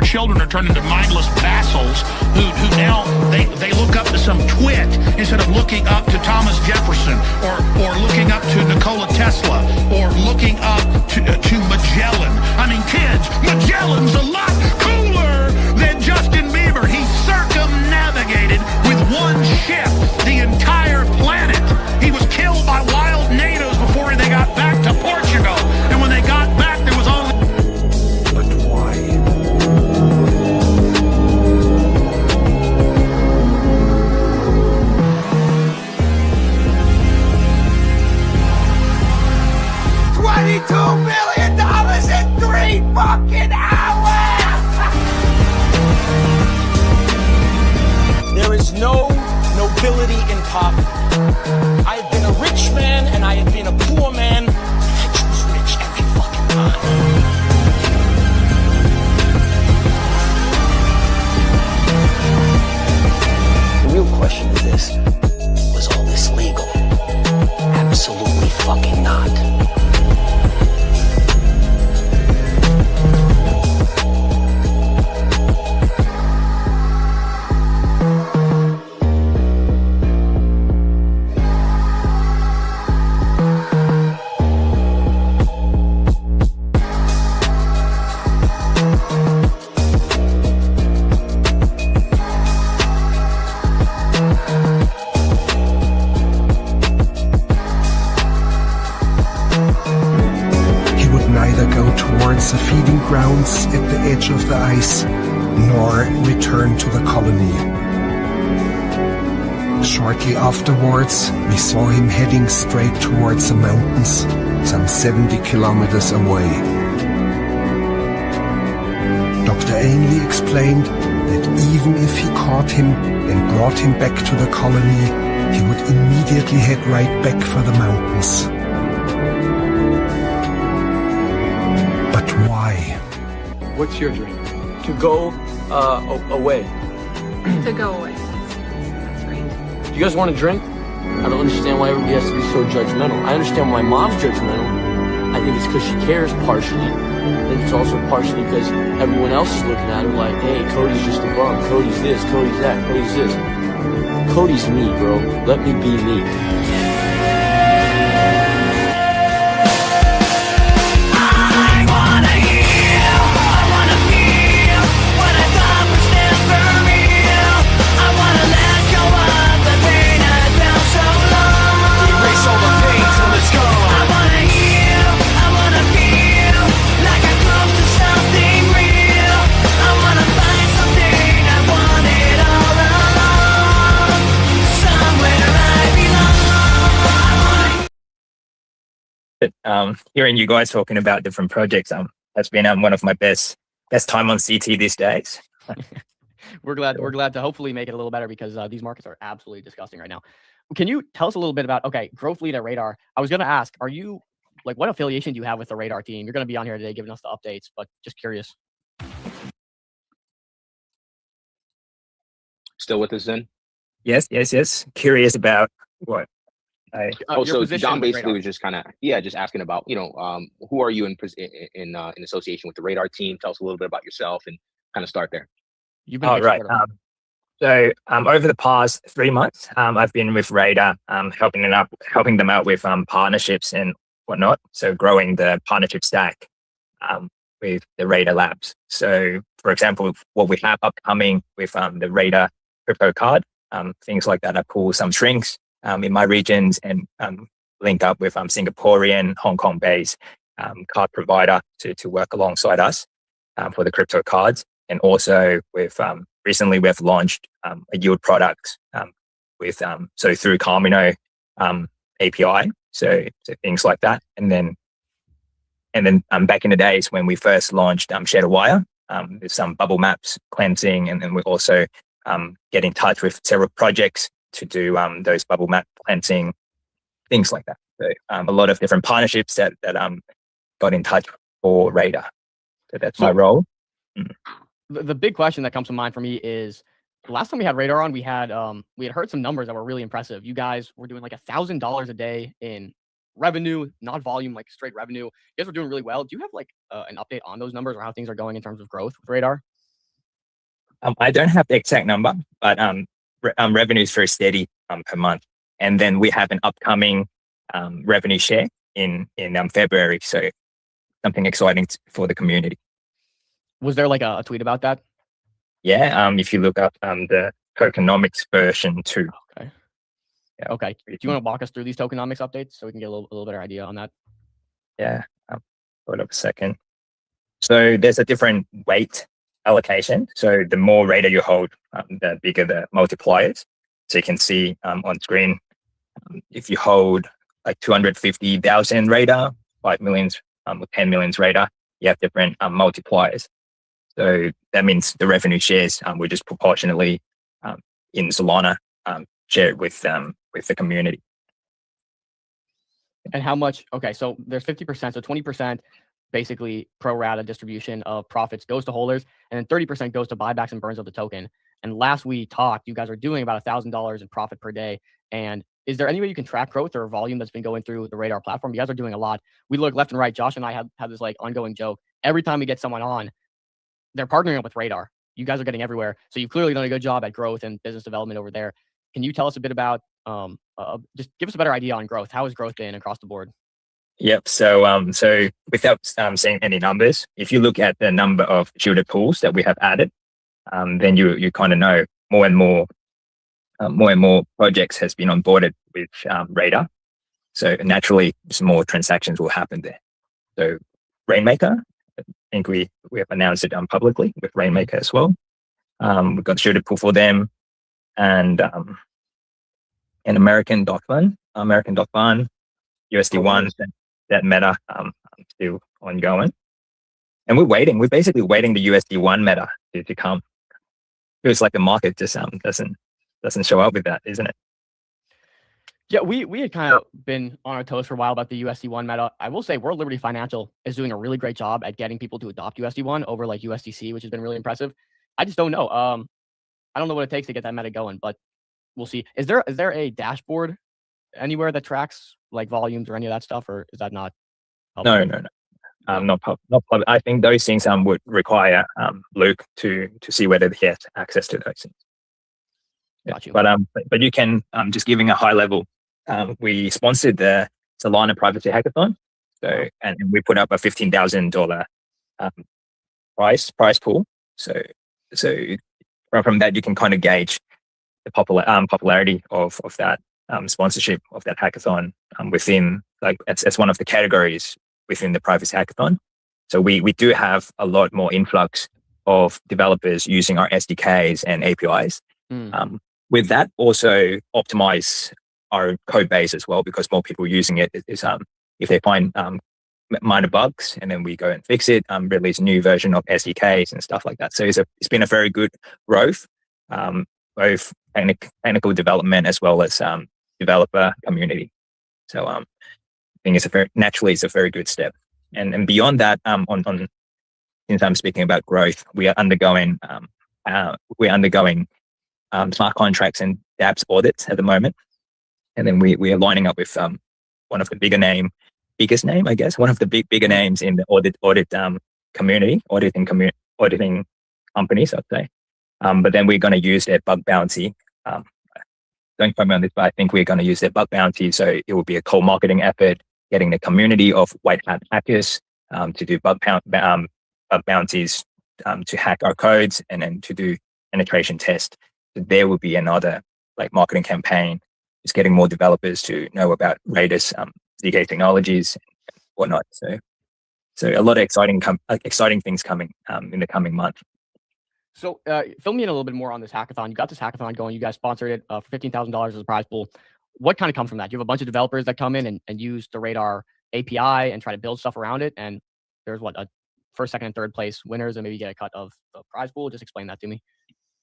their children are turned into mindless vassals who now they look up to some twit instead of looking up to Thomas Jefferson or looking up to Nikola Tesla or looking up to Magellan. I mean, kids, Magellan's a lot cooler than Justin Bieber. He circumnavigated with one ship the entire planet. He was killed by wild natives before they got back to Portugal. And when they got back, there was only... But why? $22 million in 3 fucking hours! There is no nobility in poverty. I have been a rich man and I have been a poor man. I choose rich every fucking time. The real question is this: was all this legal? Absolutely fucking not. The feeding grounds at the edge of the ice, nor return to the colony. Shortly afterwards, we saw him heading straight towards the mountains, some 70 kilometers away. Dr. Ainley explained that even if he caught him and brought him back to the colony, he would immediately head right back for the mountains. But why? What's your dream? To go away. To go away. That's great. Do you guys want to drink? I don't understand why everybody has to be so judgmental. I understand why mom's judgmental. I think it's because she cares partially. I think it's also partially because everyone else is looking at her like, hey, Cody's just a bum. Cody's this, Cody's that, Cody's this. Cody's me, bro. Let me be me. Hearing you guys talking about different projects has been one of my best time on CT these days. We're glad to hopefully make it a little better because these markets are absolutely disgusting right now. Can you tell us a little bit about growth lead at Radar? I was going to ask, are you what affiliation do you have with the Radar team? You're going to be on here today giving us the updates, but just curious. Still with us then? Yes. Curious about what? So John basically was just kind of just asking about who are you in association with the Radar team? Tell us a little bit about yourself and kind of start there. You've been right. So over the past 3 months, I've been with Radar, helping them out with partnerships and whatnot. So growing the partnership stack with the Radar Labs. So for example, what we have upcoming with the Radar crypto card, things like that. I pull some strings in my regions and link up with Singaporean, Hong Kong-based card provider to work alongside us for the crypto cards. And also with recently we've launched a yield product with through Carmino API, so things like that. And then back in the days when we first launched Shadowwire with some bubble maps cleansing, and then we also get in touch with several projects to do those bubble map cleansing, things like that. So a lot of different partnerships that got in touch for Radar. So that's my role. The big question that comes to mind for me is the last time we had Radar on, we had heard some numbers that were really impressive. You guys were doing like $1,000 a day in revenue, not volume, like straight revenue. You guys were doing really well. Do you have like an update on those numbers or how things are going in terms of growth with Radar? I don't have the exact number, but revenue is very steady per month. And then we have an upcoming revenue share in February. So something exciting for the community. Was there like a tweet about that? Yeah. If you look up the tokenomics version 2. Okay. Yeah. Okay. Do you want to walk us through these tokenomics updates so we can get a little better idea on that? Yeah. Hold up a second. So there's a different weight allocation. So the more radar you hold, the bigger the multipliers. So you can see on screen, if you hold like 250,000 radar, 5 million, or 10 million radar, you have different multipliers. So that means the revenue shares will just proportionally in Solana share with the community. And how much? Okay, so there's 50%, so 20% basically pro rata distribution of profits goes to holders, and then 30% goes to buybacks and burns of the token. And last we talked, you guys are doing about $1,000 in profit per day. And is there any way you can track growth or volume that's been going through the Radar platform? You guys are doing a lot. We look left and right. Josh and I have this like ongoing joke. Every time we get someone on, they're partnering up with Radar. You guys are getting everywhere. So you've clearly done a good job at growth and business development over there. Can you tell us a bit about, just give us a better idea on growth? How has growth been across the board? Yep. So without saying any numbers, if you look at the number of shielded pools that we have added, then you kind of know more and more projects has been onboarded with Radar. So naturally, some more transactions will happen there. So Rainmaker, I think we have announced it publicly with Rainmaker as well. We've got shielded pool for them, and an American Doc Fund, USD1, that meta still ongoing. And we're basically waiting the USD1 meta to come. Feels like the market just doesn't show up with that, isn't it? Yeah, we had kind of been on our toes for a while about the USD1 meta. I will say World Liberty Financial is doing a really great job at getting people to adopt USD1 over like USDC, which has been really impressive. I just don't know. I don't know what it takes to get that meta going, but we'll see. Is there a dashboard anywhere that tracks like volumes or any of that stuff, or is that not public? No. Not public. I think those things would require Luke to see whether he has access to those things. Got you. But you can just giving a high level. We sponsored the Solana Privacy Hackathon, and we put up a $15,000 prize pool. So from that you can kind of gauge the popularity of that sponsorship of that hackathon within like it's one of the categories within the Privacy Hackathon. So we do have a lot more influx of developers using our SDKs and APIs. With that, also optimize our code base as well, because more people using it is if they find minor bugs, and then we go and fix it, release a new version of SDKs and stuff like that. So it's been a very good growth, both technical development as well as developer community. So I think it's a very good step. And beyond that, since I'm speaking about growth, we are undergoing smart contracts and dApps audits at the moment. And then we are lining up with one of the bigger names in the audit community, auditing companies, I'd say. But then we're going to use their bug bounty. Don't quote me on this, but I think we're going to use their bug bounty. So it will be a co-marketing effort, getting the community of white hat hackers to do bug bounties to hack our codes, and then to do penetration test. So there will be another like marketing campaign, just getting more developers to know about Radar's ZK technologies and whatnot. So a lot of exciting things coming in the coming month. So fill me in a little bit more on this hackathon. You got this hackathon going. You guys sponsored it for $15,000 as a prize pool. What kind of comes from that? You have a bunch of developers that come in and use the Radar API and try to build stuff around it. And there's a first, second, and third place winners, and maybe get a cut of the prize pool. Just explain that to me.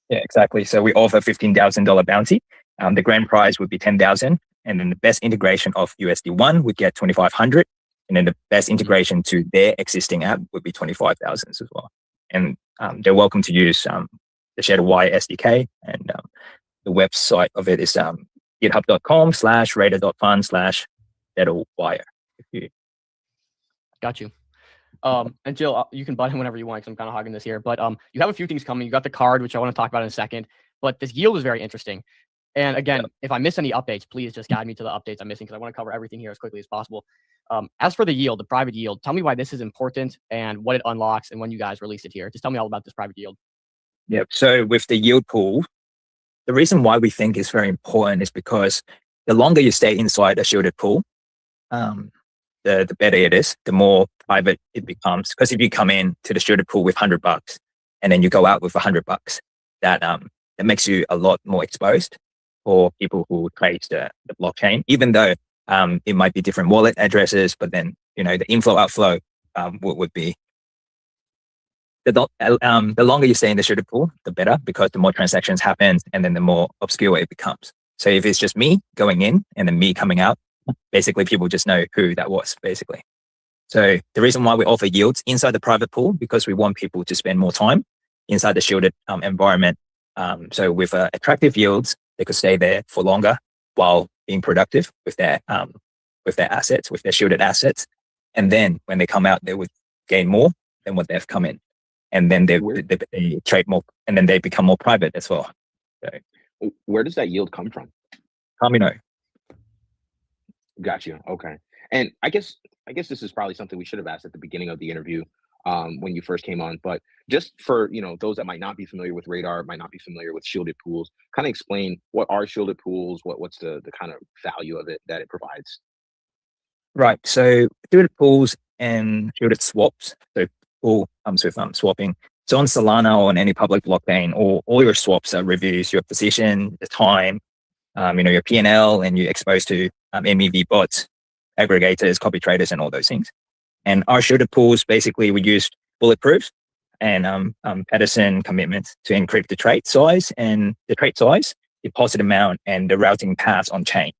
Yeah, exactly. So we offer $15,000 bounty. The grand prize would be $10,000, and then the best integration of USD1 would get $2,500, and then the best integration to their existing app would be $25,000 as well. And they're welcome to use the ShadowWire SDK, and the website of it is github.com/radar.fund/ShadowWire. Got you. And Jill, you can butt in whenever you want, because I'm kind of hogging this here. But you have a few things coming. You got the card, which I want to talk about in a second. But this yield is very interesting. And again, if I miss any updates, please just guide me to the updates I'm missing, because I want to cover everything here as quickly as possible. As for the yield, the private yield, tell me why this is important and what it unlocks and when you guys release it here. Just tell me all about this private yield. Yep. So with the yield pool, the reason why we think it's very important is because the longer you stay inside a shielded pool, the better it is, the more private it becomes. Because if you come in to the shielded pool with $100 and then you go out with $100, that makes you a lot more exposed for people who trade the blockchain, even though it might be different wallet addresses, but then, the inflow outflow would be the longer you stay in the shielded pool, the better, because the more transactions happen and then the more obscure it becomes. So if it's just me going in and then me coming out, basically people just know who that was, basically. So the reason why we offer yields inside the private pool, because we want people to spend more time inside the shielded environment. So with attractive yields, they could stay there for longer while being productive with their assets, with their shielded assets. And then when they come out, they would gain more than what they've come in. And then they trade more, and then they become more private as well. So, where does that yield come from? Camino. Got you. Okay. And I guess this is probably something we should have asked at the beginning of the interview, when you first came on. But just for those that might not be familiar with Radar, might not be familiar with shielded pools, kind of explain what are shielded pools, what's the kind of value of it that it provides. Right. So shielded pools and shielded swaps. So pool comes with swapping. So on Solana or on any public blockchain, all your swaps reviews your position, the time, your P&L, and you're exposed to MEV bots, aggregators, copy traders, and all those things. And our shielded pools, basically, we used bulletproofs and Pedersen commitments to encrypt the trade size, deposit amount, and the routing paths on chain.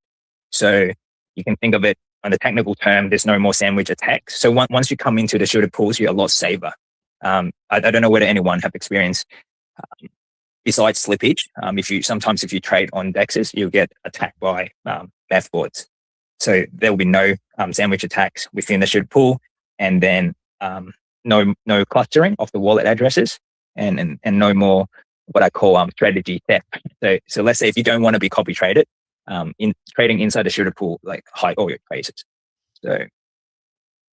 So you can think of it on the technical term, there's no more sandwich attacks. So once you come into the shielded pools, you're a lot safer. I don't know whether anyone have experienced, besides slippage, if you trade on DEXs, you'll get attacked by math boards. So there will be no sandwich attacks within the shielded pool, and then no clustering of the wallet addresses, and no more what I call strategy theft. So let's say if you don't want to be copy traded, in trading inside the shielded pool, like hide all your traces. So,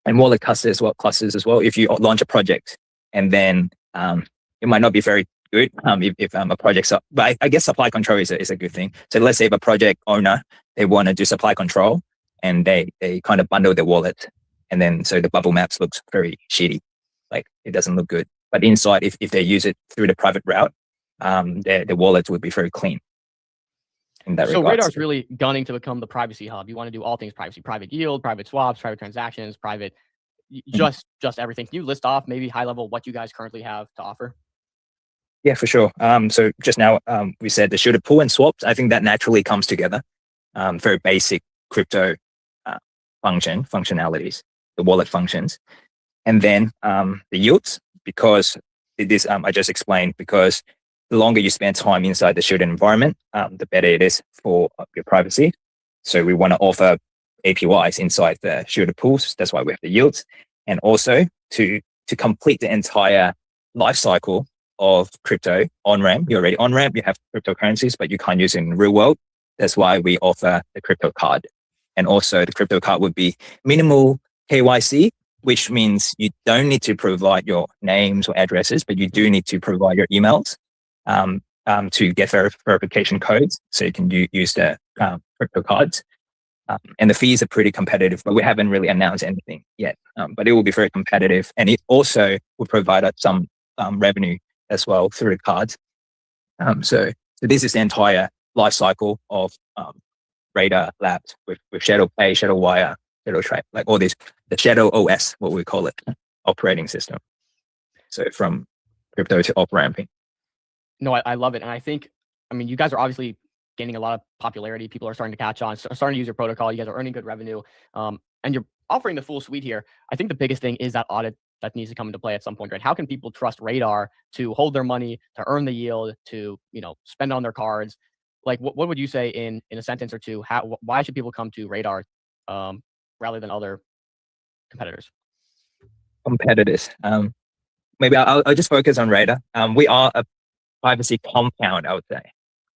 and wallet clusters as well. If you launch a project and then it might not be very good if a project's up, but I guess supply control is a good thing. So let's say if a project owner, they want to do supply control and they kind of bundle their wallet, and then so the bubble maps looks very shitty, like it doesn't look good. But inside, if they use it through the private route, their wallets would be very clean. So Radar's really gunning to become the privacy hub. You want to do all things privacy, private yield, private swaps, private transactions, private, just everything. Can you list off maybe high level what you guys currently have to offer? Yeah, for sure. So just now we said the shielded pool and swaps. I think that naturally comes together. Very basic crypto functionalities, the wallet functions, and then the yields, because this I just explained, because the longer you spend time inside the shielded environment, the better it is for your privacy. So we want to offer APYs inside the shielded pools. That's why we have the yields. And also to complete the entire life cycle of crypto on-ramp. You're already on-ramp, you have cryptocurrencies, but you can't use it in the real world. That's why we offer the crypto card. And also the crypto card would be minimal KYC, which means you don't need to provide your names or addresses, but you do need to provide your emails to get verification codes, so you can use the crypto cards. And the fees are pretty competitive, but we haven't really announced anything yet. But it will be very competitive, and it also will provide us some revenue as well through the cards. So this is the entire life cycle of Radar Labs with Shadow Pay, Shadow Wire, Shadow Trade, like all these, the Shadow OS, what we call it, operating system. So from crypto to off-ramping. No, I love it. And I think, you guys are obviously gaining a lot of popularity. People are starting to catch on, starting to use your protocol. You guys are earning good revenue. And you're offering the full suite here. I think the biggest thing is that audit that needs to come into play at some point, right? How can people trust Radar to hold their money, to earn the yield, to, spend on their cards? Like, what would you say in a sentence or two? Why should people come to Radar rather than other competitors? competitors. Maybe I'll just focus on Radar. We are a privacy compound, I would say.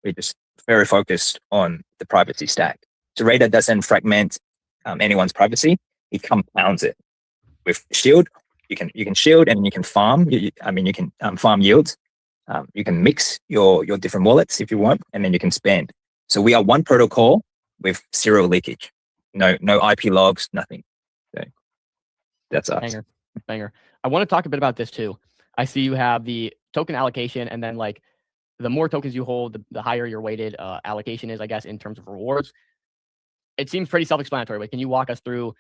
We're just very focused on the privacy stack. So Radar doesn't fragment anyone's privacy; it compounds it. With Shield, you can shield and you can farm. You can farm yields. You can mix your different wallets if you want, and then you can spend. So we are one protocol with zero leakage, no IP logs, nothing. So that's us. Banger. I want to talk a bit about this too. I see you have the token allocation, and then like the more tokens you hold, the higher your weighted allocation is, I guess, in terms of rewards. It seems pretty self-explanatory, but can you walk us through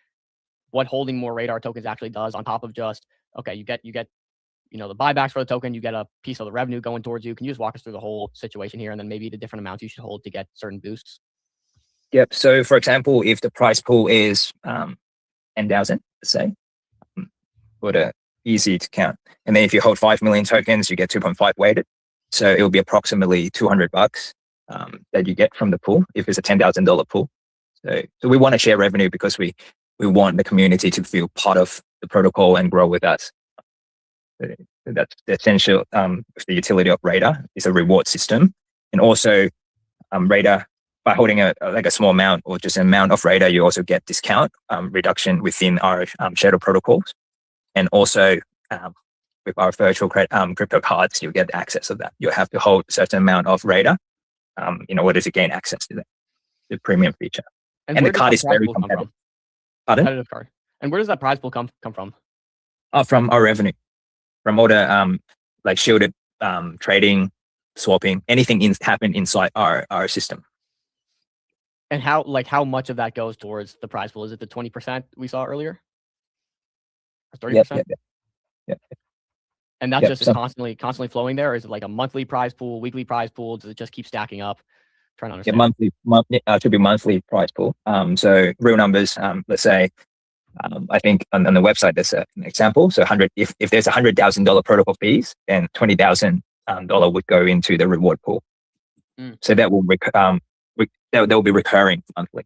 what holding more Radar tokens actually does on top of just, okay, you get the buybacks for the token, you get a piece of the revenue going towards you. Can you just walk us through the whole situation here, and then maybe the different amounts you should hold to get certain boosts? Yep. So for example, if the price pool is 10,000, let's say, for the easy to count, and then if you hold 5 million tokens, you get 2.5 weighted. So it will be approximately $200 that you get from the pool if it's a $10,000 pool. So we want to share revenue because we want the community to feel part of the protocol and grow with us. So that's the essential. The utility of Radar is a reward system, and also Radar, by holding a small amount or just an amount of Radar, you also get discount reduction within our shadow protocols, and also with our virtual crypto cards, you get access of that. You have to hold a certain amount of Radar in order to gain access to the premium feature. And the card is very competitive. Competitive card. And where does that prize pool come from? From our revenue, from all the like shielded trading, swapping, anything happen inside our system. And how much of that goes towards the prize pool? Is it the 20% we saw earlier? Or 30%? Yep. And that's just constantly flowing there? Or is it like a monthly prize pool, weekly prize pool? Does it just keep stacking up? Trying to understand. Yeah, should be monthly prize pool. So real numbers, let's say, I think on the website there's an example. So if there's $100,000 protocol fees, then $20,000 would go into the reward pool. So that will that will be recurring monthly.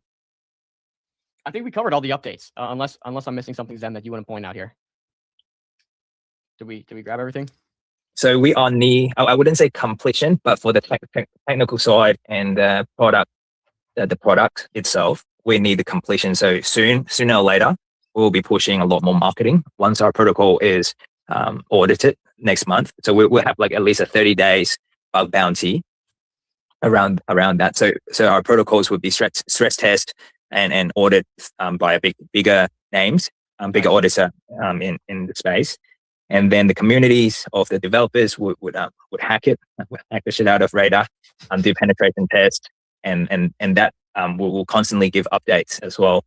I think we covered all the updates, unless I'm missing something, Zen, that you want to point out here. Did we grab everything? So we are I wouldn't say completion, but for the technical side and the product itself, we need the completion. So sooner or later, we'll be pushing a lot more marketing once our protocol is audited next month. So we'll have like at least a 30 days bug bounty around that. So our protocols would be stress test and audit by bigger names, bigger auditor in the space. And then the communities of the developers would hack the shit out of Radar, do penetration tests, and that will constantly give updates as well.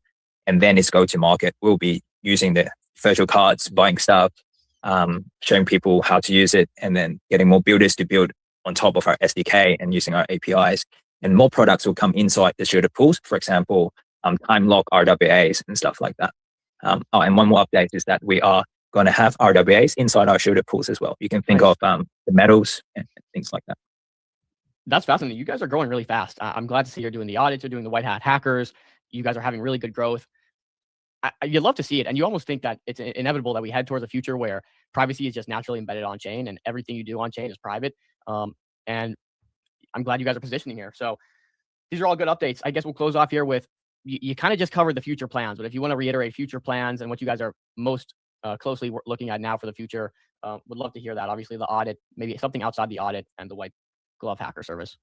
And then it's go to market. We'll be using the virtual cards, buying stuff, showing people how to use it, and then getting more builders to build on top of our SDK and using our APIs. And more products will come inside the shielded pools, for example, time lock RWAs and stuff like that. And one more update is that we are going to have RWAs inside our shielded pools as well. You can think of the metals and things like that. That's fascinating. You guys are growing really fast. I'm glad to see you're doing the audits, you're doing the white hat hackers. You guys are having really good growth. You'd love to see it. And you almost think that it's inevitable that we head towards a future where privacy is just naturally embedded on chain and everything you do on chain is private. And I'm glad you guys are positioning here. So these are all good updates. I guess we'll close off here with, you kind of just covered the future plans, but if you want to reiterate future plans and what you guys are most closely looking at now for the future, would love to hear that. Obviously the audit, maybe something outside the audit, and the white glove hacker service.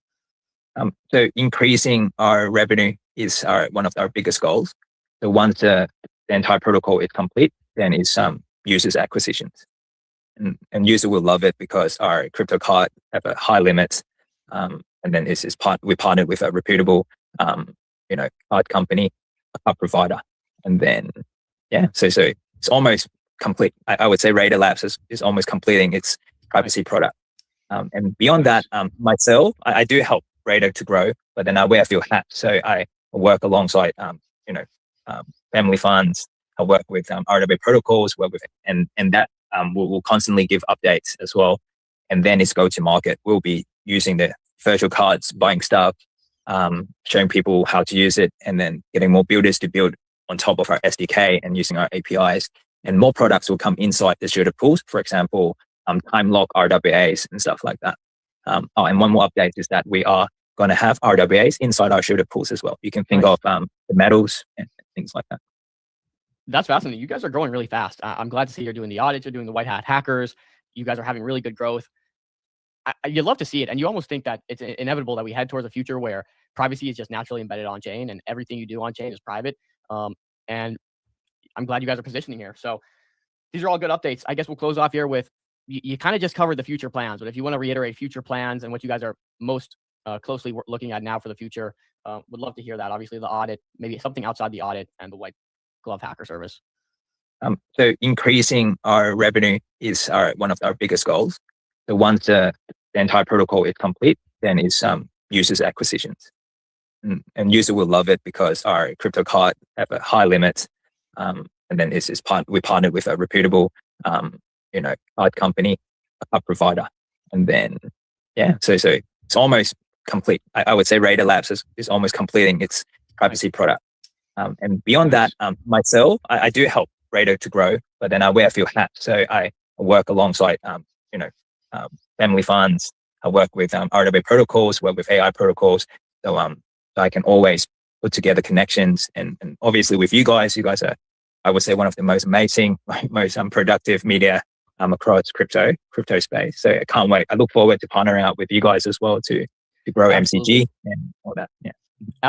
So increasing our revenue is one of our biggest goals. So once the entire protocol is complete, then it's users acquisitions, and user will love it because our crypto card have a high limits, and then we partnered with a reputable card company, a card provider, and then so it's almost complete. I would say Radar Labs is almost completing its privacy product. And beyond that, myself, I do help Radar to grow, but then I wear a few hats. So I work alongside, family funds. I work with RWA protocols, and that will constantly give updates as well. And then it's go to market. We'll be using the virtual cards, buying stuff, showing people how to use it, and then getting more builders to build on top of our SDK and using our APIs. and more products will come inside the shielded pools. For example, time lock RWAs and stuff like that. And one more update is that we are going to have RWAs inside our shielded pools as well. You can think of the metals and things like that. That's fascinating. You guys are growing really fast. I'm glad to see you're doing the audits, you're doing the white hat hackers. You guys are having really good growth. You'd love to see it. And you almost think that it's inevitable that we head towards a future where privacy is just naturally embedded on chain and everything you do on chain is private. And I'm glad you guys are positioning here. So these are all good updates. I guess we'll close off here with, you kind of just covered the future plans, but if you want to reiterate future plans and what you guys are most closely looking at now for the future, would love to hear that. Obviously the audit, maybe something outside the audit and the white glove hacker service. So increasing our revenue is one of our biggest goals. So once the entire protocol is complete, then it's users acquisitions. And user will love it because our crypto card have a high limit. And then we partnered with a reputable, card company, a provider. And then, so it's almost complete. I would say Radar Labs is almost completing its privacy product. And beyond that, myself, I do help Radar to grow, but then I wear a few hats. So I work alongside, family funds. I work with RWA protocols, work with AI protocols. So I can always put together connections. And obviously with you guys are, I would say, one of the most amazing, most productive media across crypto space. So I can't wait. I look forward to partnering out with you guys as well to grow MCG and all that. Yeah.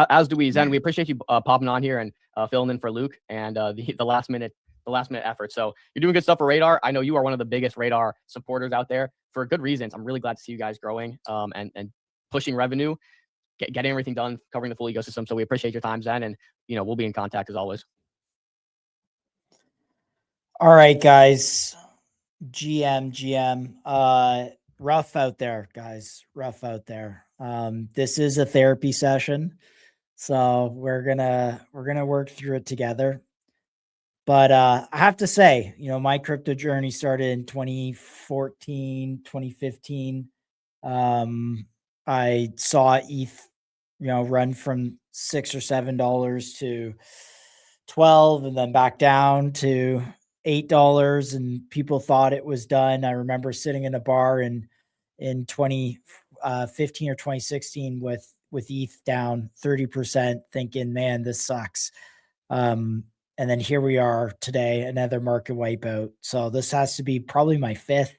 As do we, Zen. We appreciate you popping on here and filling in for Luke and the last minute effort. So you're doing good stuff for Radar. I know you are one of the biggest Radar supporters out there for good reasons. I'm really glad to see you guys growing and pushing revenue, getting everything done, covering the full ecosystem. So we appreciate your time, Zen, and we'll be in contact as always. All right, guys. GM. Rough out there, guys. Rough out there. This is a therapy session, so we're gonna work through it together. But I have to say, my crypto journey started in 2014, 2015. I saw ETH, run from $6 or $7 to 12, and then back down to $8, and people thought it was done. I remember sitting in a bar in 2015 or 2016 with ETH down 30%, thinking, man, this sucks. And then here we are today, another market wipeout. So this has to be probably my 5th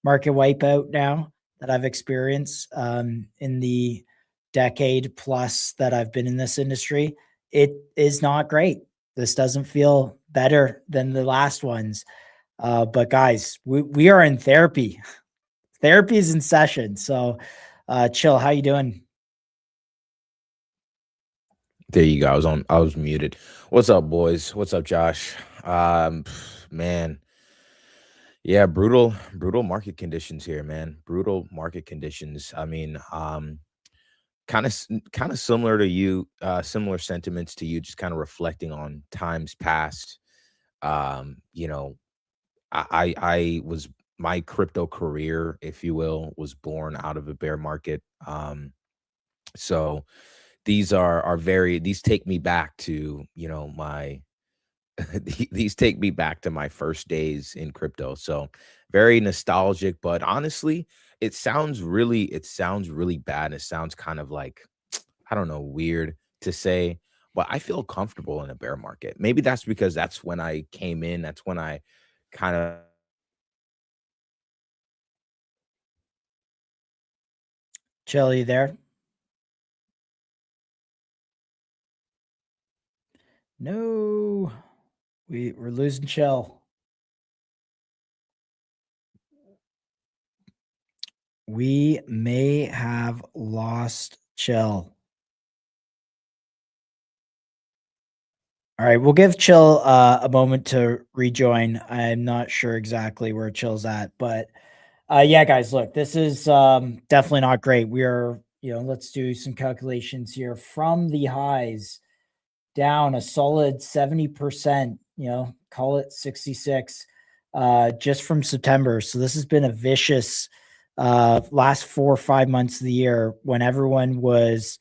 market wipeout now that I've experienced in the decade plus that I've been in this industry. It is not great. This doesn't feel better than the last ones. But guys, we are in therapy. Therapy is in session. So Chill, how you doing? There you go. I was muted. What's up, boys? What's up, Josh? Man. Yeah, brutal market conditions here, man. Brutal market conditions. I mean, kind of similar to you, similar sentiments to you, just kind of reflecting on times past. I was, my crypto career, if you will, was born out of a bear market. So these these take me back to, my these take me back to my first days in crypto. So very nostalgic, but honestly, it sounds really bad. It sounds kind of like, I don't know, weird to say, but I feel comfortable in a bear market. Maybe that's because that's when I came in. That's when I kind of. Chill, you there? No, we're losing Chill. We may have lost Chill. All right, we'll give Chill a moment to rejoin. I'm not sure exactly where Chill's at, but yeah, guys, look, this is definitely not great. We are, let's do some calculations here. From the highs, down a solid 70%, call it 66, just from September. So this has been a vicious last 4 or 5 months of the year when everyone was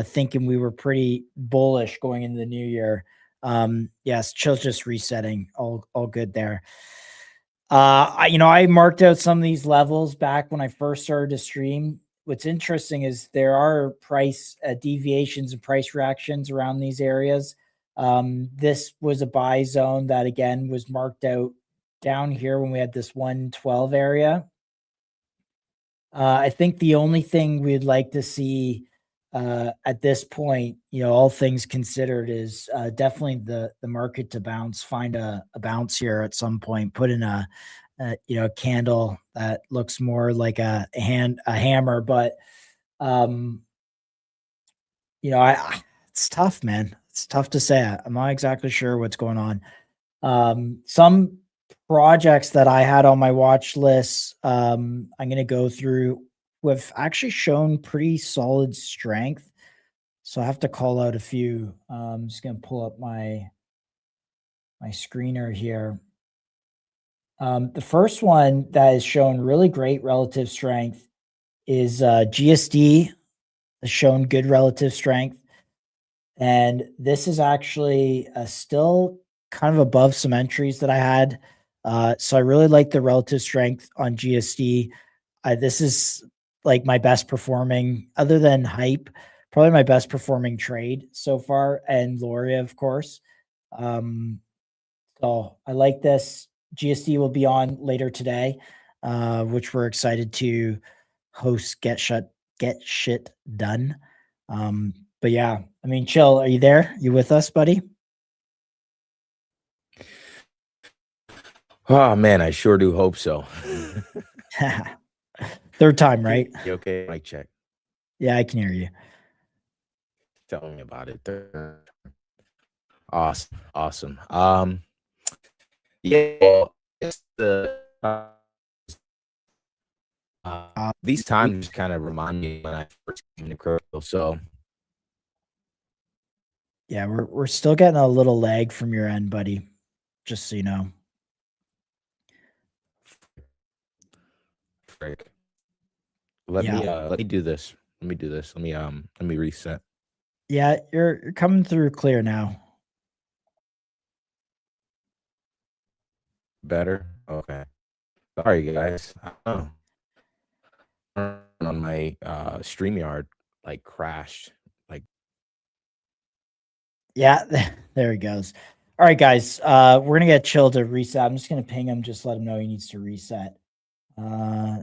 thinking we were pretty bullish going into the new year. Yes, chill's just resetting. All good there. I marked out some of these levels back when I first started to stream. What's interesting is there are price deviations and price reactions around these areas. This was a buy zone that again was marked out down here when we had this 112 area. I think the only thing we'd like to see at this point, all things considered, is definitely the market to bounce, find a bounce here at some point, put in a candle that looks more like a hammer. But it's tough, man. It's tough to say. I'm not exactly sure what's going on. Some projects that I had on my watch list, I'm going to go through, have actually shown pretty solid strength. So I have to call out a few. I'm just going to pull up my screener here. The first one that has shown really great relative strength is GSD, has shown good relative strength. And this is actually still kind of above some entries that I had. So I really like the relative strength on GSD. This is like my best performing, other than Hype, probably my best performing trade so far, and Loria, of course. So I like this. GSD will be on later today, which we're excited to host Get Shit Done. But yeah, I mean, Chill, are you there? You with us, buddy? Oh man, I sure do hope so. Third time, right? You okay? Mic check. Yeah, I can hear you. Tell me about it. Awesome. Yeah, it's these times kind of remind me when I first came to crypto. So yeah, we're still getting a little lag from your end, buddy. Just so you know. frick. Let me do this. Let me reset. Yeah, you're coming through clear now. Better? Okay. Sorry guys. On my StreamYard like crashed. Like yeah, there he goes. All right, guys. We're gonna get Chill to reset. I'm just gonna ping him, just let him know he needs to reset.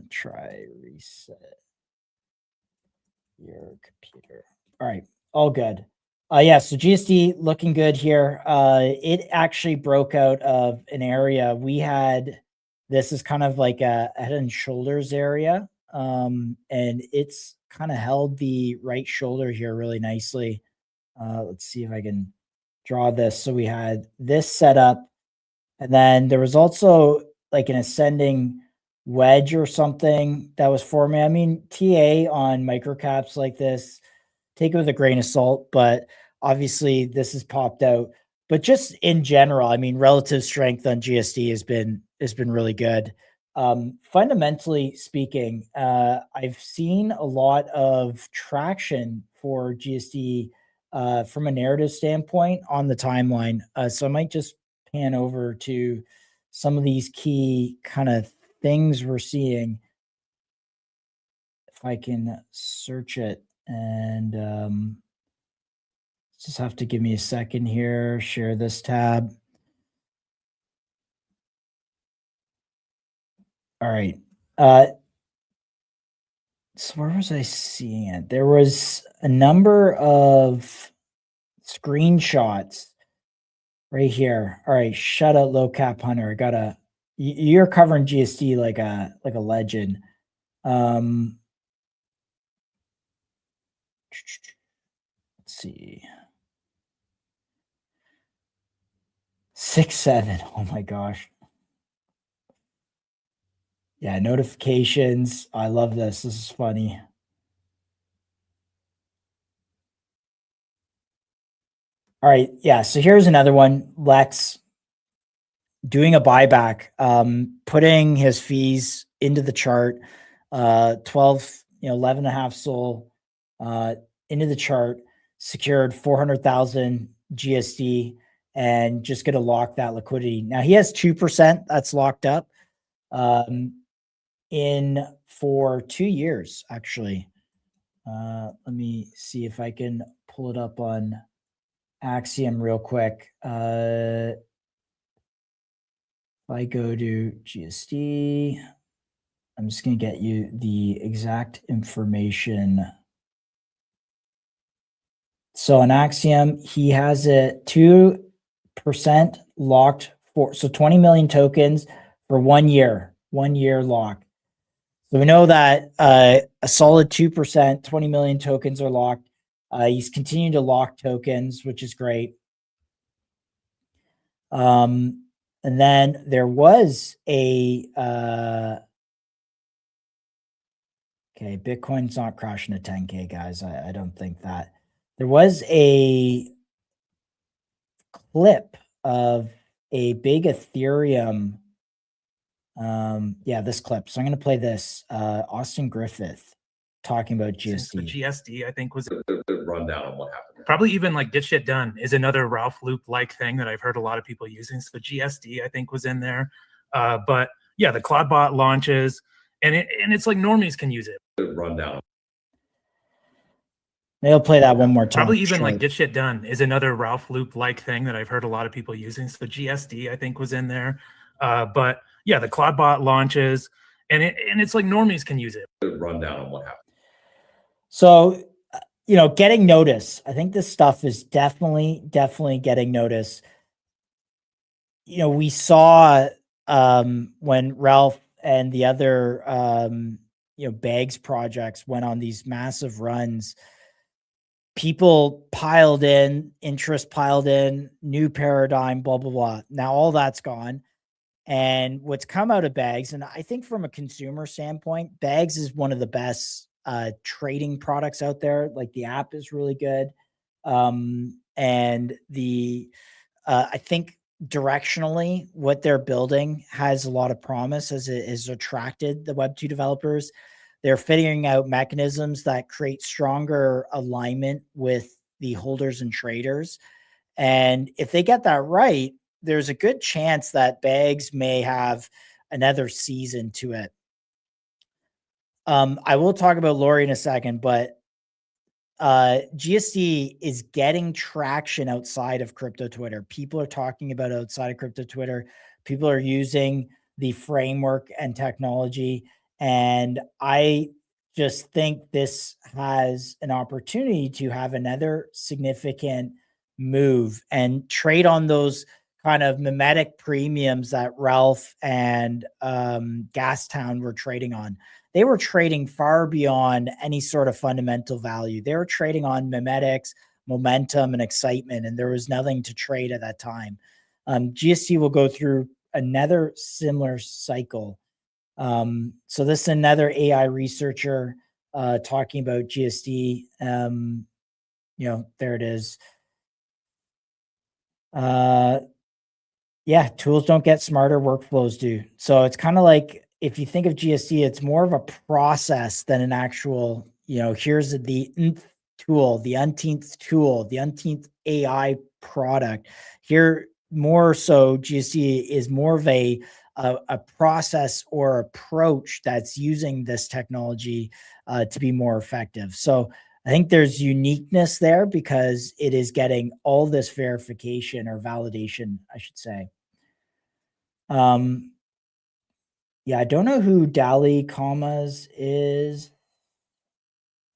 Try reset your computer. All right, all good. Yeah, so GSD looking good here. It actually broke out of an area we had. This is kind of like a head and shoulders area, and it's kind of held the right shoulder here really nicely. Let's see if I can draw this. So we had this set up, and then there was also like an ascending wedge or something that was forming. I mean, TA on microcaps like this, take it with a grain of salt, but obviously this has popped out. But just in general, I mean, relative strength on GSD has been really good. Fundamentally speaking, I've seen a lot of traction for GSD from a narrative standpoint on the timeline. So I might just pan over to some of these key kind of things we're seeing. If I can search it, and just have to give me a second here, share this tab. All right. So where was I seeing it? There was a number of screenshots right here. All right, shout out Low Cap Hunter. You're covering GSD like a legend. Let's see. 6-7. Oh my gosh. Yeah, notifications. I love this. This is funny. All right. Yeah. So here's another one. Lex doing a buyback, putting his fees into the chart, 12, 11 and a half SOL into the chart, secured 400,000 GSD. and just going to lock that liquidity. Now he has 2% that's locked up in for 2 years, actually. Let me see if I can pull it up on Axiom real quick. If I go to GSD, I'm just going to get you the exact information. So on Axiom, he has it 2% locked for, so 20 million tokens for 1 year, 1 year lock. So we know that a solid 2%, 20 million tokens are locked. He's continuing to lock tokens, which is great. And then there was a okay, Bitcoin's not crashing to 10K, guys. I don't think that. There was a clip of a big Ethereum. Yeah, this clip. So I'm going to play this. Austin Griffith talking about GSD. The GSD, I think, was the rundown on what happened. Probably even like Get Shit Done is another Ralph Loop-like thing that I've heard a lot of people using. So GSD, I think, was in there. But yeah, the Cloudbot launches, and it's like normies can use it. The rundown. Maybe I'll play that one more time. Probably even like Get Shit Done is another Ralph Loop-like thing that I've heard a lot of people using. So GSD, I think, was in there. But yeah, the Cloudbot launches, and it's like normies can use it. The rundown on what happened. So, you know, getting notice. I think this stuff is definitely getting notice. You know, we saw when Ralph and the other you know, Bags projects went on these massive runs, people piled in, interest piled in, new paradigm, blah, blah, blah. Now all that's gone. And what's come out of Bags, and I think from a consumer standpoint, Bags is one of the best trading products out there. Like the app is really good. And the I think directionally what they're building has a lot of promise as it has attracted the Web2 developers. They're figuring out mechanisms that create stronger alignment with the holders and traders. And if they get that right, there's a good chance that Bags may have another season to it. I will talk about Lori in a second, but GSD is getting traction outside of crypto Twitter. People are talking about outside of crypto Twitter. People are using the framework and technology. And I just think this has an opportunity to have another significant move and trade on those kind of mimetic premiums that Ralph and Gastown were trading on. They were trading far beyond any sort of fundamental value. They were trading on mimetics, momentum, and excitement, and there was nothing to trade at that time. GSD will go through another similar cycle. So this is another AI researcher talking about GSD. You know, there it is. Yeah, tools don't get smarter, workflows do. So it's kind of like, if you think of GSD, it's more of a process than an actual, you know, here's the nth tool, the unteenth tool, the unteenth AI product. Here, more so, GSD is more of a process or approach that's using this technology to be more effective. So I think there's uniqueness there because it is getting all this verification or validation, I should say. Yeah, I don't know who Dali Commas is.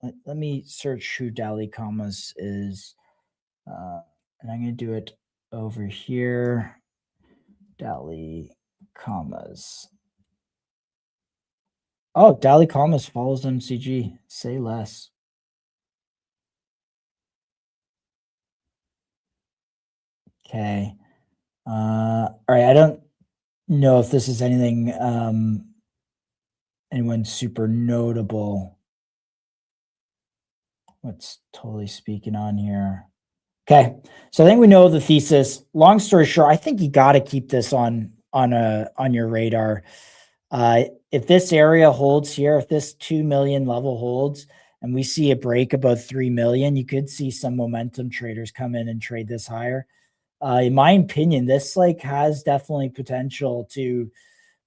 Let me search who Dali Commas is. And I'm going to do it over here. Dali Commas. Oh, Dali Commas follows MCG. Say less. Okay. All right. I don't know if this is anything, anyone super notable. What's totally speaking on here? Okay. So I think we know the thesis. Long story short, I think you got to keep this on your radar. If this area holds here, if this 2 million level holds and we see a break above 3 million, you could see some momentum traders come in and trade this higher. In my opinion, this like has definitely potential to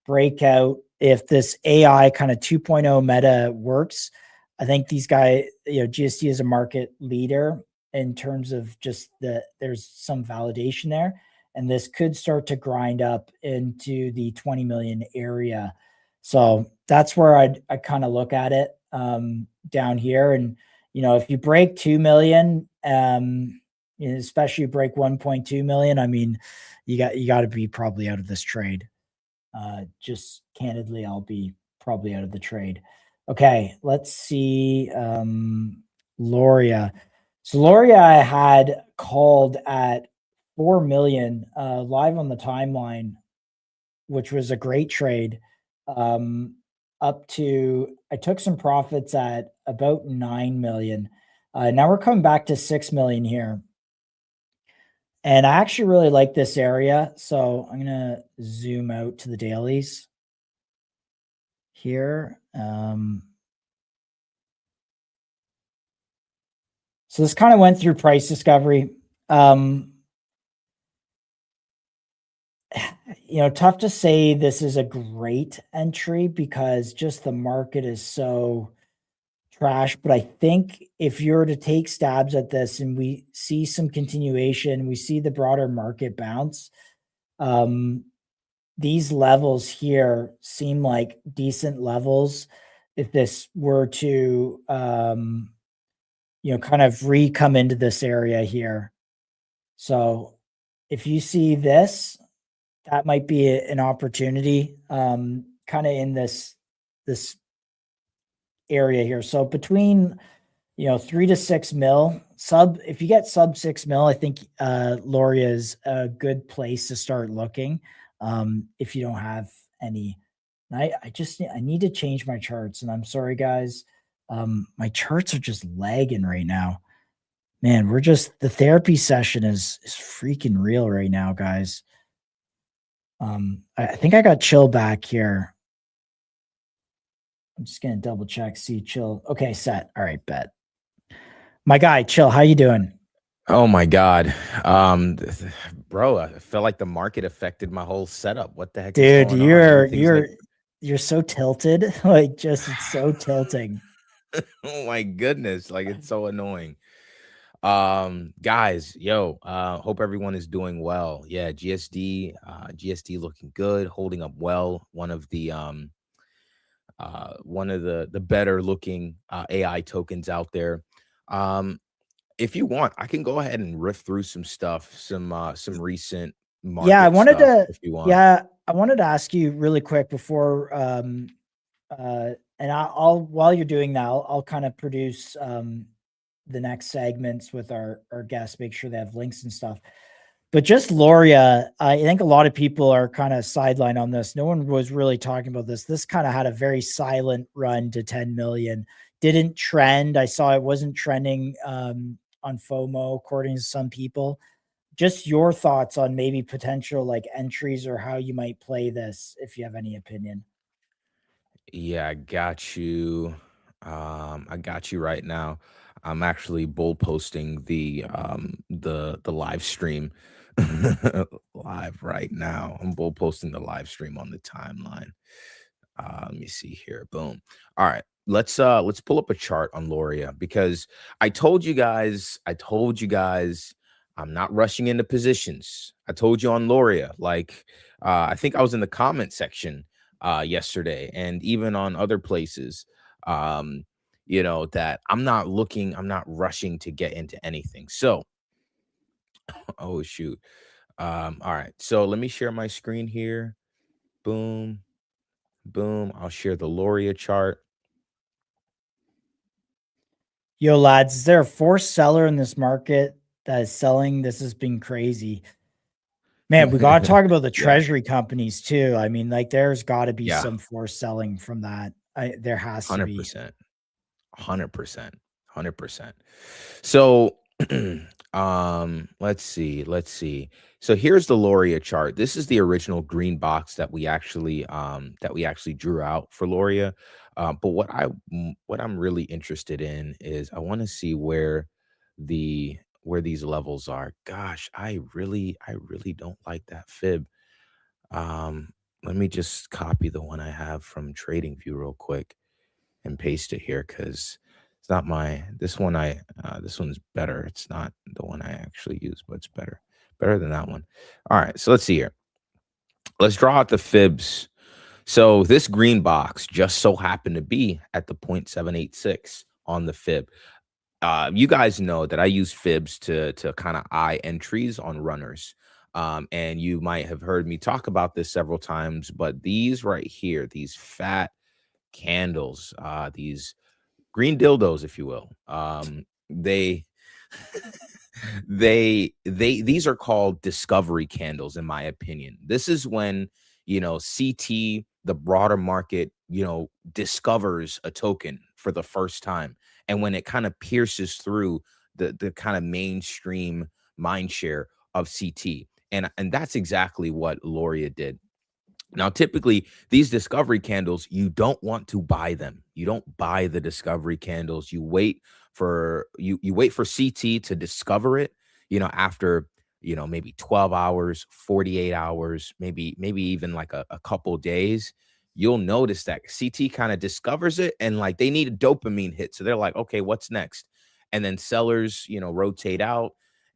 break out if this AI kind of 2.0 meta works. I think these guys, GSD is a market leader in terms of just there's some validation there. And this could start to grind up into the 20 million area. So that's where I kind of look at it down here. And, if you break 2 million, especially break 1.2 million, I mean, you got to be probably out of this trade. Just candidly, I'll be probably out of the trade. Okay, let's see. Loria. So Loria I had called at 4 million live on the timeline, which was a great trade. Up to, I took some profits at about 9 million. Now we're coming back to 6 million here. And I actually really like this area. So I'm going to zoom out to the dailies here. So this kind of went through price discovery. Tough to say this is a great entry because just the market is so trash. But I think if you're to take stabs at this and we see some continuation, we see the broader market bounce, these levels here seem like decent levels if this were to kind of come into this area here. So if you see this, that might be an opportunity kind of in this area here. So between 3 to 6 mil if you get sub 6 mil, I think Loria is a good place to start looking if you don't have any. And I need to change my charts, and I'm sorry guys, my charts are just lagging right now. Man, the therapy session is freaking real right now, guys. I think I got Chill back here. I'm just gonna double check, see Chill. Okay, set. All right, bet. My guy, Chill, how you doing? Oh my God. Bro, I feel like the market affected my whole setup. What the heck Dude, is going on? you're so tilted. Like it's so tilting. Oh my goodness. Like it's so annoying. Guys, hope everyone is doing well. Yeah, GSD looking good, holding up well. One of the better looking AI tokens out there. If you want, I can go ahead and riff through some stuff, some recent market I wanted stuff, to if you want. I wanted to ask you really quick before and I'll while you're doing that, I'll kind of produce the next segments with our guests, make sure they have links and stuff. But just Loria, I think a lot of people are kind of sidelined on this. No one was really talking about this. This kind of had a very silent run to 10 million. Didn't trend. I saw it wasn't trending on FOMO, according to some people. Just your thoughts on maybe potential like entries or how you might play this, if you have any opinion. Yeah, I got you. I got you right now. I'm actually bull posting the live stream live right now. I'm bull posting the live stream on the timeline. Let me see here. Boom. All right. Let's pull up a chart on Loria because I told you guys I'm not rushing into positions. I told you on Loria, like I think I was in the comment section yesterday and even on other places that I'm not rushing to get into anything. So oh shoot. All right. So let me share my screen here. Boom. Boom. I'll share the Loria chart. Yo, lads, is there a forced seller in this market that is selling? This has been crazy. Man, we got to talk about the treasury companies too. I mean, like there's got to be some forced selling from that. There has to be. 100%. So let's see. So here's the Loria chart. This is the original green box that we actually drew out for Loria. But what I'm really interested in is I want to see where the levels are. Gosh, I really don't like that fib. Let me just copy the one I have from TradingView real quick and paste it here because it's not this one's better. It's not the one I actually use, but it's better than that one. All right, so let's see here. Let's draw out the fibs. So this green box just so happened to be at the 0.786 on the fib. You guys know that I use fibs to kind of eye entries on runners. And you might have heard me talk about this several times, but these right here, these fat candles, these green dildos, if you will, they these are called discovery candles, in my opinion. This is when, CT, the broader market, discovers a token for the first time, and when it kind of pierces through the kind of mainstream mind share of CT. And that's exactly what Loria did. Now, typically, these discovery candles, you don't want to buy them. You don't buy the discovery candles. You wait for CT to discover it, after, maybe 12 hours, 48 hours, maybe even like a couple days. You'll notice that CT kind of discovers it and like they need a dopamine hit. So they're like, okay, what's next? And then sellers, rotate out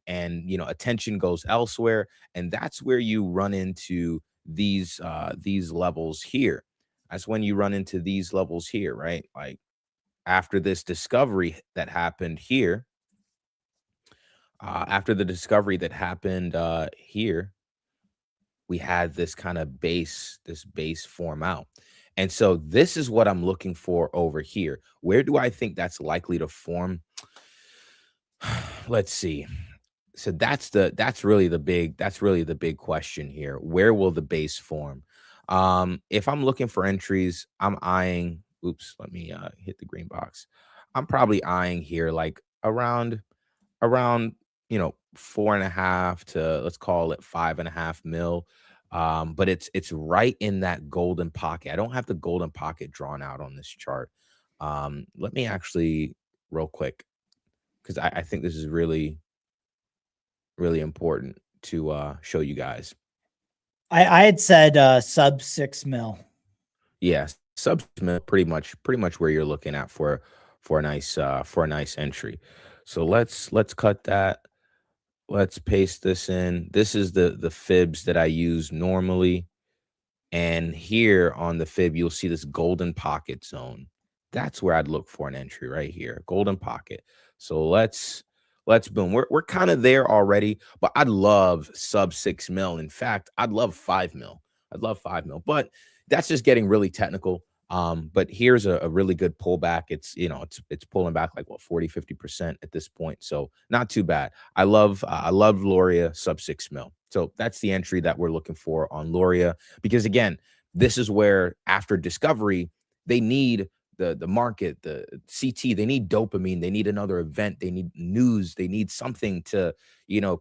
and, attention goes elsewhere. And that's where you run into these levels here. That's when you run into these levels here, right? Like after this discovery that happened here, here, we had this kind of base form out. And so this is what I'm looking for over here. Where do I think that's likely to form? Let's see. So that's really the big question here. Where will the base form? If I'm looking for entries, I'm eyeing, let me hit the green box. I'm probably eyeing here like around 4.5 to, let's call it 5.5 mil. But it's right in that golden pocket. I don't have the golden pocket drawn out on this chart. Let me actually real quick, because I think this is really important to show you guys. I had said sub 6 mil. Yes, sub mil, pretty much where you're looking at for a nice entry. So let's cut that. Let's paste this in. This is the fibs that I use normally. And here on the fib, you'll see this golden pocket zone. That's where I'd look for an entry right here, golden pocket. So let's boom. We're kind of there already, but I'd love sub 6 mil. In fact, I'd love 5 mil. But that's just getting really technical. But here's a really good pullback. It's pulling back like 40-50% at this point. So not too bad. I love Loria sub 6 mil. So that's the entry that we're looking for on Loria, because again, this is where after discovery, they need the market, the CT, they need dopamine, they need another event, they need news, they need something to,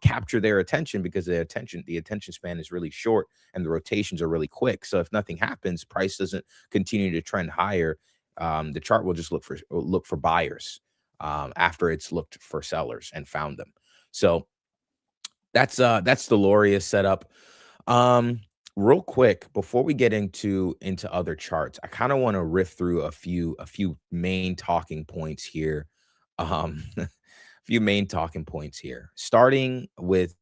capture their attention, because the attention span is really short and the rotations are really quick. So if nothing happens, price doesn't continue to trend higher, the chart will just look for buyers after it's looked for sellers and found them. So that's the Loria setup. Real quick, before we get into other charts, I kind of want to riff through a few main talking points here. A few main talking points here, starting with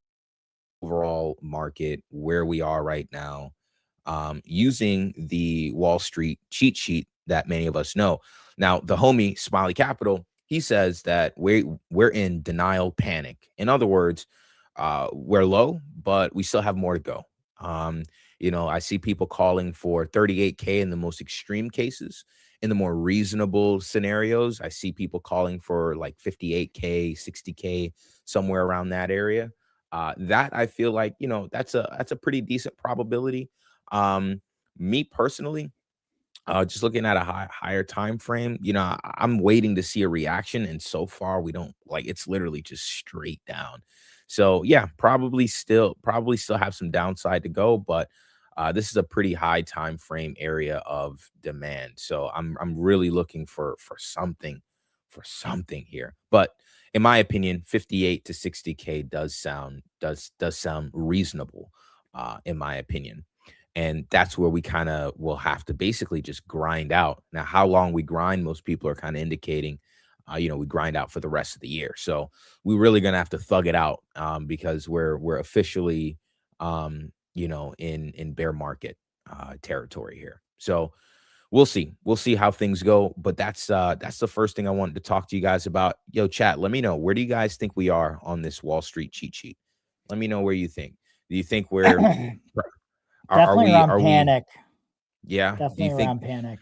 overall market, where we are right now, using the Wall Street cheat sheet that many of us know. Now, the homie Smiley Capital, he says that we're in denial panic. In other words, we're low, but we still have more to go. I see people calling for 38K in the most extreme cases. In the more reasonable scenarios, I see people calling for like 58K, 60K, somewhere around that area. That I feel like, that's a pretty decent probability. Me personally, just looking at a higher time frame, I'm waiting to see a reaction, and so far we don't, like, it's literally just straight down. So yeah, probably still have some downside to go, but this is a pretty high time frame area of demand. So I'm really looking for something for something here. But in my opinion, 58 to 60K does sound reasonable, in my opinion. And that's where we kind of will have to basically just grind out. Now, how long we grind, most people are kind of indicating, we grind out for the rest of the year. So we're really gonna have to thug it out, because we're officially, in bear market territory here. So we'll see. We'll see how things go. But that's the first thing I wanted to talk to you guys about. Yo, chat, let me know, where do you guys think we are on this Wall Street cheat sheet? Let me know where you think. Do you think we're Definitely around are we panic. yeah? Do Definitely you think around panic.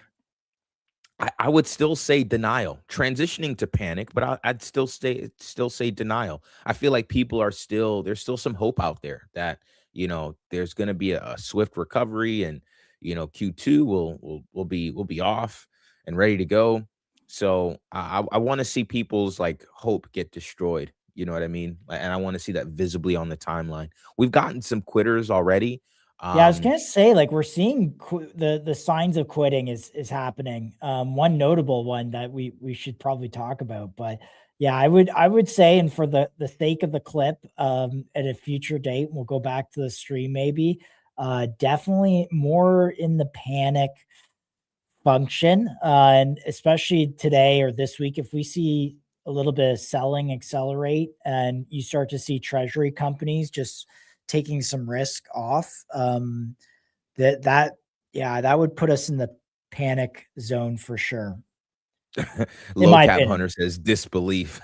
I would still say denial, transitioning to panic, but I'd still say denial. I feel like people are there's still some hope out there that there's going to be a swift recovery, and Q2 will be off and ready to go. So I want to see people's like hope get destroyed. You know what I mean? And I want to see that visibly on the timeline. We've gotten some quitters already. Yeah, I was gonna say, like, we're seeing the signs of quitting is happening. One notable one that we should probably talk about, but yeah, I would say, and for the sake of the clip, at a future date, we'll go back to the stream maybe. Definitely more in the panic function, and especially today or this week, if we see a little bit of selling accelerate, and you start to see treasury companies just taking some risk off, that would put us in the panic zone for sure. In Low my cap opinion. hunter says disbelief.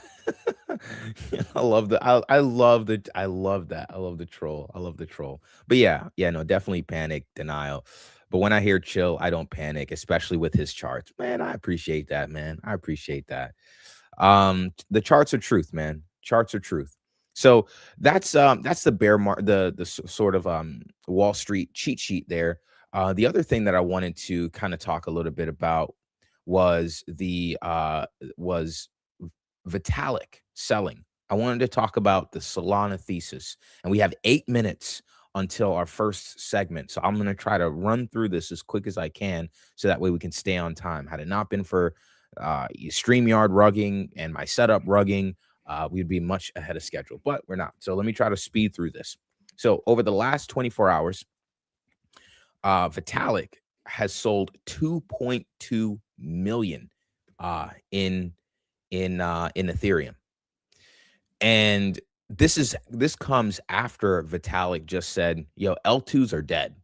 I love the I love the I love that. I love the troll. I love the troll. But yeah, no, definitely panic, denial. But when I hear chill, I don't panic, especially with his charts. Man, I appreciate that, man. I appreciate that. The charts are truth, man. Charts are truth. So that's the sort of Wall Street cheat sheet there. The other thing that I wanted to kind of talk a little bit about was was Vitalik selling. I wanted to talk about the Solana thesis, and we have 8 minutes until our first segment. So I'm going to try to run through this as quick as I can, so that way we can stay on time. Had it not been for StreamYard rugging and my setup rugging, we'd be much ahead of schedule, but we're not. So let me try to speed through this. So over the last 24 hours, Vitalik has sold 2.2 million in Ethereum. And this comes after Vitalik just said, yo, L2s are dead.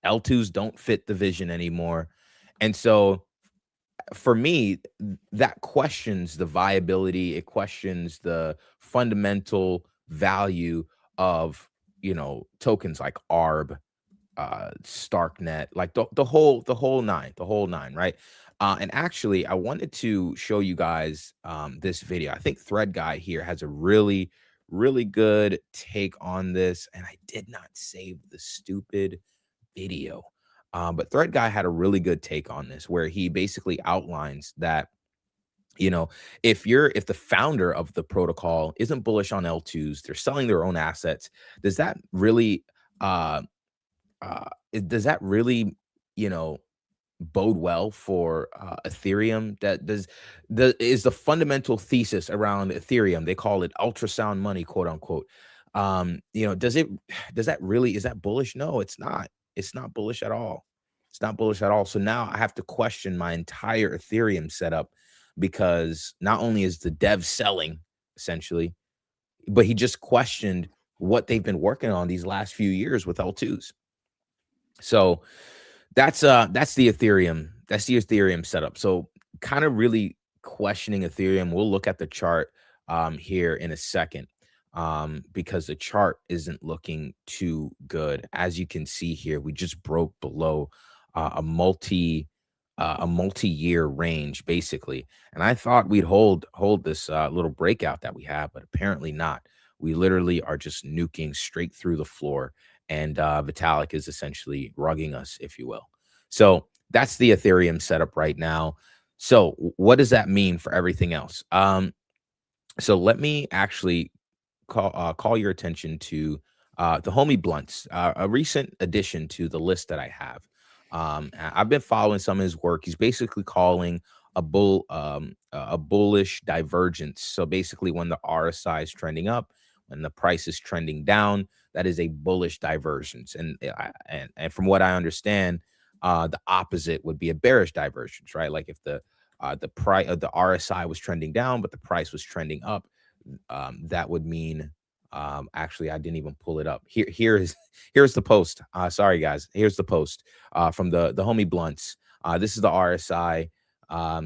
L2s don't fit the vision anymore. And so for me, that questions the viability. It questions the fundamental value of, tokens like ARB, Starknet, like the whole nine, right? And actually, I wanted to show you guys this video. I think Thread Guy here has a really, really good take on this, and I did not save the stupid video. But Thread Guy had a really good take on this, where he basically outlines that, if the founder of the protocol isn't bullish on L2s, they're selling their own assets, does that really bode well for Ethereum? Is the fundamental thesis around Ethereum, they call it ultrasound money, quote unquote. Is that bullish? No, it's not. It's not bullish at all. It's not bullish at all. So now I have to question my entire Ethereum setup, because not only is the dev selling essentially, but he just questioned what they've been working on these last few years with L2s. So that's the Ethereum setup. So kind of really questioning Ethereum. We'll look at the chart here in a second, because the chart isn't looking too good. As you can see here, we just broke below a multi-year range basically, and I thought we'd hold this little breakout that we have, but apparently not. We literally are just nuking straight through the floor, and Vitalik is essentially rugging us, if you will. So that's the Ethereum setup right now. So what does that mean for everything else? So let me actually call your attention to the homie Blunts, a recent addition to the list that I have. I've been following some of his work. He's basically calling a bullish divergence. So basically, when the RSI is trending up, when the price is trending down, that is a bullish divergence. And from what I understand, the opposite would be a bearish divergence, right? Like if the price of the RSI was trending down, but the price was trending up, that would mean actually I didn't even pull it up. Here's the post. Sorry guys, here's the post from the homie Blunts. This is the RSI.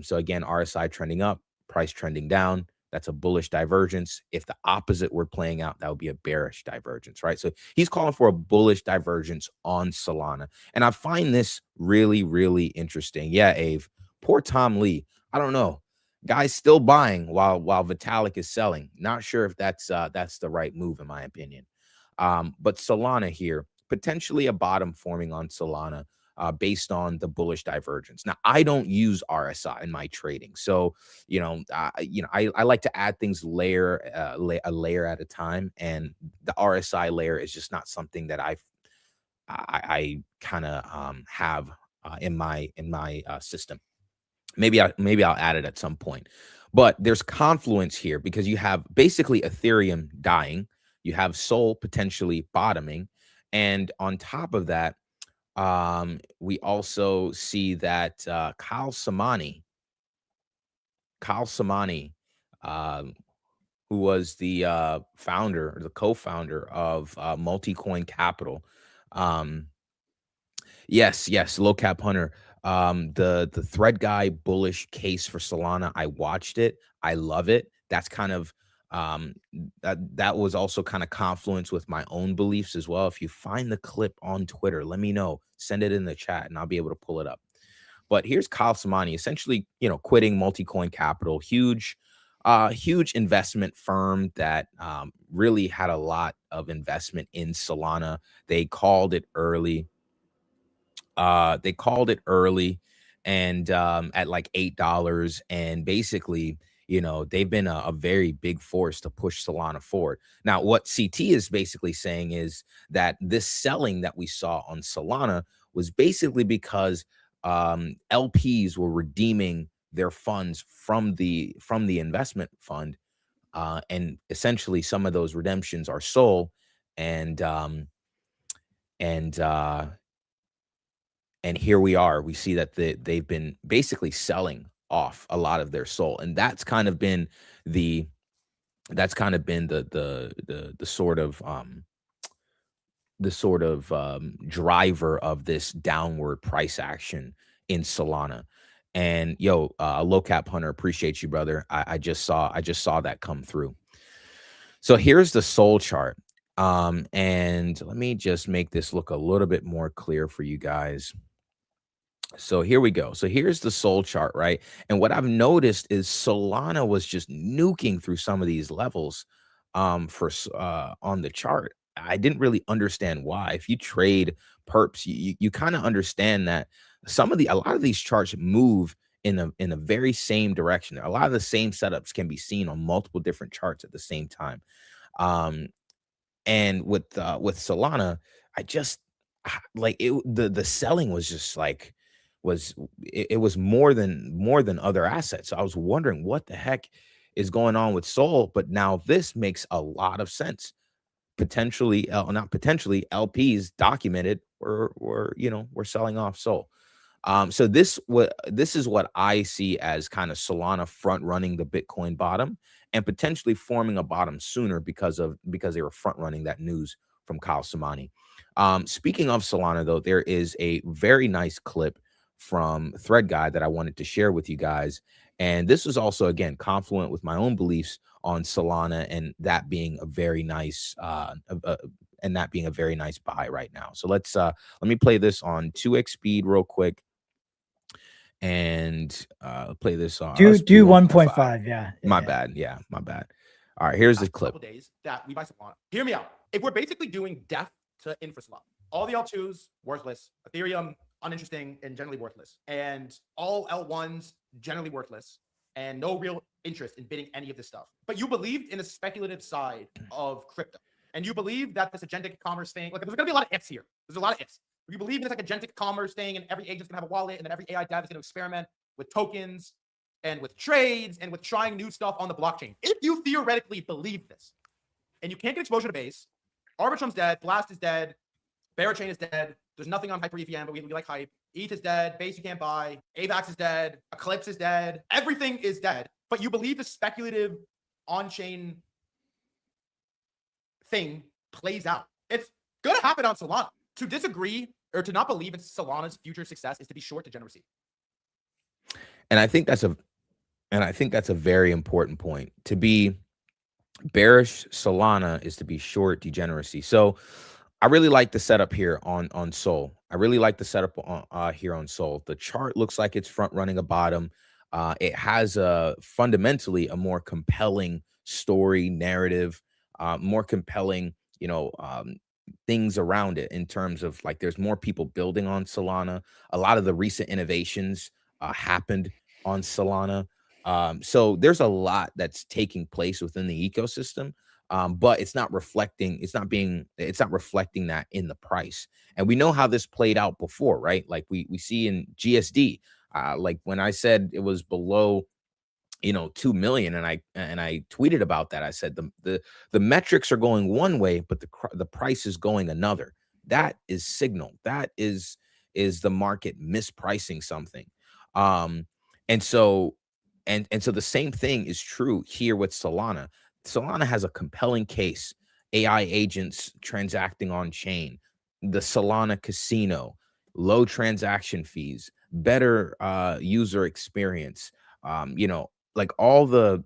So again, RSI trending up, price trending down. That's a bullish divergence. If the opposite were playing out, that would be a bearish divergence, right? So he's calling for a bullish divergence on Solana. And I find this really, really interesting. Yeah, Ave, poor Tom Lee. I don't know. Guys still buying while Vitalik is selling. Not sure if that's the right move, in my opinion. But Solana here, potentially a bottom forming on Solana. Based on the bullish divergence. Now, I don't use RSI in my trading, so I like to add things a layer at a time, and the RSI layer is just not something that I kind of have in my system. Maybe I'll add it at some point, but there's confluence here because you have basically Ethereum dying, you have Sol potentially bottoming, and on top of that, we also see that Kyle Samani, who was the founder or the co-founder of Multicoin Capital. Yes, Low Cap Hunter. The thread guy bullish case for Solana. I watched it. I love it. That's kind of that was also kind of confluence with my own beliefs as well. If you find the clip on Twitter, let me know. Send it in the chat and I'll be able to pull it up. But here's Kyle Samani essentially, quitting Multicoin Capital, huge investment firm that really had a lot of investment in Solana. They called it early. And at like $8, and basically, they've been a very big force to push Solana forward. Now, what CT is basically saying is that this selling that we saw on Solana was basically because LPs were redeeming their funds from the investment fund, and essentially some of those redemptions are Sol, and here we are. We see that they've been basically selling off a lot of their Sol, and that's kind of been the sort of driver of this downward price action in Solana. And Low Cap Hunter, appreciate you, brother. I just saw that come through. So here's the Sol chart. And let me just make this look a little bit more clear for you guys. So here we go. So here's the Sol chart, right? And what I've noticed is Solana was just nuking through some of these levels on the chart. I didn't really understand why. If you trade perps, you kind of understand that a lot of these charts move in a very same direction. A lot of the same setups can be seen on multiple different charts at the same time. And with Solana, I just like it. The selling was just like it was more than other assets. So I was wondering what the heck is going on with Sol, but now this makes a lot of sense. Potentially, not potentially, LPs documented were selling off Sol. So this is what I see as kind of Solana front running the Bitcoin bottom and potentially forming a bottom sooner because they were front running that news from Kyle Samani. Speaking of Solana, though, there is a very nice clip from Thread Guy that I wanted to share with you guys. And this is also, again, confluent with my own beliefs on Solana and that being a very nice buy right now. So let me play this on 2x speed real quick and play this on. Do 1.5. Yeah. My bad. Yeah, my bad. All right, here's the clip. Couple days that we buy Solana. Hear me out. If we're basically doing death to infraswap, all the L2s worthless, Ethereum uninteresting and generally worthless, and all L1s generally worthless, and no real interest in bidding any of this stuff. But you believed in the speculative side of crypto, and you believe that this agentic commerce thing, like there's gonna be a lot of ifs here. There's a lot of ifs. If you believe in this like agentic commerce thing, and every agent's gonna have a wallet, and then every AI dev is gonna experiment with tokens, and with trades and with trying new stuff on the blockchain. If you theoretically believe this and you can't get exposure to Base, Arbitrum's dead, Blast is dead, Barachain is dead, there's nothing on Hyper EVM, but we like Hype. ETH is dead, Base you can't buy, AVAX is dead, Eclipse is dead, everything is dead, but you believe the speculative on-chain thing plays out. It's going to happen on Solana. To disagree or to not believe in Solana's future success is to be short degeneracy. And I think that's a very important point. To be bearish Solana is to be short degeneracy. So I really like the setup here on Sol. I really like the setup on here on Sol. The chart looks like it's front running a bottom. It has fundamentally a more compelling story narrative, more compelling, things around it in terms of like there's more people building on Solana. A lot of the recent innovations happened on Solana. So there's a lot that's taking place within the ecosystem. But it's not reflecting that in the price. And we know how this played out before, right? Like we see in GSD, like when I said it was below 2 million, and I tweeted about that. I said the metrics are going one way, but the price is going another. That is signal. That is the market mispricing something. And so the same thing is true here with Solana. Solana has a compelling case. AI agents transacting on chain, the Solana casino, low transaction fees, better user experience. Like all the,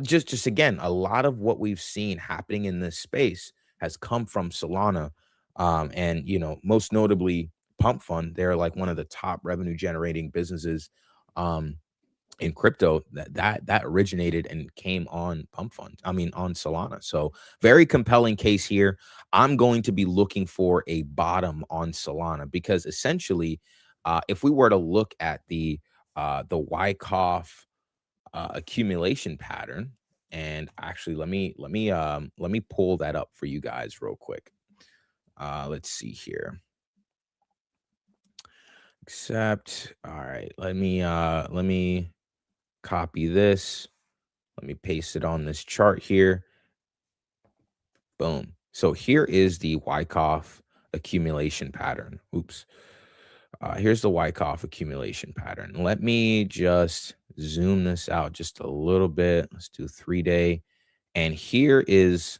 just again, a lot of what we've seen happening in this space has come from Solana. And most notably Pump Fund. They're like one of the top revenue generating businesses in crypto that originated and came on Pump Fund. I mean, on Solana. So very compelling case here. I'm going to be looking for a bottom on Solana because essentially, if we were to look at the Wyckoff accumulation pattern, and actually let me pull that up for you guys real quick. Let's see here. Accept. All right, let me copy this. Let me paste it on this chart here. Boom. So here is the Wyckoff accumulation pattern. Oops. Here's the Wyckoff accumulation pattern. Let me just zoom this out just a little bit. Let's do 3-day. And here is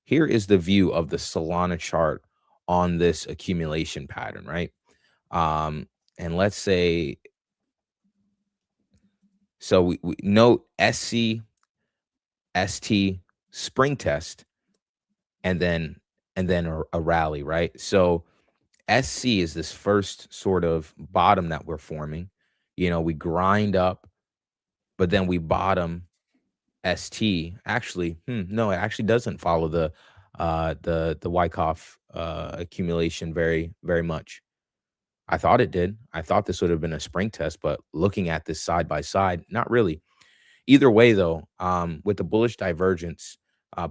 the view of the Solana chart on this accumulation pattern, right? And let's say, so we note SC, ST, spring test, and then a rally, right? So SC is this first sort of bottom that we're forming. We grind up, but then we bottom ST. Actually, no, it actually doesn't follow the Wyckoff accumulation very, very much. I thought it did. I thought this would have been a spring test, but looking at this side by side, not really. Either way, though, with the bullish divergence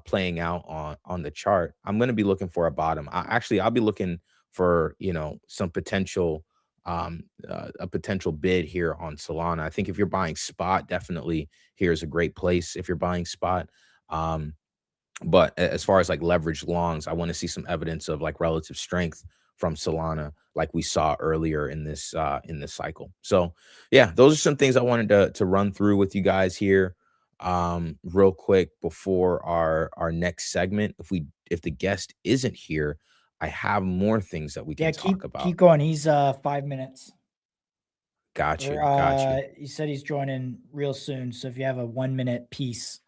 playing out on the chart, I'm going to be looking for a bottom. I'll be looking for some potential a potential bid here on Solana. I think if you're buying spot, definitely here's a great place if you're buying spot. But as far as like leverage longs, I want to see some evidence of like relative strength from Solana, like we saw earlier in this cycle. So yeah, those are some things I wanted to run through with you guys here real quick before our next segment. If the guest isn't here, I have more things that we can talk about. Keep going. He's 5 minutes. Got you. He said he's joining real soon. So if you have a 1 minute piece.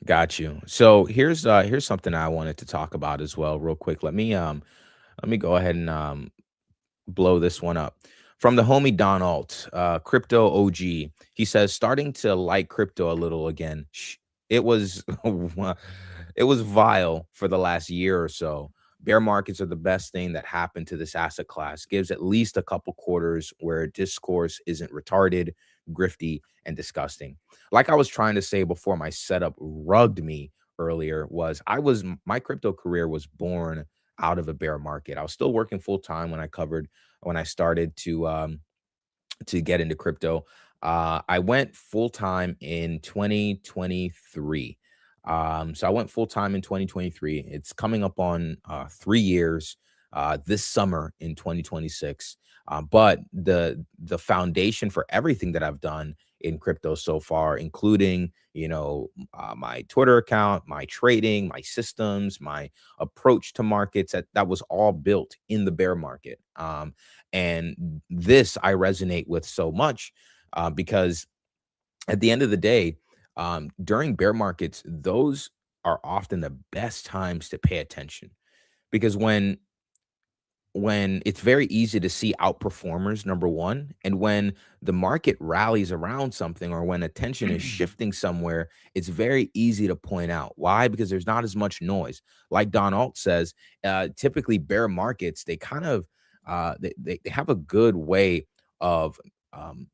Got you. So here's something I wanted to talk about as well, real quick. Let me go ahead and blow this one up. From the homie Don Alt, crypto OG. He says, starting to like crypto a little again. It was it was vile for the last year or so. Bear markets are the best thing that happened to this asset class. Gives at least a couple quarters where discourse isn't retarded, grifty, and disgusting. Like I was trying to say before my setup rugged me earlier, my crypto career was born out of a bear market. I was still working full time when I started to to get into crypto. I went full time in 2023. So I went full time in 2023. It's coming up on 3 years this summer in 2026. But the foundation for everything that I've done in crypto so far, including my Twitter account, my trading, my systems, my approach to markets, that was all built in the bear market. And this I resonate with so much because at the end of the day, during bear markets, those are often the best times to pay attention because when it's very easy to see outperformers, number one, and when the market rallies around something or when attention is shifting somewhere, it's very easy to point out. Why? Because there's not as much noise. Like Don Alt says, typically bear markets, they kind of they have of um,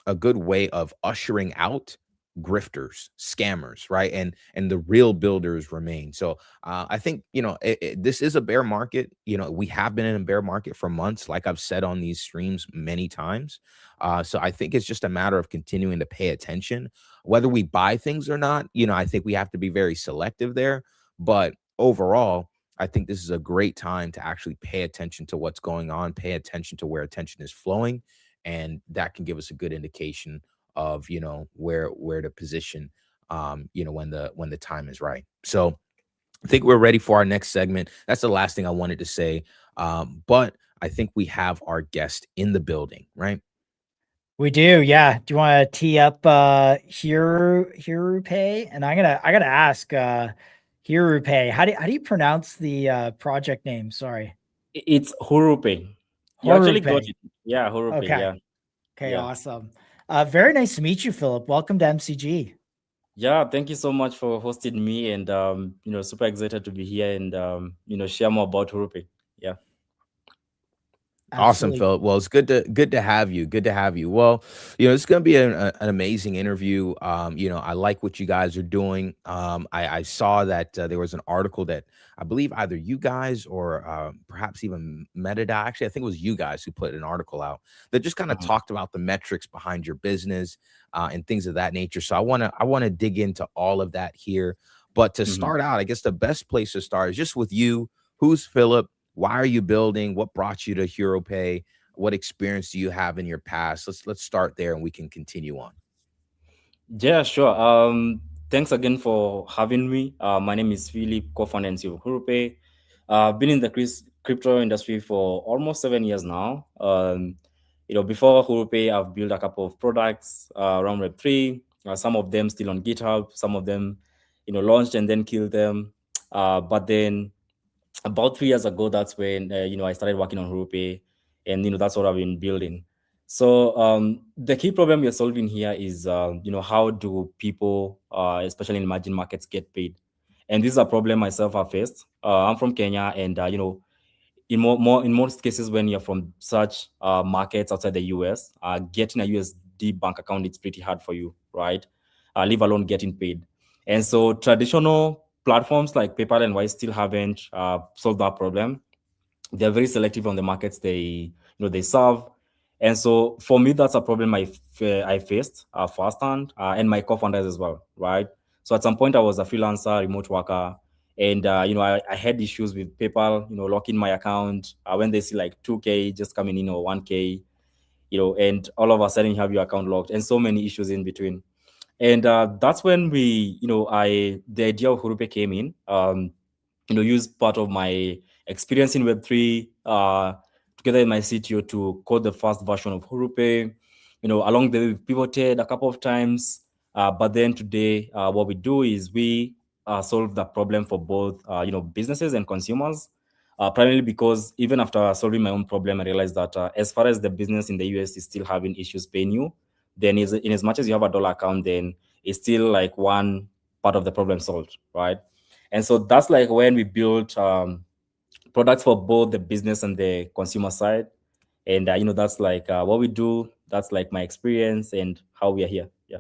a good way of ushering out grifters, scammers, right? And the real builders remain. So I think this is a bear market. We have been in a bear market for months, like I've said on these streams many times. So I think it's just a matter of continuing to pay attention, whether we buy things or not. I think we have to be very selective there. But overall, I think this is a great time to actually pay attention to what's going on, pay attention to where attention is flowing, and that can give us a good indication of where to position when the time is right. So I think we're ready for our next segment. That's the last thing I wanted to say. But I think we have our guest in the building, right? We do, yeah. Do you want to tee up HURU Pay? And I gotta ask HURU Pay. How do you pronounce the project name? Sorry. It's HURU. You actually got HURU. it. Yeah, HURU. Okay. Yeah. Okay, Yeah. awesome. Very nice to meet you, Philip. Welcome to MCG. Yeah, thank you so much for hosting me, and super excited to be here and share more about HURU. Yeah. Awesome, Absolutely. Philip. Well, it's good to have you. Good to have you. Well, it's going to be an amazing interview. I like what you guys are doing. I saw that there was an article that I believe either you guys or perhaps even Metadata. Actually, I think it was you guys who put an article out that just kind of talked about the metrics behind your business and things of that nature. So I want to dig into all of that here. But to start out, I guess the best place to start is just with you. Who's Philip? Why are you building? What brought you to HURU Pay? What experience do you have in your past? Let's start there and we can continue on. Yeah, sure. Thanks again for having me. My name is Philip, co-founder and CEO of HURU Pay. I've been in the crypto industry for almost 7 years now. Before HURU Pay, I've built a couple of products around Web3. Some of them still on GitHub. Some of them, launched and then killed them. But then about 3 years ago, that's when I started working on HURU Pay, and that's what I've been building. So the key problem we're solving here is how do people, especially in emerging markets, get paid? And this is a problem myself have faced. I'm from Kenya, and in most cases, when you're from such markets outside the US, getting a USD bank account, it's pretty hard for you, right? Leave alone getting paid. And so traditional platforms like PayPal and Wise still haven't solved that problem. They're very selective on the markets they serve. And so for me, that's a problem I faced firsthand, and my co-founders as well, right? So at some point I was a freelancer, remote worker, and I had issues with PayPal, locking my account when they see like 2K just coming in or 1K, and all of a sudden you have your account locked, and so many issues in between. And that's when the idea of HURU Pay came in. Use part of my experience in Web3 together with my CTO to code the first version of HURU Pay. Along the way, we pivoted a couple of times. But then today, what we do is we solve the problem for both, businesses and consumers. Primarily because even after solving my own problem, I realized that as far as the business in the US is still having issues paying you, then in as much as you have a dollar account, then it's still like one part of the problem solved, right? And so that's like when we built products for both the business and the consumer side. And, that's like what we do. That's like my experience and how we are here. Yeah.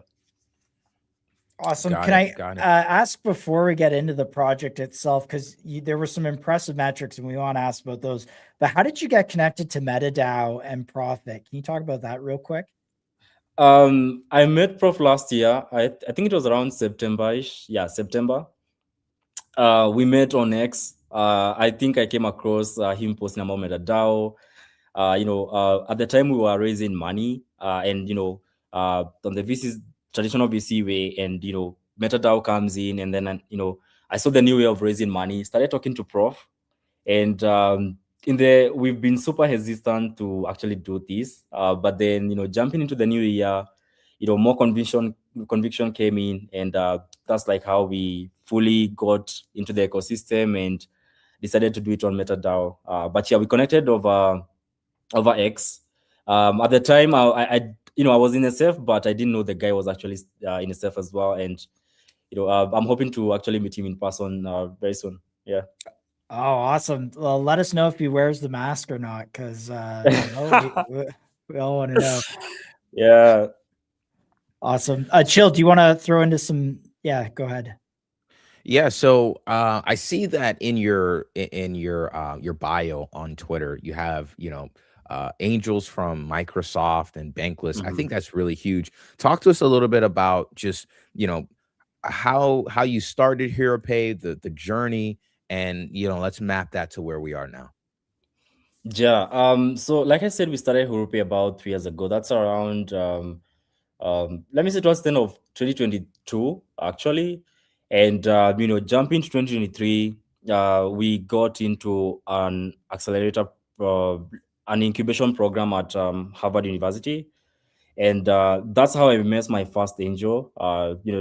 Awesome. Got Can it. I Got it. ask before we get into the project itself, because there were some impressive metrics and we want to ask about those, but how did you get connected to MetaDAO and Profit? Can you talk about that real quick? I met Prof last year. I think it was around September-ish. Yeah, September. We met on X. I think I came across him posting about MetaDAO. At the time we were raising money, and on the VC traditional VC way, and MetaDAO comes in, and then I saw the new way of raising money. Started talking to Prof, and we've been super hesitant to actually do this, but then jumping into the new year, more conviction came in, and that's like how we fully got into the ecosystem and decided to do it on MetaDAO. But yeah, we connected over X. At the time, I was in SF, but I didn't know the guy was actually in SF as well, and I'm hoping to actually meet him in person very soon. Yeah. Oh, awesome. Well, let us know if he wears the mask or not, because we all want to know. Yeah. Awesome. Chill, do you want to throw into some? Yeah, go ahead. Yeah, so I see that in your bio on Twitter, you have angels from Microsoft and Bankless. I think that's really huge. Talk to us a little bit about just how you started HuruPay, the journey, and let's map that to where we are now. Yeah. So like I said, we started HURU about 3 years ago. That's around let me say towards the end of 2022 actually, and jumping to 2023, we got into an accelerator, an incubation program at Harvard University, and that's how I met my first angel.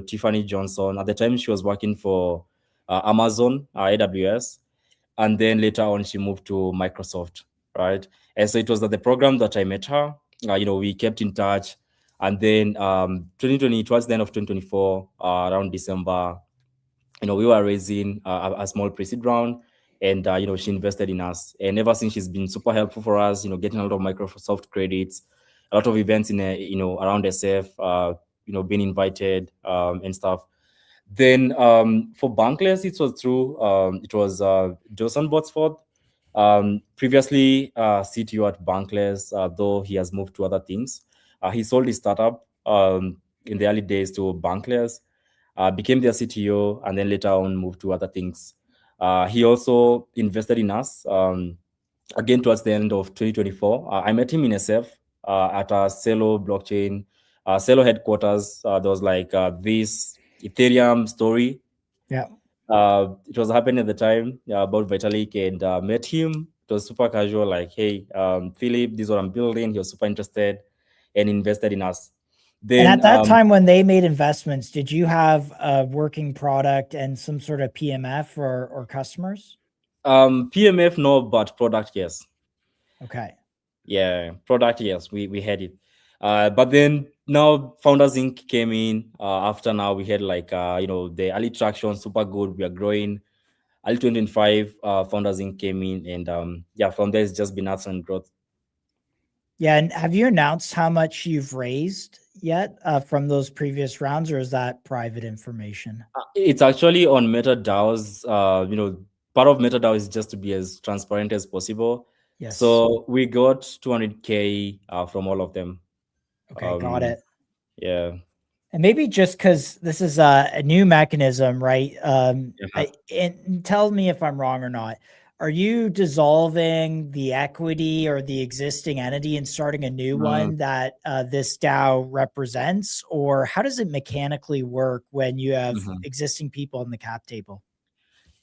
Tiffany Johnson. At the time, she was working for Amazon, AWS, and then later on she moved to Microsoft, right? And so it was at the program that I met her. We kept in touch, and then 2020, towards the end of 2024, around December, we were raising a small pre-seed round, and she invested in us, and ever since she's been super helpful for us. Getting a lot of Microsoft credits, a lot of events in around SF, being invited and stuff. Then for Bankless, it was through Johnson Botsford, previously CTO at Bankless, though he has moved to other things. He sold his startup in the early days to Bankless, became their CTO, and then later on moved to other things. He also invested in us again towards the end of 2024. I met him in SF at a Celo blockchain, Celo headquarters. There was like this Ethereum story. Yeah. It was happening at the time about Vitalik, and met him. It was super casual, like, hey, Philip, this is what I'm building. He was super interested and invested in us. Then, and at that time when they made investments, did you have a working product and some sort of PMF or customers? PMF, no, but product, yes. Okay. Yeah, product, yes, we had it. But then now Founders Inc. came in after. Now we had like, the early traction, super good. We are growing. Early 2025, Founders Inc. came in, and from there it's just been ups and growth. Yeah, and have you announced how much you've raised yet from those previous rounds, or is that private information? It's actually on MetaDAO's. Part of MetaDAO is just to be as transparent as possible. Yes. So we got 200K from all of them. Okay, got it. Yeah. And maybe just because this is a new mechanism, right? And tell me if I'm wrong or not. Are you dissolving the equity or the existing entity and starting a new one that this DAO represents? Or how does it mechanically work when you have existing people on the cap table?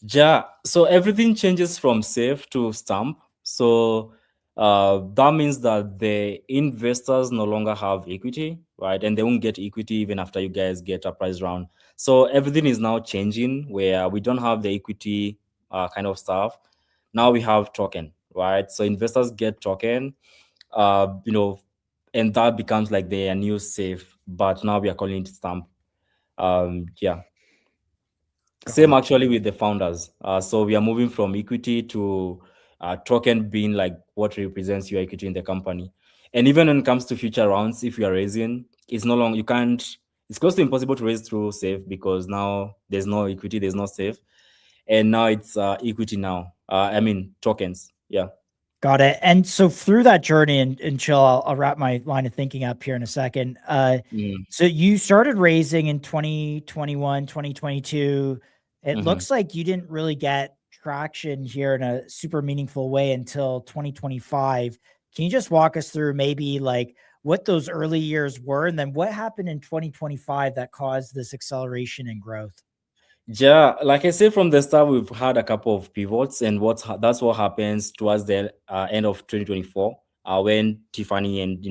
Yeah, so everything changes from safe to stamp. So that means that the investors no longer have equity, right? And they won't get equity even after you guys get a prize round. So everything is now changing where we don't have the equity kind of stuff. Now we have token, right? So investors get token, and that becomes like their new safe, but now we are calling it stamp. Yeah. Same actually with the founders. So we are moving from equity to token being like what represents your equity in the company. And even when it comes to future rounds, if you are raising, it's no longer, it's close to impossible to raise through safe because now there's no equity, there's no safe, and now it's equity now. I mean tokens. Yeah. Got it. And so through that journey, and Chill, I'll wrap my line of thinking up here in a second. So you started raising in 2021, 2022. It looks like you didn't really get traction here in a super meaningful way until 2025. Can you just walk us through maybe like what those early years were, and then what happened in 2025 that caused this acceleration in growth? Yeah, like I said from the start, we've had a couple of pivots, and that's what happens towards the end of 2024 when Tiffany and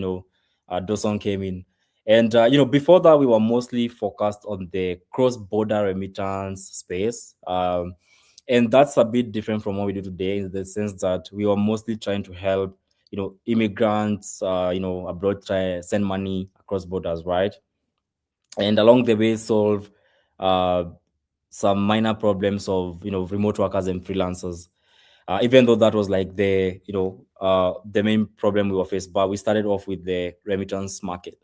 Dawson came in, and before that we were mostly focused on the cross-border remittance space, and that's a bit different from what we do today in the sense that we were mostly trying to help immigrants abroad try send money across borders, right? And along the way solve some minor problems of remote workers and freelancers, even though that was like the main problem we were faced. But we started off with the remittance market.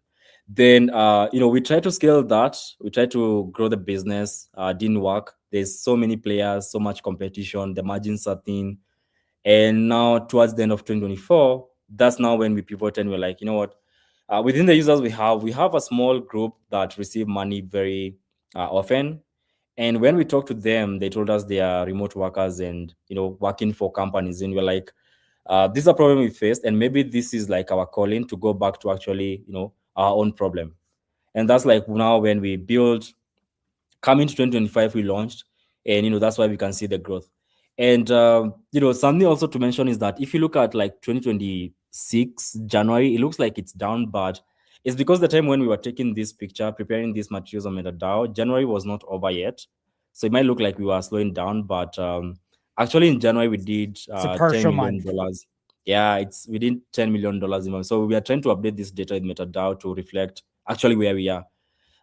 Then we tried to scale that, we tried to grow the business, didn't work. There's so many players, so much competition, the margins are thin. And now towards the end of 2024, that's now when we pivoted and we're like, you know what, within the users we have a small group that receive money very often. And when we talked to them, they told us they are remote workers and working for companies. And we're like, this is a problem we faced, and maybe this is like our calling to go back to actually our own problem. And that's like now when we build. Coming to 2025, we launched, and that's why we can see the growth. And something also to mention is that if you look at like 2026 January, it looks like it's down, but it's because the time when we were taking this picture, preparing these materials on MetaDAO, January was not over yet. So it might look like we were slowing down, but actually in January we did $10 million. Yeah, we did $10 million. So we are trying to update this data in MetaDAO to reflect actually where we are.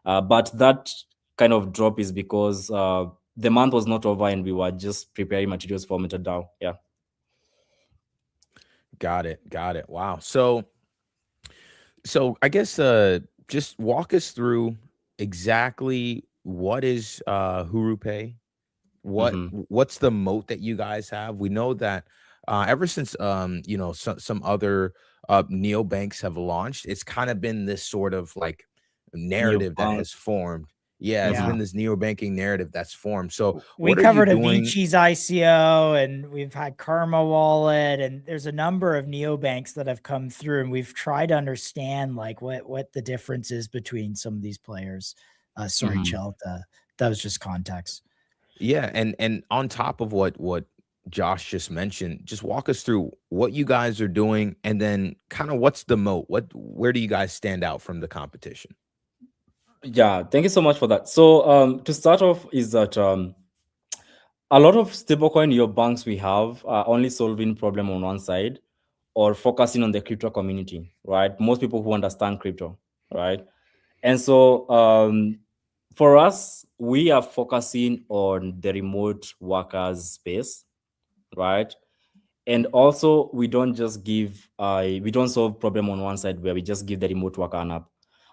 But that kind of drop is because the month was not over and we were just preparing materials for MetaDAO. Yeah. Got it. Wow. So I guess just walk us through exactly what is HURU Pay. What's the moat that you guys have? We know that ever since some other neobanks have launched, it's kind of been this sort of like narrative that has formed. Yeah, it's been this neobanking narrative that's formed. So we covered Avicii's ICO, and we've had Karma Wallet, and there's a number of neobanks that have come through, and we've tried to understand like what the difference is between some of these players. Sorry, Chill, that was just context. Yeah, and on top of what Josh just mentioned, just walk us through what you guys are doing, and then kind of what's the moat? Where do you guys stand out from the competition? Yeah, thank you so much for that. So to start off is that a lot of stablecoin neobanks we have are only solving problem on one side or focusing on the crypto community, right? Most people who understand crypto, right? And so for us, we are focusing on the remote workers space, right? And also we don't just give we don't solve problem on one side where we just give the remote worker an app.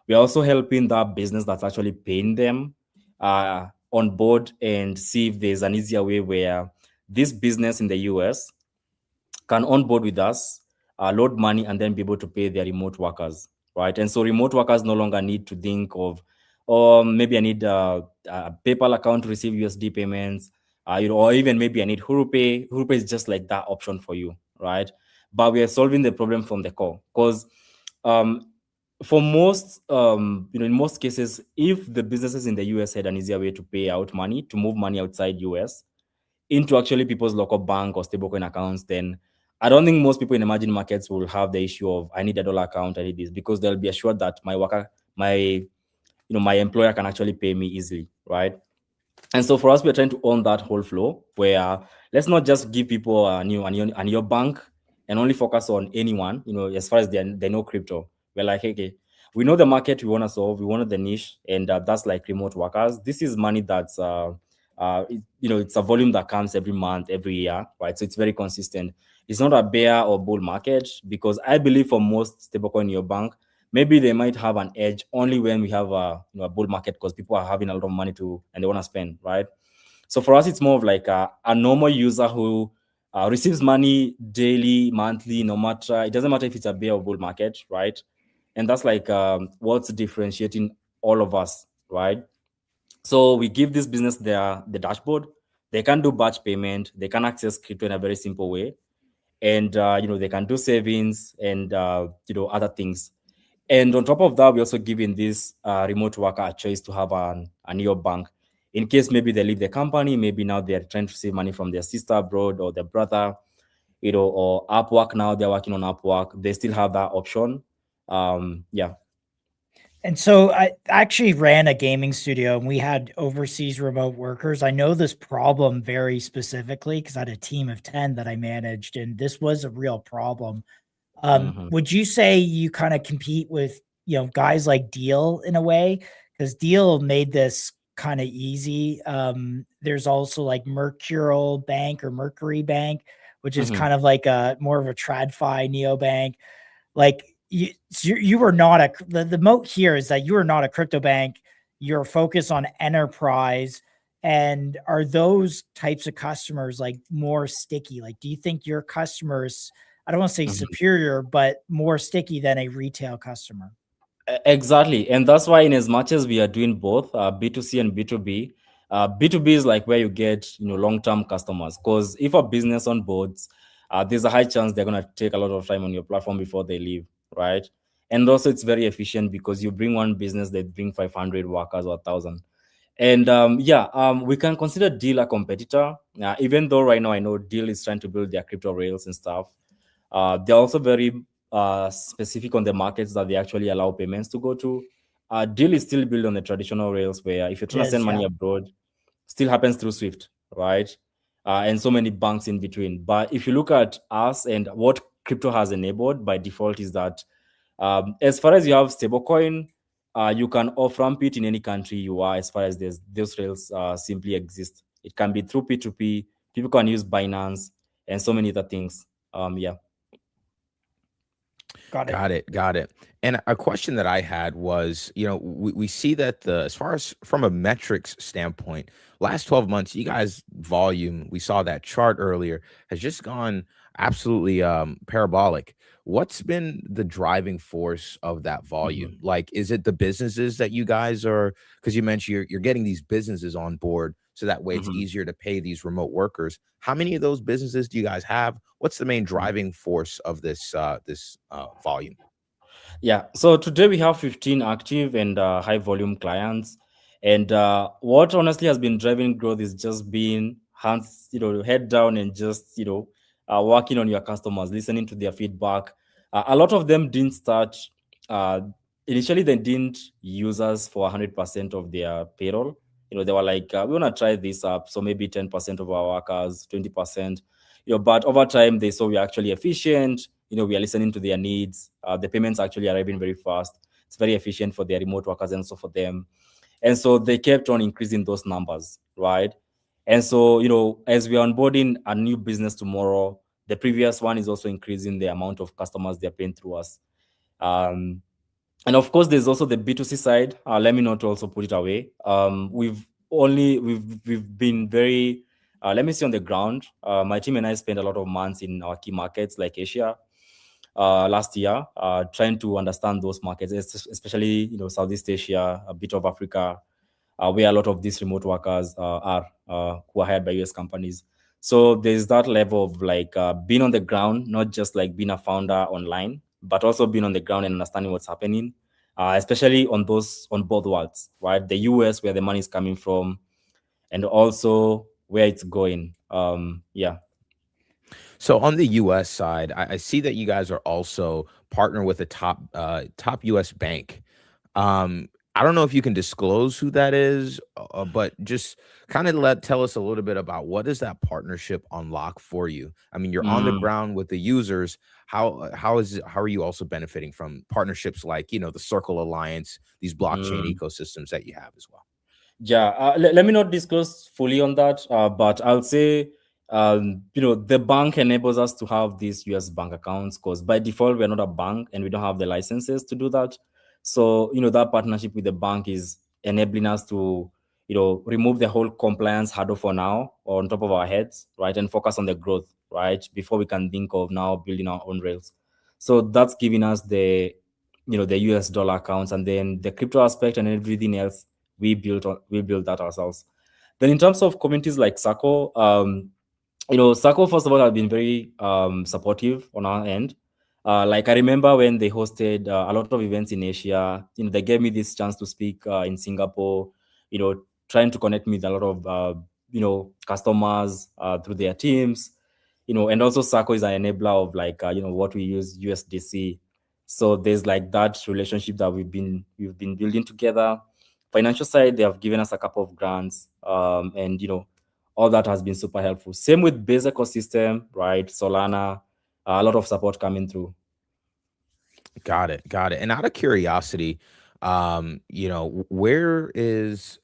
We're also helping that business that's actually paying them on board and see if there's an easier way where this business in the US can onboard with us, load money, and then be able to pay their remote workers, right? And so remote workers no longer need to think of, maybe I need a PayPal account to receive USD payments, or even maybe I need HURU Pay. HURU Pay is just like that option for you, right? But we are solving the problem from the core, because for most, in most cases, if the businesses in the US had an easier way to pay out money, to move money outside US into actually people's local bank or stablecoin accounts, then I don't think most people in emerging markets will have the issue of I need a dollar account, I need this, because they'll be assured that my employer can actually pay me easily, right? And so for us, we're trying to own that whole flow where let's not just give people a new bank and only focus on anyone, as far as they know crypto. We're like, okay, we know the market we want to solve, we want the niche, and that's like remote workers. This is money that's it's a volume that comes every month, every year, right? So it's very consistent. It's not a bear or bull market, because I believe for most stablecoin in your bank, maybe they might have an edge only when we have a bull market, because people are having a lot of money and they want to spend, right? So for us, it's more of like a normal user who receives money daily, monthly, no matter, it doesn't matter if it's a bear or bull market, right? And that's like what's differentiating all of us, right? So we give this business the dashboard. They can do batch payment. They can access crypto in a very simple way, and they can do savings and other things. And on top of that, we also giving this remote worker a choice to have a neobank in case maybe they leave the company, maybe now they're trying to save money from their sister abroad or their brother, or Upwork. Now they're working on Upwork. They still have that option. Yeah. And so I actually ran a gaming studio and we had overseas remote workers. I know this problem very specifically because I had a team of 10 that I managed, and this was a real problem. Would you say you kind of compete with, guys like Deal in a way? Because Deal made this kind of easy. There's also like Mercurial Bank or Mercury Bank, which is kind of like a more of a TradFi neobank. Like you are not the moat here is that you are not a crypto bank. You're focused on enterprise. And are those types of customers like more sticky? Like, do you think your customers, I don't want to say superior, but more sticky than a retail customer? Exactly. And that's why in as much as we are doing both B2C and B2B, B2B is like where you get long-term customers, because if a business onboards, there's a high chance they're going to take a lot of time on your platform before they leave, right? And also it's very efficient because you bring one business, they bring 500 workers or 1,000. And we can consider Deal a competitor, even though right now I know Deal is trying to build their crypto rails and stuff. They're also very specific on the markets that they actually allow payments to go to. Deal is still built on the traditional rails where if you're trying to send money abroad, still happens through Swift, right? And so many banks in between. But if you look at us and what crypto has enabled by default is that as far as you have stablecoin, you can off-ramp it in any country you are, as far as those rails simply exist. It can be through P2P. People can use Binance and so many other things. Yeah. Got it. And a question that I had was, we see that as far as from a metrics standpoint, last 12 months, you guys volume, we saw that chart earlier, has just gone absolutely parabolic. What's been the driving force of that volume? Like, is it the businesses that you guys are, because you mentioned you're getting these businesses on board so that way it's easier to pay these remote workers. How many of those businesses do you guys have? What's the main driving force of this volume? Yeah, so today we have 15 active and high volume clients. And what honestly has been driving growth is just being hands, head down and just, working on your customers, listening to their feedback. A lot of them didn't start, initially they didn't use us for 100% of their payroll. They were like, we want to try this up. So maybe 10% of our workers, 20%, but over time they saw we're actually efficient. We are listening to their needs. The payments actually arriving very fast. It's very efficient for their remote workers and so for them. And so they kept on increasing those numbers, right? And so, as we are onboarding a new business tomorrow, the previous one is also increasing the amount of customers they're paying through us. And of course, there's also the B2C side. Let me not also put it away. We've been very, let me see, on the ground. My team and I spent a lot of months in our key markets like Asia last year, trying to understand those markets, especially Southeast Asia, a bit of Africa, where a lot of these remote workers are who are hired by US companies. So there's that level of like being on the ground, not just like being a founder online, but also being on the ground and understanding what's happening, especially on both worlds, right? The US, where the money is coming from, and also where it's going. Yeah. So on the US side, I see that you guys are also partner with a top US bank. I don't know if you can disclose who that is, but just kind of tell us a little bit about what does that partnership unlock for you? I mean, you're on the ground with the users. How are you also benefiting from partnerships like, the Circle Alliance, these blockchain ecosystems that you have as well? Yeah, let me not disclose fully on that, but I'll say the bank enables us to have these US bank accounts because by default we're not a bank and we don't have the licenses to do that. So that partnership with the bank is enabling us to remove the whole compliance hurdle for now on top of our heads, right, and focus on the growth, right, before we can think of now building our own rails. So that's giving us the the US dollar accounts, and then the crypto aspect and everything else we built that ourselves. Then in terms of communities like Sako, Sako, first of all, have been very supportive on our end. Like I remember when they hosted a lot of events in Asia, they gave me this chance to speak in Singapore, trying to connect me with a lot of, customers through their teams, and also Sako is an enabler of like, what we use USDC. So there's like that relationship that we've been building together. Financial side, they have given us a couple of grants, and all that has been super helpful. Same with base ecosystem, right? Solana, a lot of support coming through. Got it. And out of curiosity, where is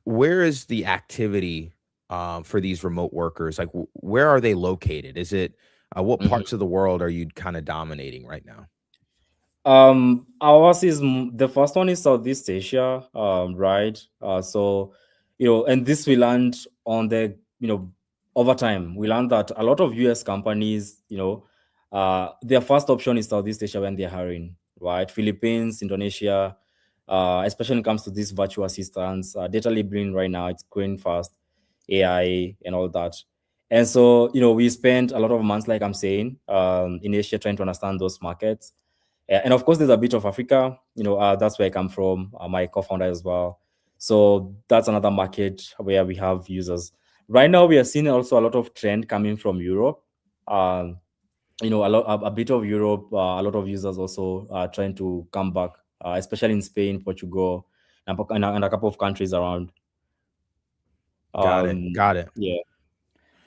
the activity for these remote workers? Like, where are they located? Is it what parts of the world are you kind of dominating right now? Ours is the first one is Southeast Asia, right? So, and this we learned on the, over time, we learned that a lot of US companies, their first option is Southeast Asia when they're hiring, right? Philippines, Indonesia, especially when it comes to this virtual assistants, data labeling right now, it's growing fast, AI and all that. And so, we spent a lot of months, like I'm saying, in Asia trying to understand those markets. And of course, there's a bit of Africa. That's where I come from. My co-founder as well. So that's another market where we have users. Right now, we are seeing also a lot of trend coming from Europe. A bit of Europe. A lot of users also trying to come back, especially in Spain, Portugal, and a couple of countries around. Got it. Yeah.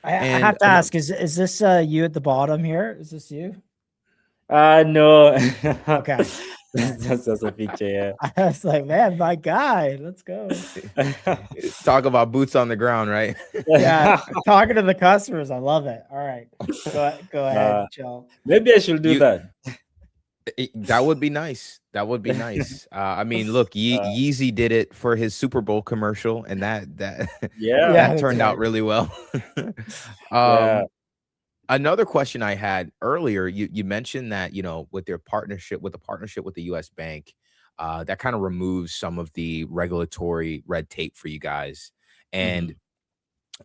I have to ask: Is this you at the bottom here? Is this you? No. Okay. That's just a picture, yeah. I was like, man, my guy, let's go. Talk about boots on the ground, right? Yeah, talking to the customers. I love it. All right. Go ahead, Joe. Maybe I should do that. That would be nice. I mean, look, Yeezy did it for his Super Bowl commercial, and that that turned out really well. Another question I had earlier, you mentioned that, with their partnership with the US bank, that kind of removes some of the regulatory red tape for you guys. And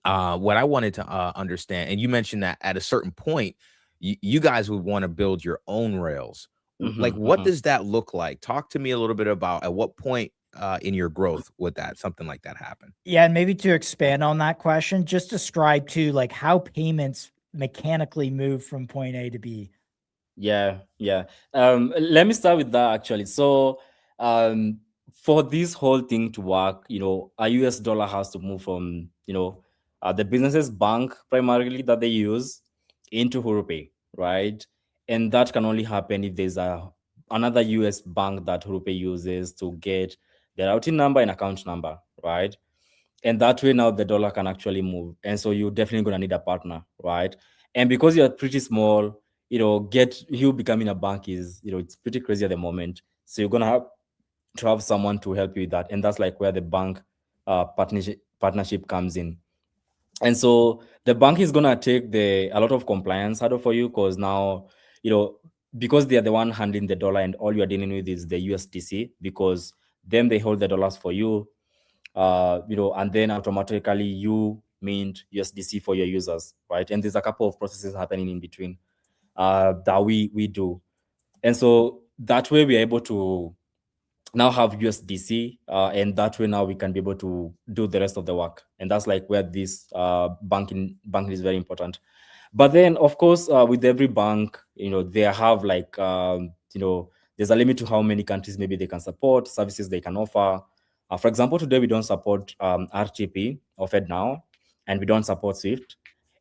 what I wanted to understand, and you mentioned that at a certain point, you guys would want to build your own rails. Like, what does that look like? Talk to me a little bit about at what point in your growth would something like that happen? Yeah, and maybe to expand on that question, just describe too, like how payments mechanically move from point A to B. Yeah. Let me start with that actually. So for this whole thing to work, a US dollar has to move from the business's bank primarily that they use into HURU Pay, right? And that can only happen if there's another US bank that HURU Pay uses to get the routing number and account number, right? And that way now the dollar can actually move. And so you're definitely going to need a partner, right? And because you're pretty small, you becoming a bank is, it's pretty crazy at the moment. So you're going to have someone to help you with that. And that's like where the bank partnership comes in. And so the bank is going to take a lot of compliance hurdle for you, because now, because they are the one handling the dollar and all you're dealing with is the USDC, because then they hold the dollars for you. And then automatically you mint USDC for your users, right? And there's a couple of processes happening in between that we do. And so that way we're able to now have USDC, and that way now we can be able to do the rest of the work. And that's like where this banking is very important. But then, of course, with every bank, they have like, there's a limit to how many countries maybe they can support, services they can offer. For example, today we don't support RTP or FedNow, and we don't support SWIFT.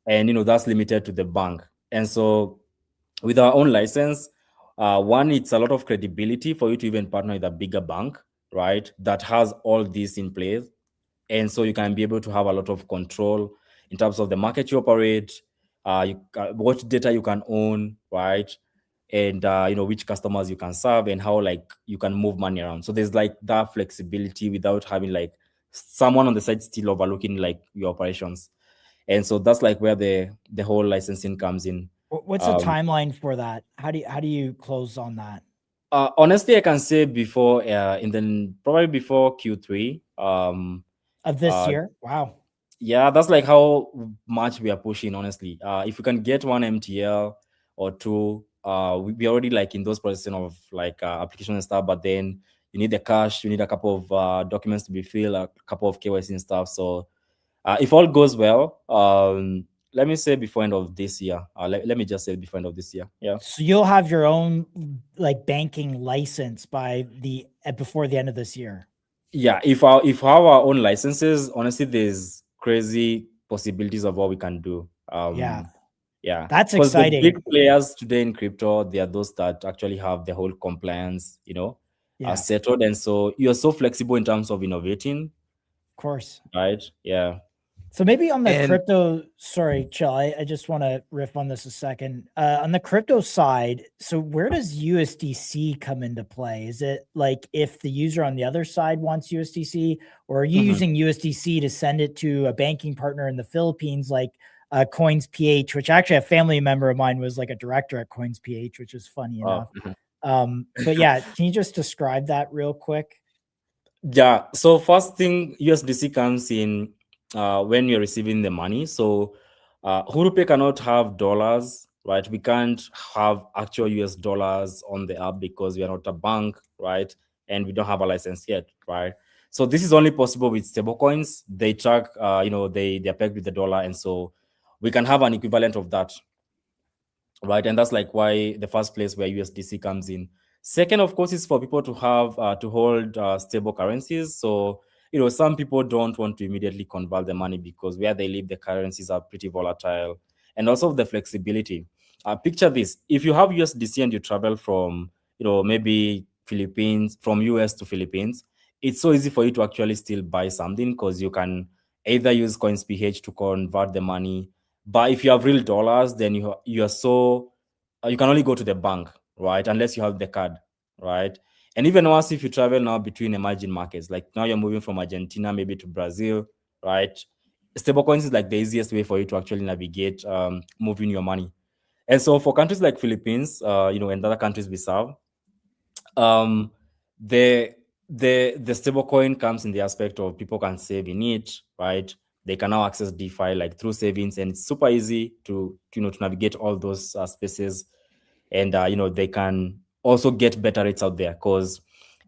And, that's limited to the bank. And so with our own license, one, it's a lot of credibility for you to even partner with a bigger bank, right, that has all this in place. And so you can be able to have a lot of control, in terms of the market you operate, what data you can own, right? And which customers you can serve and how like you can move money around. So there's like that flexibility without having like someone on the side still overlooking like your operations. And so that's like where the whole licensing comes in. What's the timeline for that? How do you close on that? Honestly, I can say before probably before Q3 of this year. Wow. Yeah, that's like how much we are pushing, honestly. If we can get one MTL or two, we already like in those processing of like application and stuff, but then you need the cash, you need a couple of documents to be filled, a couple of KYC and stuff. So if all goes well, let me say before end of this year. Let me just say before end of this year. Yeah. So you'll have your own like banking license before the end of this year. Yeah, if we have our own licenses, honestly, there's crazy possibilities of what we can do. Yeah, that's because exciting. the big players today in crypto, they are those that actually have the whole compliance, settled, and so you're so flexible in terms of innovating. Of course, right? Yeah. So maybe on the crypto, sorry, Chill, I just want to riff on this a second. On the crypto side, so where does USDC come into play? Is it like if the user on the other side wants USDC, or are you using USDC to send it to a banking partner in the Philippines, like Coins PH, which actually a family member of mine was like a director at Coins PH, which is funny enough. But yeah, can you just describe that real quick? Yeah. So first thing, USDC comes in when you're receiving the money. So HURU cannot have dollars, right? We can't have actual US dollars on the app because we are not a bank, right? And we don't have a license yet, right? So this is only possible with stablecoins. They track, they're pegged with the dollar, and so we can have an equivalent of that, right? And that's like why the first place where USDC comes in. Second, of course, is for people to have to hold stable currencies. So some people don't want to immediately convert the money because where they live, the currencies are pretty volatile, and also the flexibility. Picture this: if you have USDC and you travel from maybe Philippines, from US to Philippines, it's so easy for you to actually still buy something because you can either use Coins PH to convert the money. But if you have real dollars, then you can only go to the bank, right? Unless you have the card, right? And even once if you travel now between emerging markets, like now you're moving from Argentina maybe to Brazil, right? Stablecoins is like the easiest way for you to actually navigate moving your money. And so for countries like Philippines, and other countries we serve, the stablecoin comes in the aspect of people can save in it, right? They can now access DeFi like through savings, and it's super easy to navigate all those spaces. And they can also get better rates out there because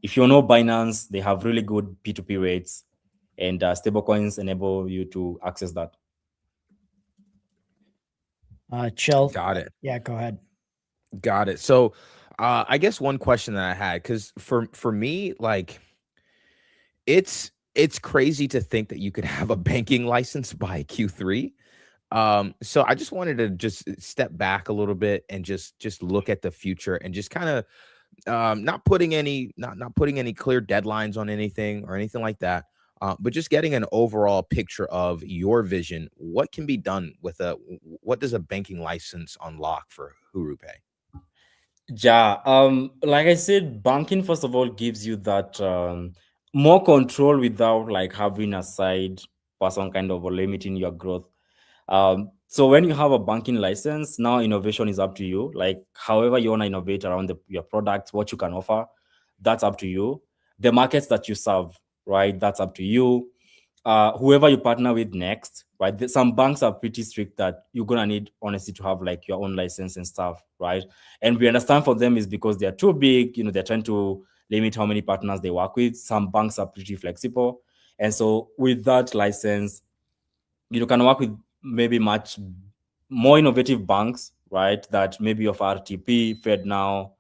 if you know Binance, they have really good P2P rates, and stablecoins enable you to access that. Chill. Got it. Yeah, go ahead. Got it. So I guess one question that I had, because for me, like it's crazy to think that you could have a banking license by Q3. So I just wanted to just step back a little bit and just look at the future and just kind of not putting any clear deadlines on anything or anything like that. But just getting an overall picture of your vision. What can be done with what does a banking license unlock for HURU? Yeah, like I said, banking first of all gives you that more control without like having a side person kind of limiting your growth. So when you have a banking license, now innovation is up to you. Like however you want to innovate around your product, what you can offer, that's up to you. The markets that you serve, right? That's up to you. Whoever you partner with next, right? Some banks are pretty strict that you're gonna need honestly to have like your own license and stuff, right? And we understand for them is because they're too big, they're trying to limit how many partners they work with. Some banks are pretty flexible. And so with that license, you can work with maybe much more innovative banks, right? That maybe of RTP, FedNow,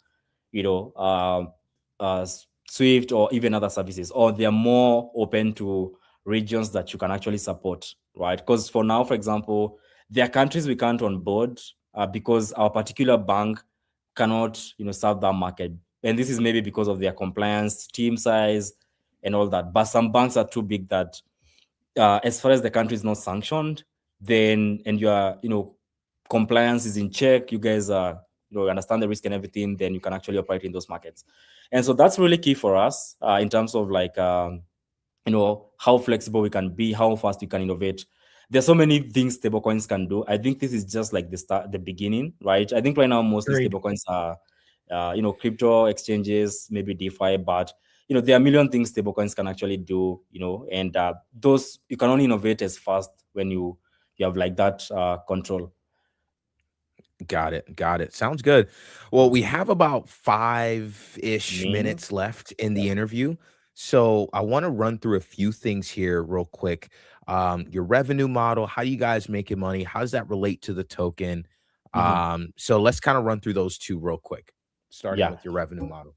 Swift, or even other services, or they're more open to regions that you can actually support, right? Because for now, for example, there are countries we can't onboard because our particular bank cannot, serve that market. And this is maybe because of their compliance, team size, and all that. But some banks are too big that as far as the country is not sanctioned, then and your compliance is in check, you guys are understand the risk and everything, then you can actually operate in those markets. And so that's really key for us in terms of like how flexible we can be, how fast we can innovate. There's so many things stablecoins can do. I think this is just like the beginning, right? I think right now mostly Agreed. stablecoins are crypto exchanges, maybe DeFi, but there are a million things stablecoins can actually do, and those you can only innovate as fast when you have like that control. Got it. Sounds good. Well, we have about 5-ish minutes left in the interview. So I want to run through a few things here real quick. Your revenue model, how you guys making money? How does that relate to the token? So let's kind of run through those two real quick, starting with your revenue model.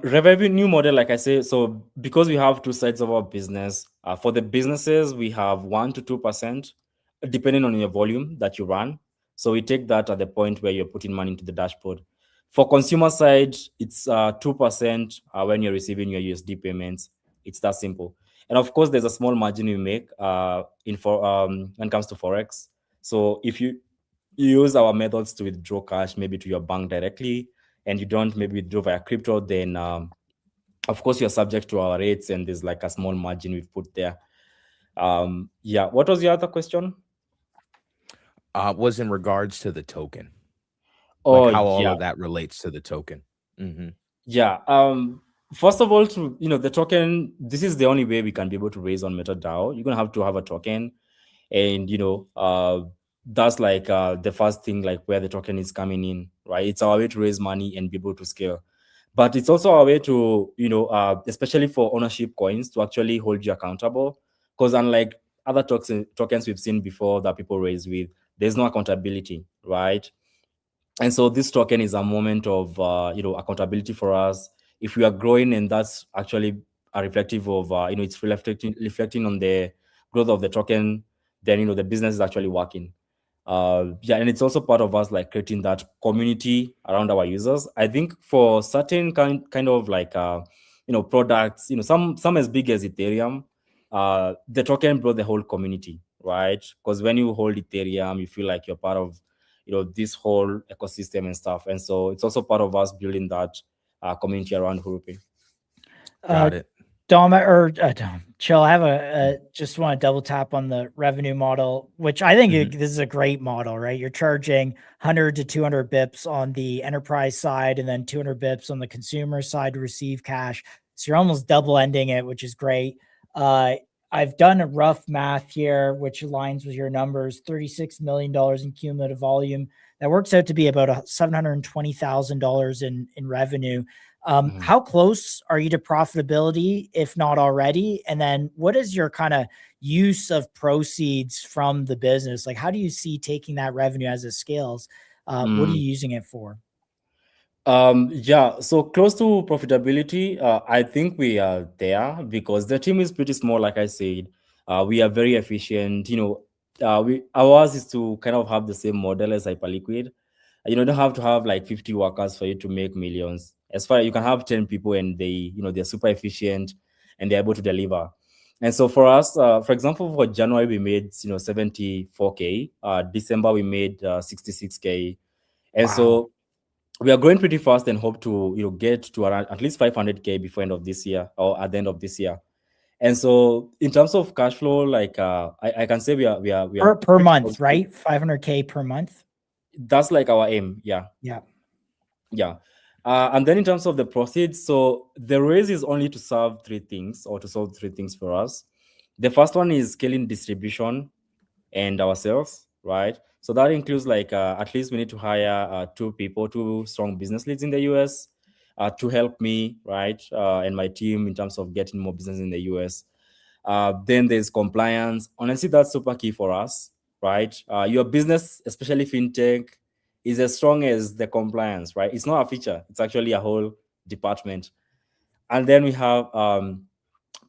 Revenue model, like I say, so because we have two sides of our business, for the businesses, we have 1 to 2%, depending on your volume that you run. So we take that at the point where you're putting money into the dashboard. For consumer side, it's 2% when you're receiving your USD payments. It's that simple. And of course, there's a small margin you make when it comes to Forex. So if you use our methods to withdraw cash, maybe to your bank directly, and you don't maybe withdraw via crypto, then of course you're subject to our rates, and there's like a small margin we've put there. What was your other question? Was in regards to the token. Like how all of that relates to the token. First of all, the token, this is the only way we can be able to raise on MetaDAO. You're gonna have to have a token, and that's like the first thing, like where the token is coming in, right? It's our way to raise money and be able to scale. But it's also our way to, especially for ownership coins, to actually hold you accountable. Because unlike other tokens we've seen before that people raise with, there's no accountability, right? And so this token is a moment of accountability for us. If we are growing, and that's actually a reflective of it's reflecting on the growth of the token, then the business is actually working. And it's also part of us like creating that community around our users. I think for certain kind of like products, some as big as Ethereum, the token brought the whole community, right? Because when you hold Ethereum, you feel like you're part of this whole ecosystem and stuff. And so it's also part of us building that community around HURU. Got it. Dom, Chill, I have just want to double tap on the revenue model, which I think this is a great model, right? You're charging 100 to 200 bips on the enterprise side, and then 200 bips on the consumer side to receive cash. So you're almost double ending it, which is great. I've done a rough math here, which aligns with your numbers, $36 million in cumulative volume. That works out to be about $720,000 in revenue. How close are you to profitability, if not already? And then what is your kind of use of proceeds from the business? Like, how do you see taking that revenue as it scales? What are you using it for? So close to profitability, I think we are there because the team is pretty small. Like I said, we are very efficient. Ours is to kind of have the same model as Hyperliquid. You don't have to have like 50 workers for you to make millions. As far as you can have 10 people and they're super efficient and they're able to deliver. And so for us, for example, for January, we made, 74K. December, we made 66K. And so we are growing pretty fast and hope to, get to around at least 500K before end of this year or at the end of this year. And so in terms of cash flow, like I can say we are per month, right? 500K per month. That's like our aim. Yeah. And then in terms of the proceeds, so the raise is only to serve three things or to solve three things for us. The first one is scaling distribution and our sales, right? So that includes like at least we need to hire two strong business leads in the US to help me, right? And my team in terms of getting more business in the US. Then there's compliance. Honestly, that's super key for us, right? Your business, especially fintech, is as strong as the compliance, right? It's not a feature. It's actually a whole department. And then we have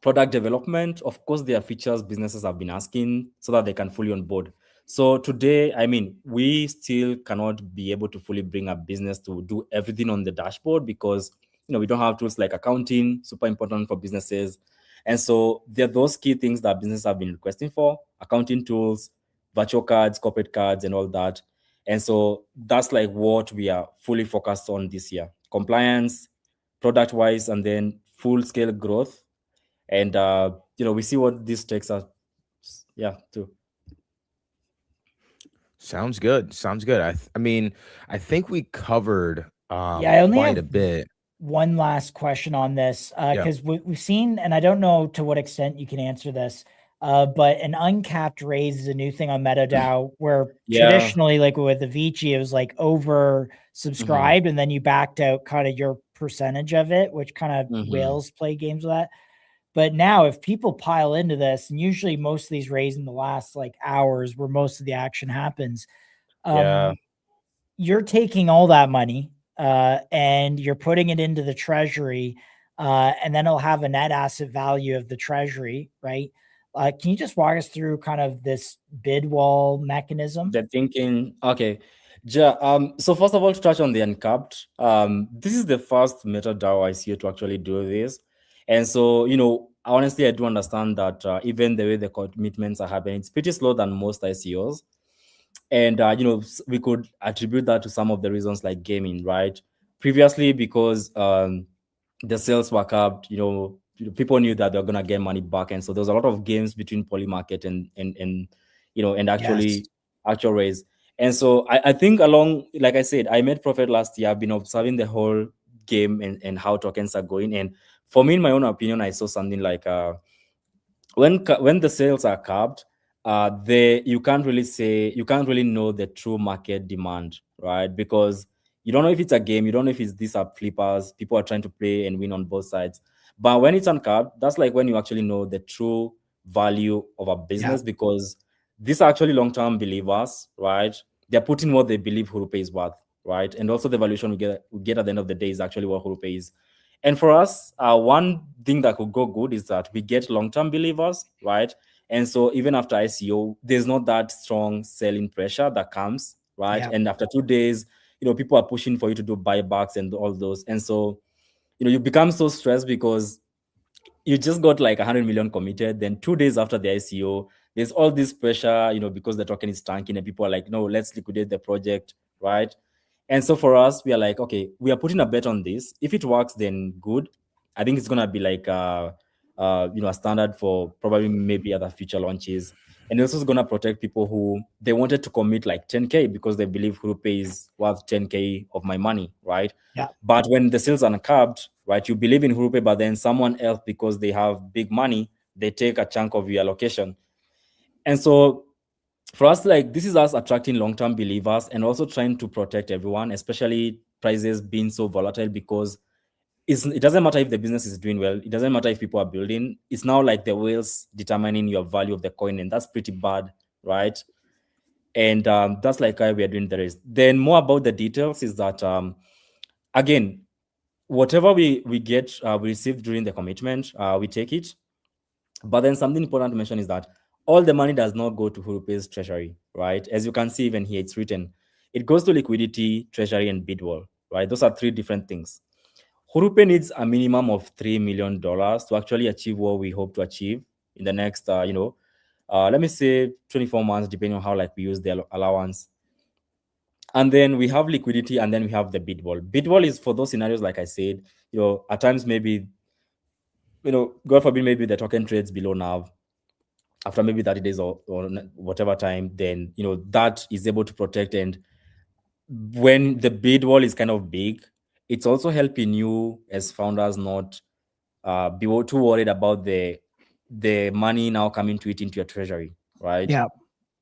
product development. Of course, there are features businesses have been asking so that they can fully onboard. So today, we still cannot be able to fully bring a business to do everything on the dashboard because, we don't have tools like accounting, super important for businesses. And so there are those key things that businesses have been requesting for: accounting tools, virtual cards, corporate cards, and all that. And so that's like what we are fully focused on this year: compliance, product wise, and then full scale growth. And we see what this takes us. Yeah, too. Sounds good. Sounds good. I mean, I think we covered Yeah, I only quite have a bit. one last question on this Yeah. because we've seen, and I don't know to what extent you can answer this, but an uncapped raise is a new thing on MetaDAO where Yeah. traditionally, like with Avicii, it was like oversubscribed and then you backed out kind of your percentage of it, which kind of whales play games with that. But now if people pile into this, and usually most of these raise in the last like hours where most of the action happens, Yeah. you're taking all that money and you're putting it into the treasury, and then it'll have a net asset value of the treasury, right? Can you just walk us through kind of this bid wall mechanism? The thinking, okay. So first of all, to touch on the uncapped, this is the first MetaDAO I see to actually do this. And so, honestly, I do understand that even the way the commitments are happening, it's pretty slow than most ICOs. And, we could attribute that to some of the reasons like gaming, right? Previously, because the sales were capped, people knew that they're going to get money back. And so there was a lot of games between Polymarket and actually actual raise. And so I think like I said, I made profit last year. I've been observing the whole game and how tokens are going. And for me, in my own opinion, I saw something like when the sales are capped, you can't really know the true market demand, right? Because you don't know if it's a game, you don't know if these are flippers, people are trying to play and win on both sides. But when it's uncapped, that's like when you actually know the true value of a business, because these are actually long-term believers, right? They're putting what they believe HURU is worth, right? And also the valuation we get at the end of the day is actually what HURU is. And for us, one thing that could go good is that we get long-term believers, right? And so even after ICO, there's not that strong selling pressure that comes, right? Yeah. And after 2 days, people are pushing for you to do buybacks and all those. And so, you become so stressed because you just got like 100 million committed. Then 2 days after the ICO, there's all this pressure, because the token is tanking and people are like, no, let's liquidate the project, right? And so for us, we are like, okay, we are putting a bet on this. If it works, then good. I think it's gonna be like a standard for probably maybe other future launches. And also it's gonna protect people who they wanted to commit like 10K because they believe HURU is worth 10K of my money, right? Yeah. But when the sales are uncapped, right, you believe in HURU, but then someone else, because they have big money, they take a chunk of your allocation. And so for us, like, this is us attracting long-term believers and also trying to protect everyone, especially prices being so volatile, because it doesn't matter if the business is doing well. It doesn't matter if people are building. It's now like the whales determining your value of the coin, and that's pretty bad, right? And that's like why we are doing the race. Then more about the details is that, again, whatever we get, we receive during the commitment, we take it. But then something important to mention is that all the money does not go to HURU's treasury, right? As you can see even here, it's written, it goes to liquidity, treasury, and bidwall, right? Those are 3 different things. HURU needs a minimum of $3 million to actually achieve what we hope to achieve in the next, let me say 24 months, depending on how like we use the allowance. And then we have liquidity, and then we have the bidwall. Bidwall is for those scenarios, like I said, at times maybe, God forbid, maybe the token trades below NAV after maybe 30 days or whatever time, then, that is able to protect. And when the bid wall is kind of big, it's also helping you as founders not be too worried about the money now coming to it into your treasury, right? Yeah.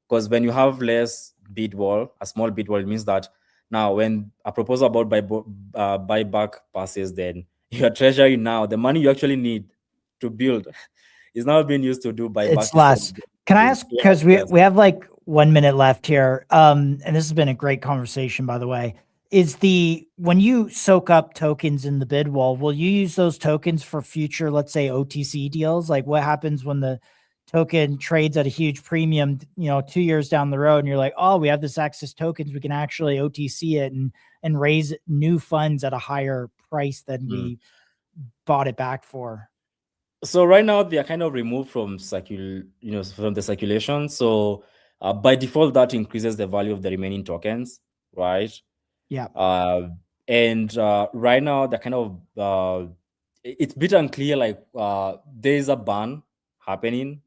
Because when you have less bid wall, a small bid wall, it means that now when a proposal about buyback passes, then your treasury now, the money you actually need to build is now being used to do buyback. It's less. Can I ask, because we have like 1 minute left here, and this has been a great conversation, by the way. When you soak up tokens in the bid wall, will you use those tokens for future, let's say, OTC deals? Like what happens when the token trades at a huge premium, 2 years down the road, and you're like, oh, we have this access tokens, we can actually OTC it and raise new funds at a higher price than we bought it back for. So right now they are kind of removed from from the circulation. So By default, that increases the value of the remaining tokens, right? Yeah. And right now, the kind of it's a bit unclear. Like there is a ban happening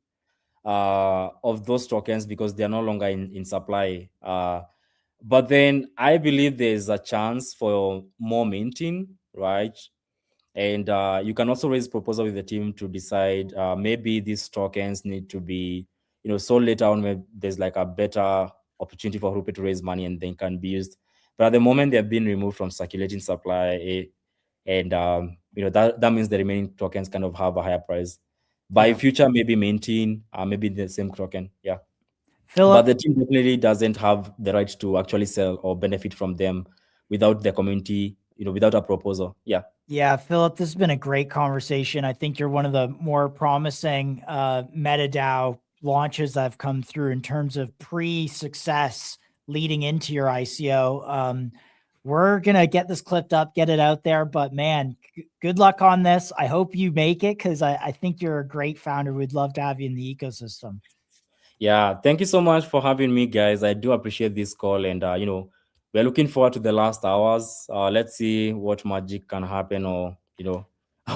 of those tokens because they are no longer in supply. But then I believe there's a chance for more minting, right? And you can also raise proposal with the team to decide maybe these tokens need to be, sold later on when there's like a better opportunity for Rupe to raise money and then can be used. But at the moment, they're being removed from circulating supply, and that means the remaining tokens kind of have a higher price. By future, maybe maintain, maybe the same token, yeah. Philip, But the team definitely doesn't have the right to actually sell or benefit from them without the community, without a proposal. Yeah. Yeah, Philip, this has been a great conversation. I think you're one of the more promising MetaDAO launches that have come through in terms of pre-success leading into your ICO. We're going to get this clipped up, get it out there, but man, good luck on this. I hope you make it because I think you're a great founder. We'd love to have you in the ecosystem. Yeah, thank you so much for having me, guys. I do appreciate this call, and we're looking forward to the last hours. Let's see what magic can happen, or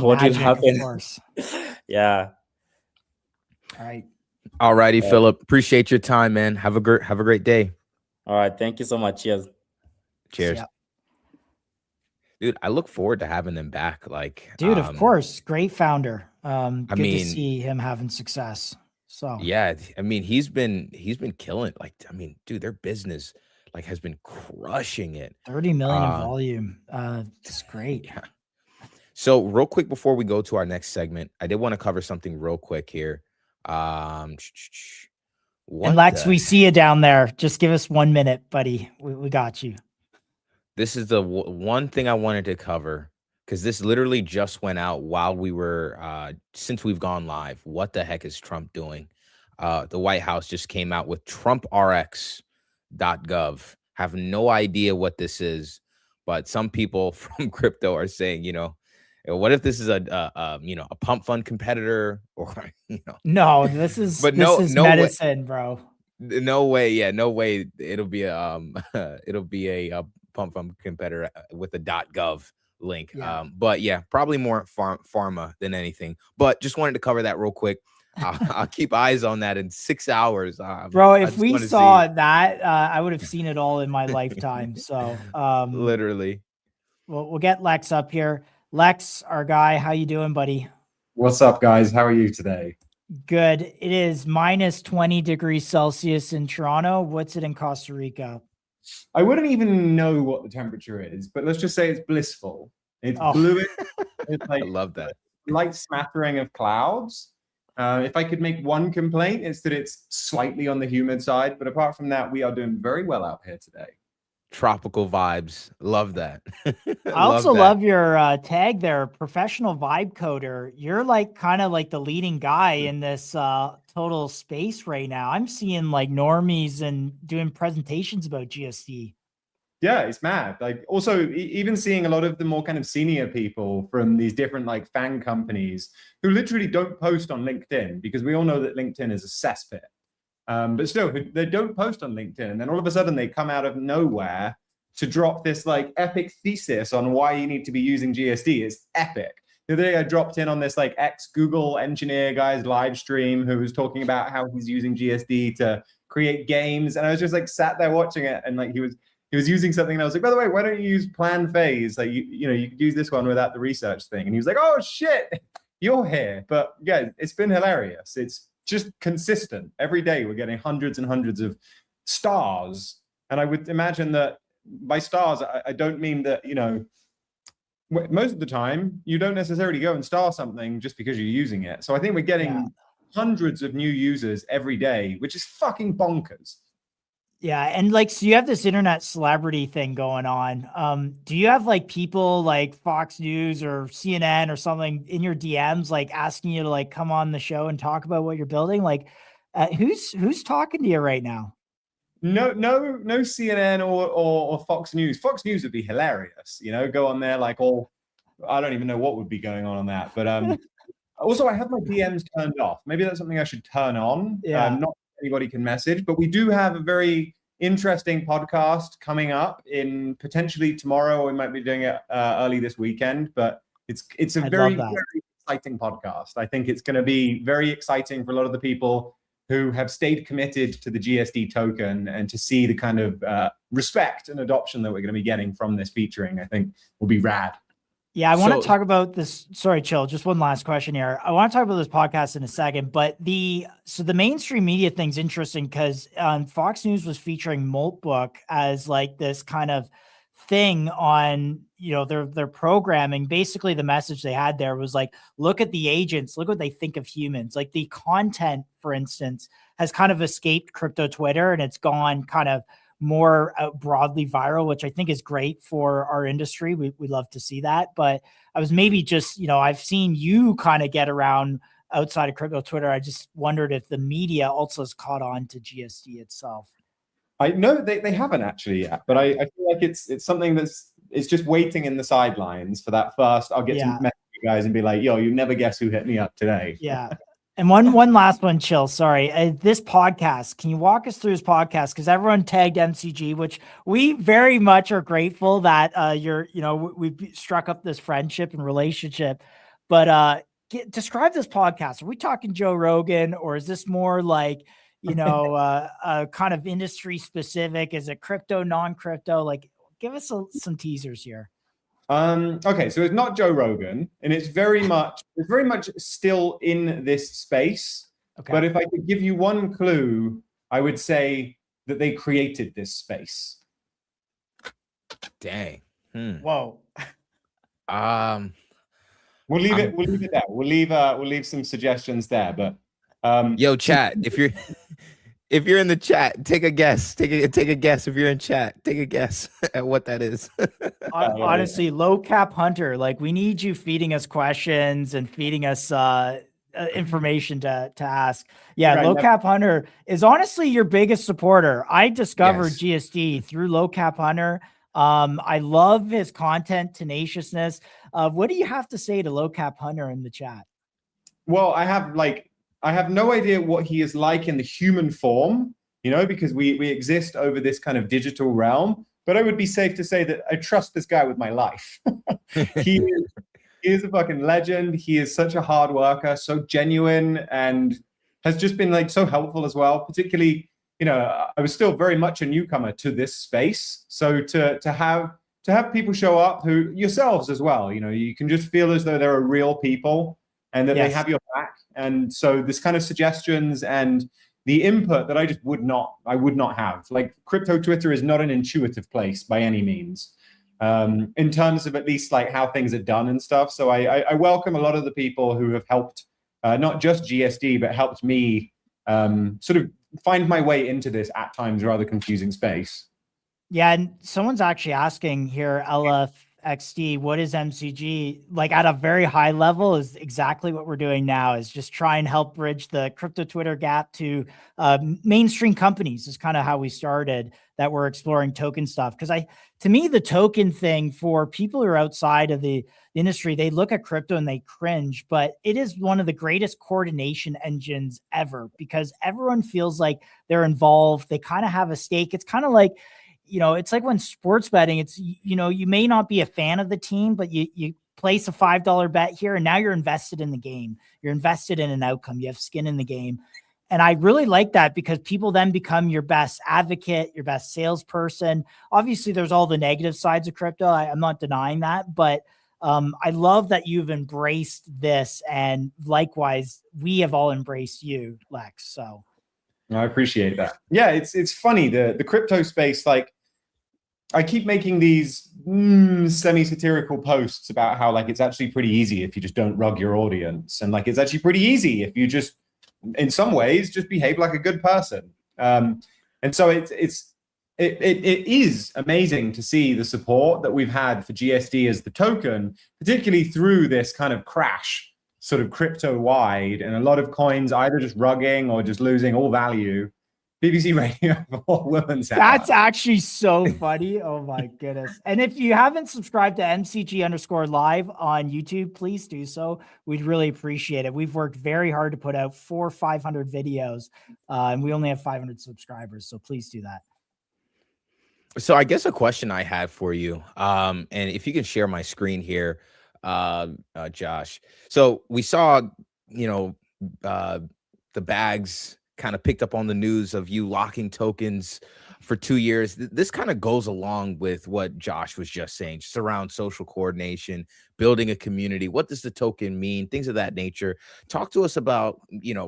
what will happen. Of course. Yeah. All right. All righty, Philip. Appreciate your time, man. Have a great day. All right. Thank you so much. Cheers. Cheers. Dude, I look forward to having them back. Like, dude, of course, great founder. Good to see him having success. So yeah, I mean, he's been killing. Like, I mean, dude, their business like has been crushing it. 30 million in volume. It's great. Yeah. So real quick before we go to our next segment, I did want to cover something real quick here. And Lex, we see you down there. Just give us 1 minute, buddy. We got you. This is the one thing I wanted to cover because this literally just went out while we were since we've gone live. What the heck is Trump doing? The White House just came out with TrumpRx.gov. Have no idea what this is, but some people from crypto are saying, what if this is a pump fund competitor, or No, this is no medicine, way. Bro. No way, yeah, no way. It'll be a pump fund competitor with a .gov link. Yeah. But yeah, probably more pharma than anything. But just wanted to cover that real quick. I'll keep eyes on that in 6 hours. Bro, if we saw that, I would have seen it all in my lifetime. So literally. We'll get Lex up here. Lex, our guy, how you doing, buddy? What's up, guys? How are you today? Good. It is minus 20 degrees Celsius in Toronto. What's it in Costa Rica? I wouldn't even know what the temperature is, but let's just say it's blissful. It's blue. It's like I love that. Light smattering of clouds. If I could make one complaint, it's that it's slightly on the humid side. But apart from that, we are doing very well out here today. Tropical vibes. Love that. I also love your tag there, professional vibe coder. You're like kind of like the leading guy in this total space right now. I'm seeing like normies and doing presentations about GSD. Yeah, it's mad. Like also even seeing a lot of the more kind of senior people from these different like fan companies who literally don't post on LinkedIn because we all know that LinkedIn is a cesspit. But still, they don't post on LinkedIn. And then all of a sudden they come out of nowhere to drop this like epic thesis on why you need to be using GSD. It's epic. The other day I dropped in on this like ex-Google engineer guy's live stream who was talking about how he's using GSD to create games. And I was just like sat there watching it. And like he was using something. And I was like, by the way, why don't you use plan phase? Like, you could use this one without the research thing. And he was like, oh shit, you're here. But yeah, it's been hilarious. It's just consistent. Every day we're getting hundreds and hundreds of stars. And I would imagine that by stars, I don't mean that, most of the time you don't necessarily go and star something just because you're using it. So I think we're getting hundreds of new users every day, which is fucking bonkers. Yeah. And like, so you have this internet celebrity thing going on. Do you have like people like Fox News or CNN or something in your DMs, like asking you to like come on the show and talk about what you're building? Like who's talking to you right now? No CNN or Fox News. Fox News would be hilarious, go on there like I don't even know what would be going on that. But also I have my DMs turned off. Maybe that's something I should turn on. Yeah. Not anybody can message. But we do have a very interesting podcast coming up in potentially tomorrow, or we might be doing it early this weekend. But it's a very exciting podcast. I think it's going to be very exciting for a lot of the people who have stayed committed to the GSD token, and to see the kind of respect and adoption that we're going to be getting from this featuring, I think will be rad. Yeah, I want to talk about this. Sorry, Chill. Just one last question here. I want to talk about this podcast in a second, but the mainstream media thing's interesting because Fox News was featuring Moltbook as like this kind of thing on, you know, their programming. Basically, the message they had there was like, look at the agents, look what they think of humans. Like the content, for instance, has kind of escaped crypto Twitter, and it's gone kind of more broadly viral, which I think is great for our industry. We love to see that. But I was maybe just, you know, I've seen you kind of get around outside of crypto Twitter. I just wondered if the media also has caught on to GSD itself. I know they haven't actually yet, but I feel like it's something it's just waiting in the sidelines for that first. I'll get to message you guys and be like, yo, you never guess who hit me up today. Yeah. And one last one, Chill. Sorry. This podcast, can you walk us through this podcast? Because everyone tagged MCG, which we very much are grateful that we've struck up this friendship and relationship. But describe this podcast. Are we talking Joe Rogan, or is this more like, you know, kind of industry specific? Is it crypto, non-crypto? Like, give us some teasers here. Okay, so it's not Joe Rogan, and it's very much still in this space. Okay. But if I could give you one clue, I would say that they created this space. Dang. Whoa. We'll leave it there. We'll leave some suggestions there. But yo, chat, if you're in the chat, take a guess. Take a guess. If you're in chat, take a guess at what that is. Honestly, Low Cap Hunter, like, we need you feeding us questions and feeding us information to ask. Yeah, right, Low Cap Hunter is honestly your biggest supporter. I discovered GSD through Low Cap Hunter. I love his content tenaciousness. What do you have to say to Low Cap Hunter in the chat? Well, I have no idea what he is like in the human form, you know, because we exist over this kind of digital realm. But I would be safe to say that I trust this guy with my life. He is a fucking legend. He is such a hard worker, so genuine, and has just been like so helpful as well. Particularly, you know, I was still very much a newcomer to this space. So to have people show up, who yourselves as well, you know, you can just feel as though they're real people and that they have your back. And so this kind of suggestions and the input that I would not have. Like, crypto Twitter is not an intuitive place by any means, in terms of at least like how things are done and stuff. So I welcome a lot of the people who have helped, not just GSD, but helped me sort of find my way into this at times rather confusing space. Yeah, and someone's actually asking here, LFXD, what is MCG? Like, at a very high level is exactly what we're doing now, is just try and help bridge the crypto Twitter gap to mainstream companies is kind of how we started, that we're exploring token stuff. Because to me, the token thing, for people who are outside of the industry, they look at crypto and they cringe, but it is one of the greatest coordination engines ever, because everyone feels like they're involved. They kind of have a stake. It's kind of like, you know, it's like when sports betting, it's, you know, you may not be a fan of the team, but you place a $5 bet here, and now you're invested in the game. You're invested in an outcome. You have skin in the game. And I really like that, because people then become your best advocate, your best salesperson. Obviously, there's all the negative sides of crypto. I'm not denying that, but I love that you've embraced this, and likewise, we have all embraced you, Lex. So I appreciate that. Yeah, it's funny, the crypto space. Like, I keep making these semi-satirical posts about how, like, it's actually pretty easy if you just don't rug your audience, and like, it's actually pretty easy if you just, in some ways, just behave like a good person. And so it is amazing to see the support that we've had for GSD as the token, particularly through this kind of crash, sort of crypto wide, and a lot of coins either just rugging or just losing all value. BBC Radio for Women's Hour. That's actually so funny. Oh my goodness. And if you haven't subscribed to MCG_live on YouTube, please do so. We'd really appreciate it. We've worked very hard to put out 400 or 500 videos, and we only have 500 subscribers. So please do that. So I guess a question I had for you, and if you can share my screen here, Josh. So we saw, the bags kind of picked up on the news of you locking tokens for 2 years. This kind of goes along with what Josh was just saying, just around social coordination, building a community. What does the token mean? Things of that nature. Talk to us about,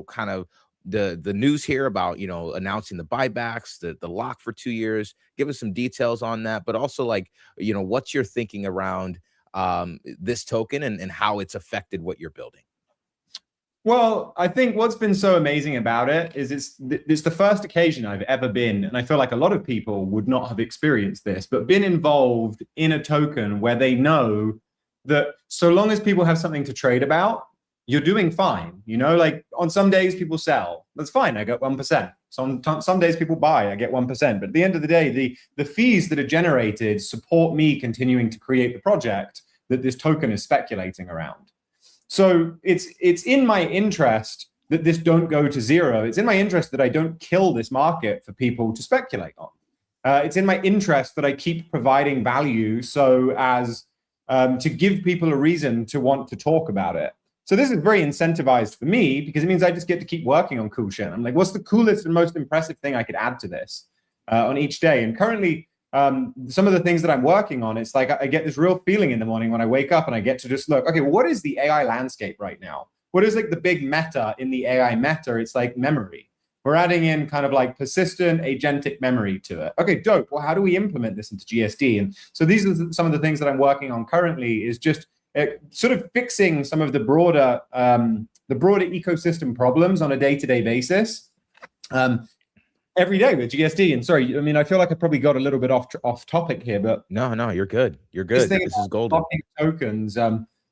kind of the news here about, announcing the buybacks, the lock for 2 years. Give us some details on that, but also what's your thinking around this token and how it's affected what you're building? Well, I think what's been so amazing about it is it's the first occasion I've ever been, and I feel like a lot of people would not have experienced this, but been involved in a token where they know that so long as people have something to trade about, you're doing fine. Like on some days people sell, that's fine, I get 1%. Some days people buy, I get 1%. But at the end of the day, the fees that are generated support me continuing to create the project that this token is speculating around. So it's in my interest that this don't go to zero. It's in my interest that I don't kill this market for people to speculate on. It's in my interest that I keep providing value so as to give people a reason to want to talk about it. So this is very incentivized for me because it means I just get to keep working on cool shit. I'm like, what's the coolest and most impressive thing I could add to this on each day? And currently, some of the things that I'm working on, it's like I get this real feeling in the morning when I wake up and I get to just look, okay, what is the AI landscape right now? What is like the big meta in the AI meta? It's like memory. We're adding in kind of like persistent agentic memory to it. Okay, dope. Well, how do we implement this into GSD? And so these are some of the things that I'm working on currently is just sort of fixing some of the broader ecosystem problems on a day-to-day basis. Every day with GSD. And sorry, I mean, I feel like I probably got a little bit off topic here, but no, you're good. You're good. This is golden. Tokens.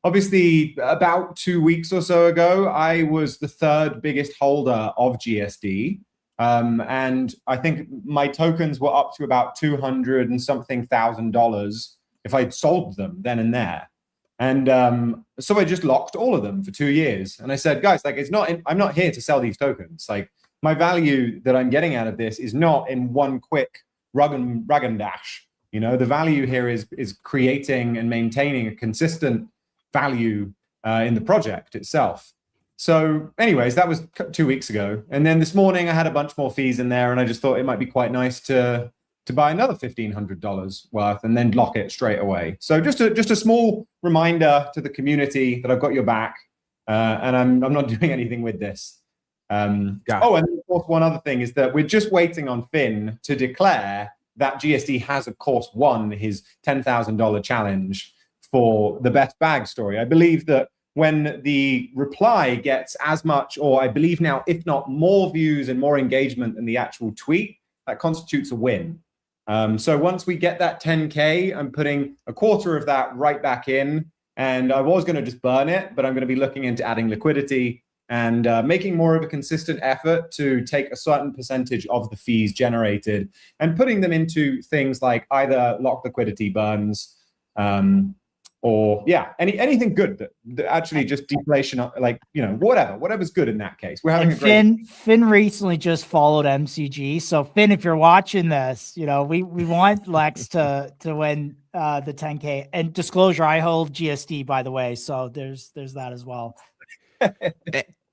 Obviously, about 2 weeks or so ago, I was the third biggest holder of GSD. And I think my tokens were up to about $200 and something thousand if I'd sold them then and there. And so I just locked all of them for 2 years. And I said, guys, like, I'm not here to sell these tokens. Like, my value that I'm getting out of this is not in one quick rug and dash. The value here is creating and maintaining a consistent value in the project itself. So anyways, that was 2 weeks ago. And then this morning I had a bunch more fees in there and I just thought it might be quite nice to buy another $1,500 worth and then lock it straight away. So just a small reminder to the community that I've got your back and I'm not doing anything with this. And of course, one other thing is that we're just waiting on Finn to declare that GSD has, of course, won his $10,000 challenge for the best bag story. I believe that when the reply gets as much, or I believe now, if not more views and more engagement than the actual tweet, that constitutes a win. So once we get that 10K, I'm putting a quarter of that right back in. And I was going to just burn it, but I'm going to be looking into adding liquidity and making more of a consistent effort to take a certain percentage of the fees generated and putting them into things like either lock liquidity burns or anything good that actually just deflation, like, whatever's good in that case. We're having a great... Finn recently just followed MCG. So Finn, if you're watching this, we want Lex to win the 10K. And disclosure, I hold GSD, by the way. So there's that as well.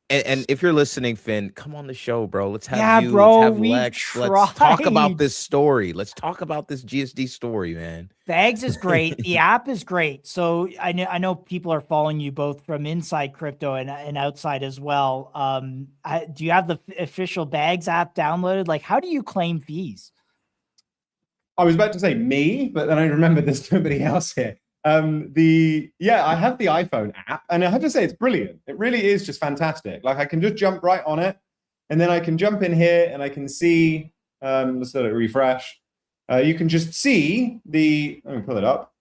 And if you're listening, Finn, come on the show, bro. Let's have Lex. Let's talk about this story. Let's talk about this GSD story, man. Bags is great. The app is great. So I know people are following you both from inside crypto and outside as well. Do you have the official Bags app downloaded? Like, how do you claim fees? I was about to say me, but then I remembered there's nobody else here. I have the iPhone app and I have to say it's brilliant. It really is just fantastic. Like I can just jump right on it and then I can jump in here and I can see, let's let it refresh. You can just see let me pull it up.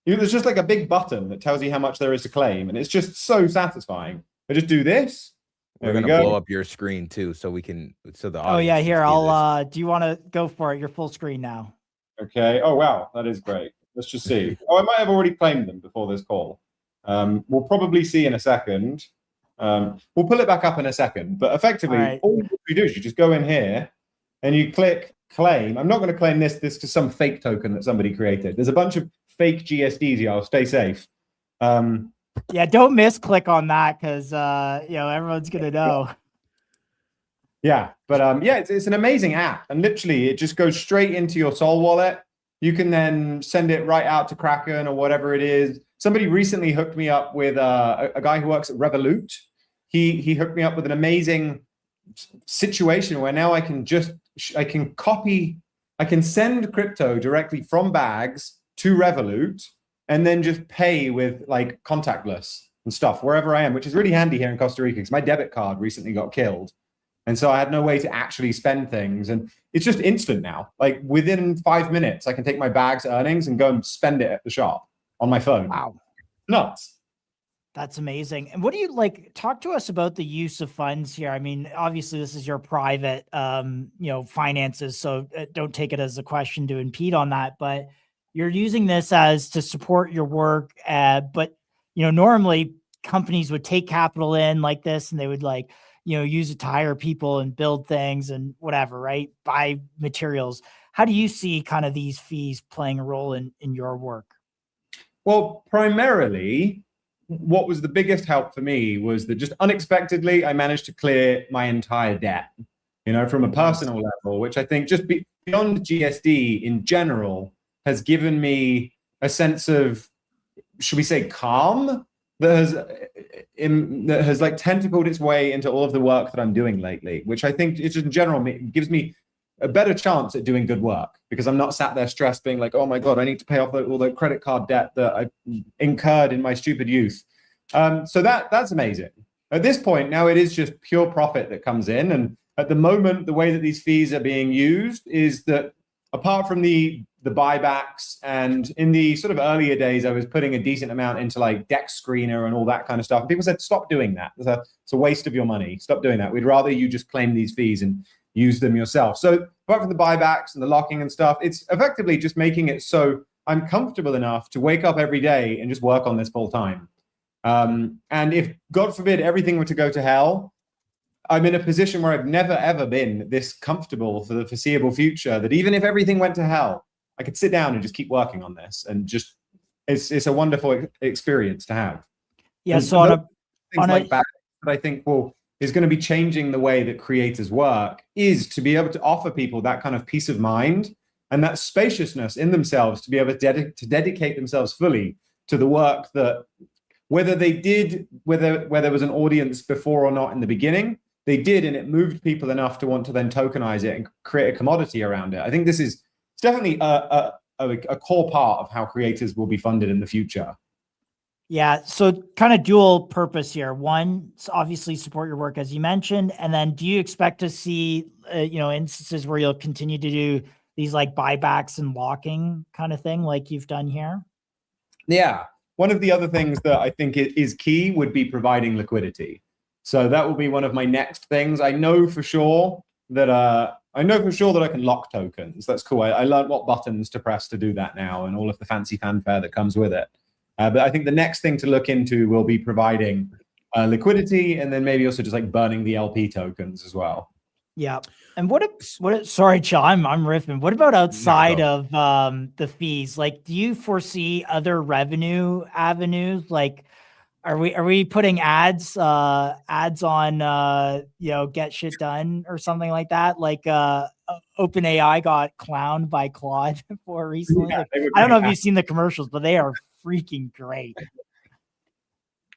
There's just like a big button that tells you how much there is to claim and it's just so satisfying. I just do this We're There we gonna go. blow up your screen too, so we can the Oh audience yeah, can here see I'll. Do you want to go for it? You're full screen now. Okay. Oh wow, that is great. Let's just see. Oh, I might have already claimed them before this call. We'll probably see in a second. We'll pull it back up in a second. But effectively, all you do is you just go in here and you click claim. I'm not going to claim this. This is some fake token that somebody created. There's a bunch of fake GSDs here. I'll stay safe. Yeah, don't misclick on that because everyone's gonna know. Yeah, but yeah, it's an amazing app, and literally it just goes straight into your Sol wallet. You can then send it right out to Kraken or whatever it is. Somebody recently hooked me up with a guy who works at Revolut. He hooked me up with an amazing situation where now I can send crypto directly from bags to Revolut and then just pay with like contactless and stuff wherever I am, which is really handy here in Costa Rica because my debit card recently got killed. And so I had no way to actually spend things. And it's just instant now. Like within 5 minutes, I can take my bag's earnings and go and spend it at the shop on my phone. Wow. Nuts. That's amazing. And what do you talk to us about the use of funds here? I mean, obviously this is your private, finances. So don't take it as a question to impede on that, but you're using this as to support your work. But normally companies would take capital in like this and they would use it to hire people and build things and whatever, right? Buy materials. How do you see kind of these fees playing a role in your work? Well, primarily, what was the biggest help for me was that just unexpectedly, I managed to clear my entire debt, from a personal level, which I think just beyond GSD in general has given me a sense of, should we say, calm that has like tentacled its way into all of the work that I'm doing lately, which I think is just in general gives me a better chance at doing good work because I'm not sat there stressed being like, oh my God, I need to pay off all the credit card debt that I incurred in my stupid youth. So that's amazing. At this point, now it is just pure profit that comes in. And at the moment, the way that these fees are being used is that apart from the buybacks and in the sort of earlier days, I was putting a decent amount into like Dex Screener and all that kind of stuff. And people said, stop doing that. It's a waste of your money. Stop doing that. We'd rather you just claim these fees and use them yourself. So apart from the buybacks and the locking and stuff, it's effectively just making it so I'm comfortable enough to wake up every day and just work on this full time. And if, God forbid, everything were to go to hell, I'm in a position where I've never, ever been this comfortable for the foreseeable future, that even if everything went to hell, I could sit down and just keep working on this. And just, it's a wonderful experience to have. Yeah. And So things like that I think is going to be changing the way that creators work is to be able to offer people that kind of peace of mind and that spaciousness in themselves to be able to dedicate themselves fully to the work that whether there was an audience before or not in the beginning, they did, and it moved people enough to want to then tokenize it and create a commodity around it. I think this is definitely a core part of how creators will be funded in the future. Yeah, so kind of dual purpose here. One, obviously support your work as you mentioned, and then do you expect to see instances where you'll continue to do these like buybacks and locking kind of thing like you've done here? Yeah, one of the other things that I think is key would be providing liquidity. So that will be one of my next things. I know for sure that I can lock tokens. That's cool. I learned what buttons to press to do that now, and all of the fancy fanfare that comes with it. But I think the next thing to look into will be providing liquidity, and then maybe also just like burning the LP tokens as well. Yeah. And sorry, Chill, I'm riffing. What about outside of the fees? Like, do you foresee other revenue avenues? Like, are we putting ads on Get Shit Done or something like that? Like OpenAI got clowned by Claude for recently. Yeah, I don't know if you've seen the commercials, but they are freaking great.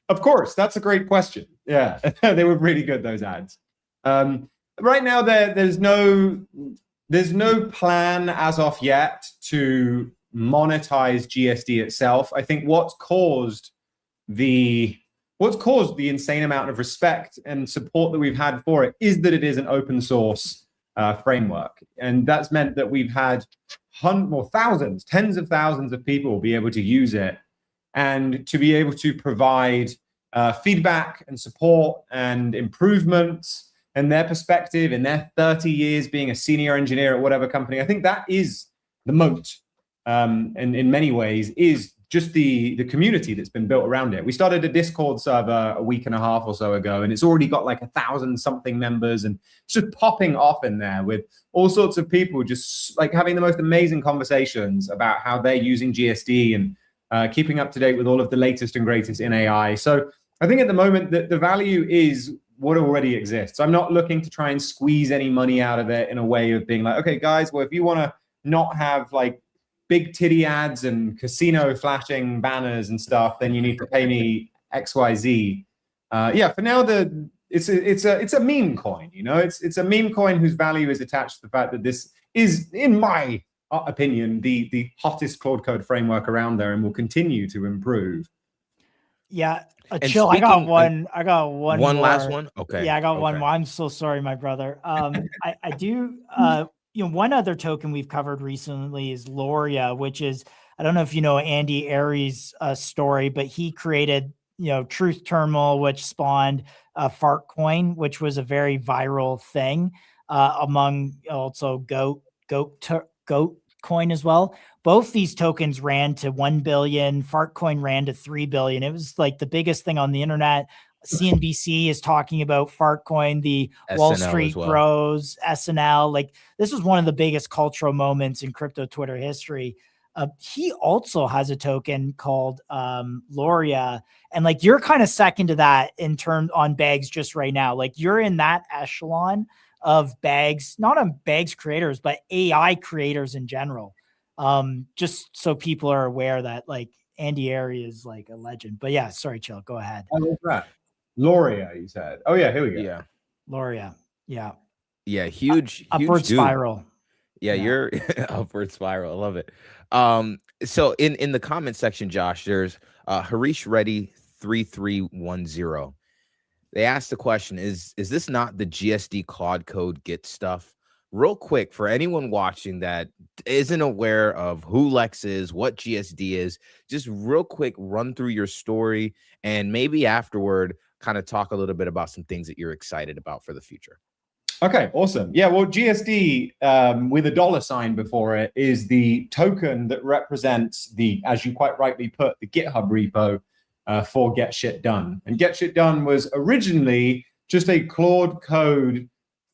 Of course, that's a great question. Yeah, they were really good, those ads. Right now, there's no plan as of yet to monetize GSD itself. I think what's caused the insane amount of respect and support that we've had for it is that it is an open source framework, and that's meant that we've had tens of thousands of people be able to use it and to be able to provide feedback and support and improvements and their perspective in their 30 years being a senior engineer at whatever company. I think that is the moat, and in many ways is just the community that's been built around it. We started a Discord server a week and a half or so ago, and it's already got like 1,000 something members, and it's just popping off in there with all sorts of people just like having the most amazing conversations about how they're using GSD and keeping up to date with all of the latest and greatest in AI. So I think at the moment that the value is what already exists. I'm not looking to try and squeeze any money out of it in a way of being like, okay, guys, well, if you want to not have like big titty ads and casino flashing banners and stuff, then you need to pay me XYZ. Yeah, for now, it's a meme coin. You know, it's a meme coin whose value is attached to the fact that this is, in my opinion, the hottest Claude Code framework around there, and will continue to improve. Yeah, And chill. I got speaking- one. I got one. One last more. one? Okay, Yeah, I got one okay. more. I'm so sorry, my brother. I do. One other token we've covered recently is Loria, which is, I don't know if you know Andy Aries' story, but he created, Truth Terminal, which spawned Fart Coin, which was a very viral thing among also Goat Coin as well. Both these tokens ran to 1 billion. Fart Coin ran to 3 billion. It was like the biggest thing on the internet. CNBC is talking about Fart Coin, the Wall SNL Street as well. Bros, SNL. Like, this was one of the biggest cultural moments in crypto Twitter history. He also has a token called Loria, and like you're kind of second to that in terms on Bags just right now. Like, you're in that echelon of Bags, not on Bags creators, but AI creators in general. Just so people are aware that like Andy Airy is like a legend. But yeah, sorry, Chill, go ahead. I love that. Loria, you said. Oh yeah, here we go. Yeah. Loria. Yeah. Yeah, huge Upward dude. spiral. Yeah, you're upward spiral. I love it. So in the comment section, Josh, there's Harish Reddy 3310. They asked the question, is this not the GSD Claude Code Git stuff? Real quick, for anyone watching that isn't aware of who Lex is, what GSD is, just real quick run through your story, and maybe afterward kind of talk a little bit about some things that you're excited about for the future. Okay, awesome. Yeah, well, GSD with a $sign before it is the token that represents the, as you quite rightly put, the GitHub repo for Get Shit Done. And Get Shit Done was originally just a Claude Code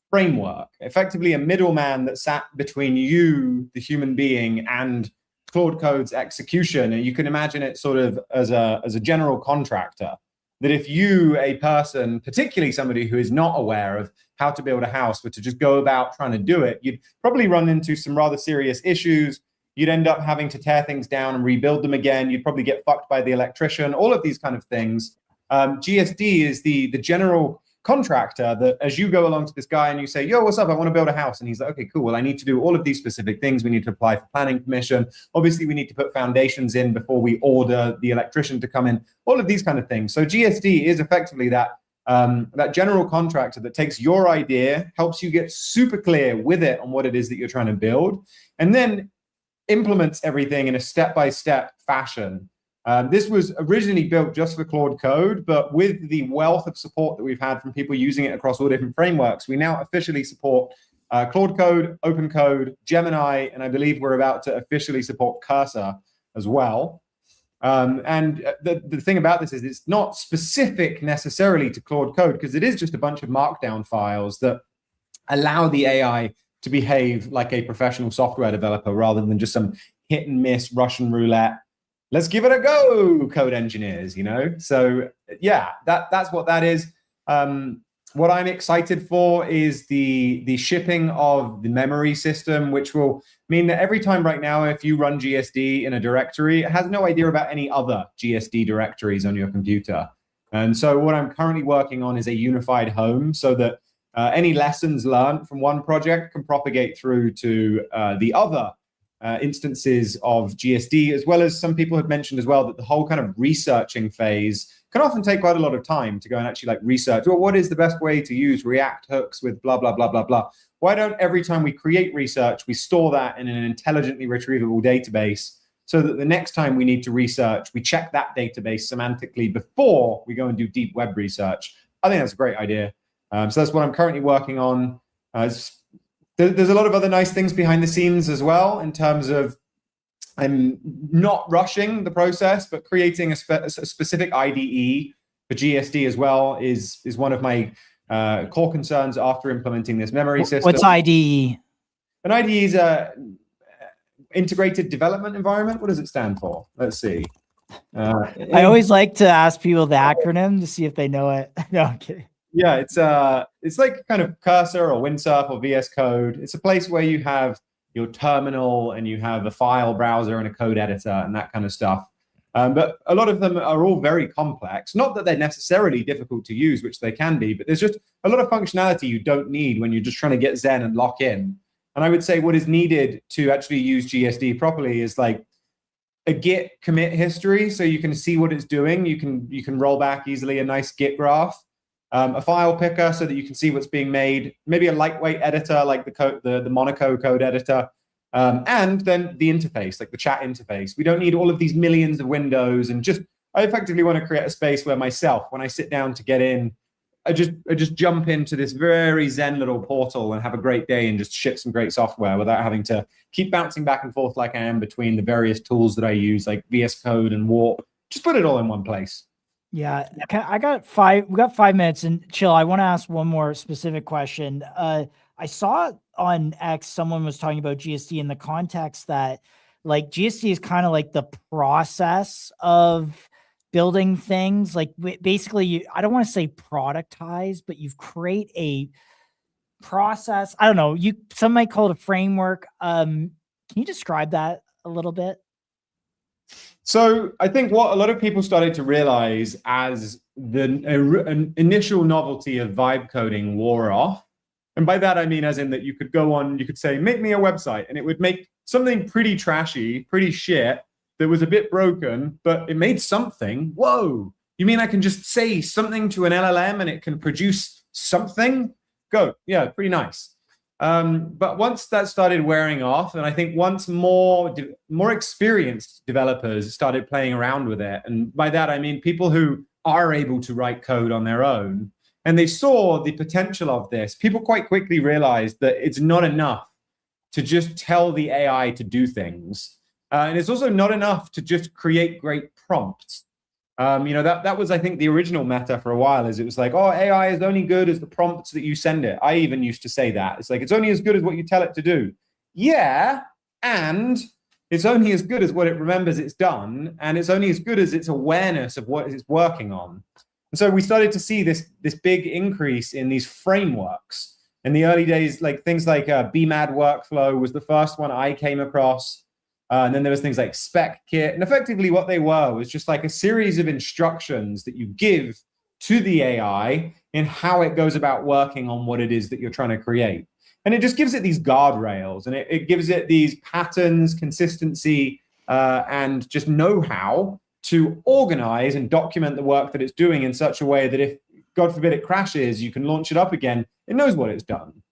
framework, effectively a middleman that sat between you, the human being, and Claude Code's execution. And you can imagine it sort of as a general contractor, that if you, a person, particularly somebody who is not aware of how to build a house, but to just go about trying to do it, you'd probably run into some rather serious issues. You'd end up having to tear things down and rebuild them again. You'd probably get fucked by the electrician, all of these kind of things. GSD is the general contractor that as you go along to this guy and you say, yo, what's up? I want to build a house. And he's like, okay, cool. Well, I need to do all of these specific things. We need to apply for planning permission. Obviously, we need to put foundations in before we order the electrician to come in, all of these kind of things. So GSD is effectively that general contractor that takes your idea, helps you get super clear with it on what it is that you're trying to build, and then implements everything in a step-by-step fashion. This was originally built just for Claude Code, but with the wealth of support that we've had from people using it across all different frameworks, we now officially support Claude Code, Open Code, Gemini, and I believe we're about to officially support Cursor as well. And the thing about this is it's not specific necessarily to Claude Code, because it is just a bunch of markdown files that allow the AI to behave like a professional software developer rather than just some hit and miss Russian roulette. Let's give it a go, code engineers, you know? So yeah, that's what that is. What I'm excited for is the shipping of the memory system, which will mean that every time right now, if you run GSD in a directory, it has no idea about any other GSD directories on your computer. And so what I'm currently working on is a unified home so that any lessons learned from one project can propagate through to the other instances of GSD, as well as some people have mentioned as well that the whole kind of researching phase can often take quite a lot of time to go and actually like research, well, what is the best way to use React hooks with blah, blah, blah, blah, blah. Why don't every time we create research, we store that in an intelligently retrievable database so that the next time we need to research, we check that database semantically before we go and do deep web research. I think that's a great idea. So that's what I'm currently working on. There's a lot of other nice things behind the scenes as well, in terms of I'm not rushing the process, but creating a specific IDE for GSD as well is one of my core concerns after implementing this memory system. What's IDE? An IDE is a integrated development environment. What does it stand for? Let's see. I always like to ask people the acronym to see if they know it. No, I'm kidding. Yeah, it's like kind of Cursor or Windsurf or VS Code. It's a place where you have your terminal and you have a file browser and a code editor and that kind of stuff. But a lot of them are all very complex. Not that they're necessarily difficult to use, which they can be, but there's just a lot of functionality you don't need when you're just trying to get Zen and lock in. And I would say what is needed to actually use GSD properly is like a Git commit history, so you can see what it's doing. You can roll back easily a nice Git graph, a file picker so that you can see what's being made, maybe a lightweight editor like the Monaco code editor, and then the interface, like the chat interface. We don't need all of these millions of windows, and I effectively want to create a space where myself, when I sit down to get in, I just jump into this very zen little portal and have a great day and just ship some great software without having to keep bouncing back and forth like I am between the various tools that I use, like VS Code and Warp. Just put it all in one place. Yeah, we got 5 minutes, and Chill, I want to ask one more specific question. I saw on X someone was talking about GSD in the context that like GSD is kind of like the process of building things. Like basically, I don't want to say productize, but you've create a process. I don't know. Some might call it a framework. Can you describe that a little bit? So I think what a lot of people started to realize as the initial novelty of vibe coding wore off, and by that I mean as in that you could say, make me a website, and it would make something pretty trashy, pretty shit, that was a bit broken, but it made something. Whoa, you mean I can just say something to an LLM and it can produce something? Go, yeah, pretty nice. But once that started wearing off, and I think once more experienced developers started playing around with it, and by that I mean people who are able to write code on their own, and they saw the potential of this, people quite quickly realized that it's not enough to just tell the AI to do things. And it's also not enough to just create great prompts. That was, I think, the original meta for a while, is it was like, oh, AI is only good as the prompts that you send it. I even used to say that. It's like, it's only as good as what you tell it to do. Yeah, and it's only as good as what it remembers it's done, and it's only as good as its awareness of what it's working on. And so we started to see this big increase in these frameworks. In the early days, like things like BMAD workflow was the first one I came across. And then there was things like spec kit. And effectively what they were was just like a series of instructions that you give to the AI in how it goes about working on what it is that you're trying to create. And it just gives it these guardrails, and it gives it these patterns, consistency, and just know-how to organize and document the work that it's doing in such a way that if, God forbid, it crashes, you can launch it up again. It knows what it's done.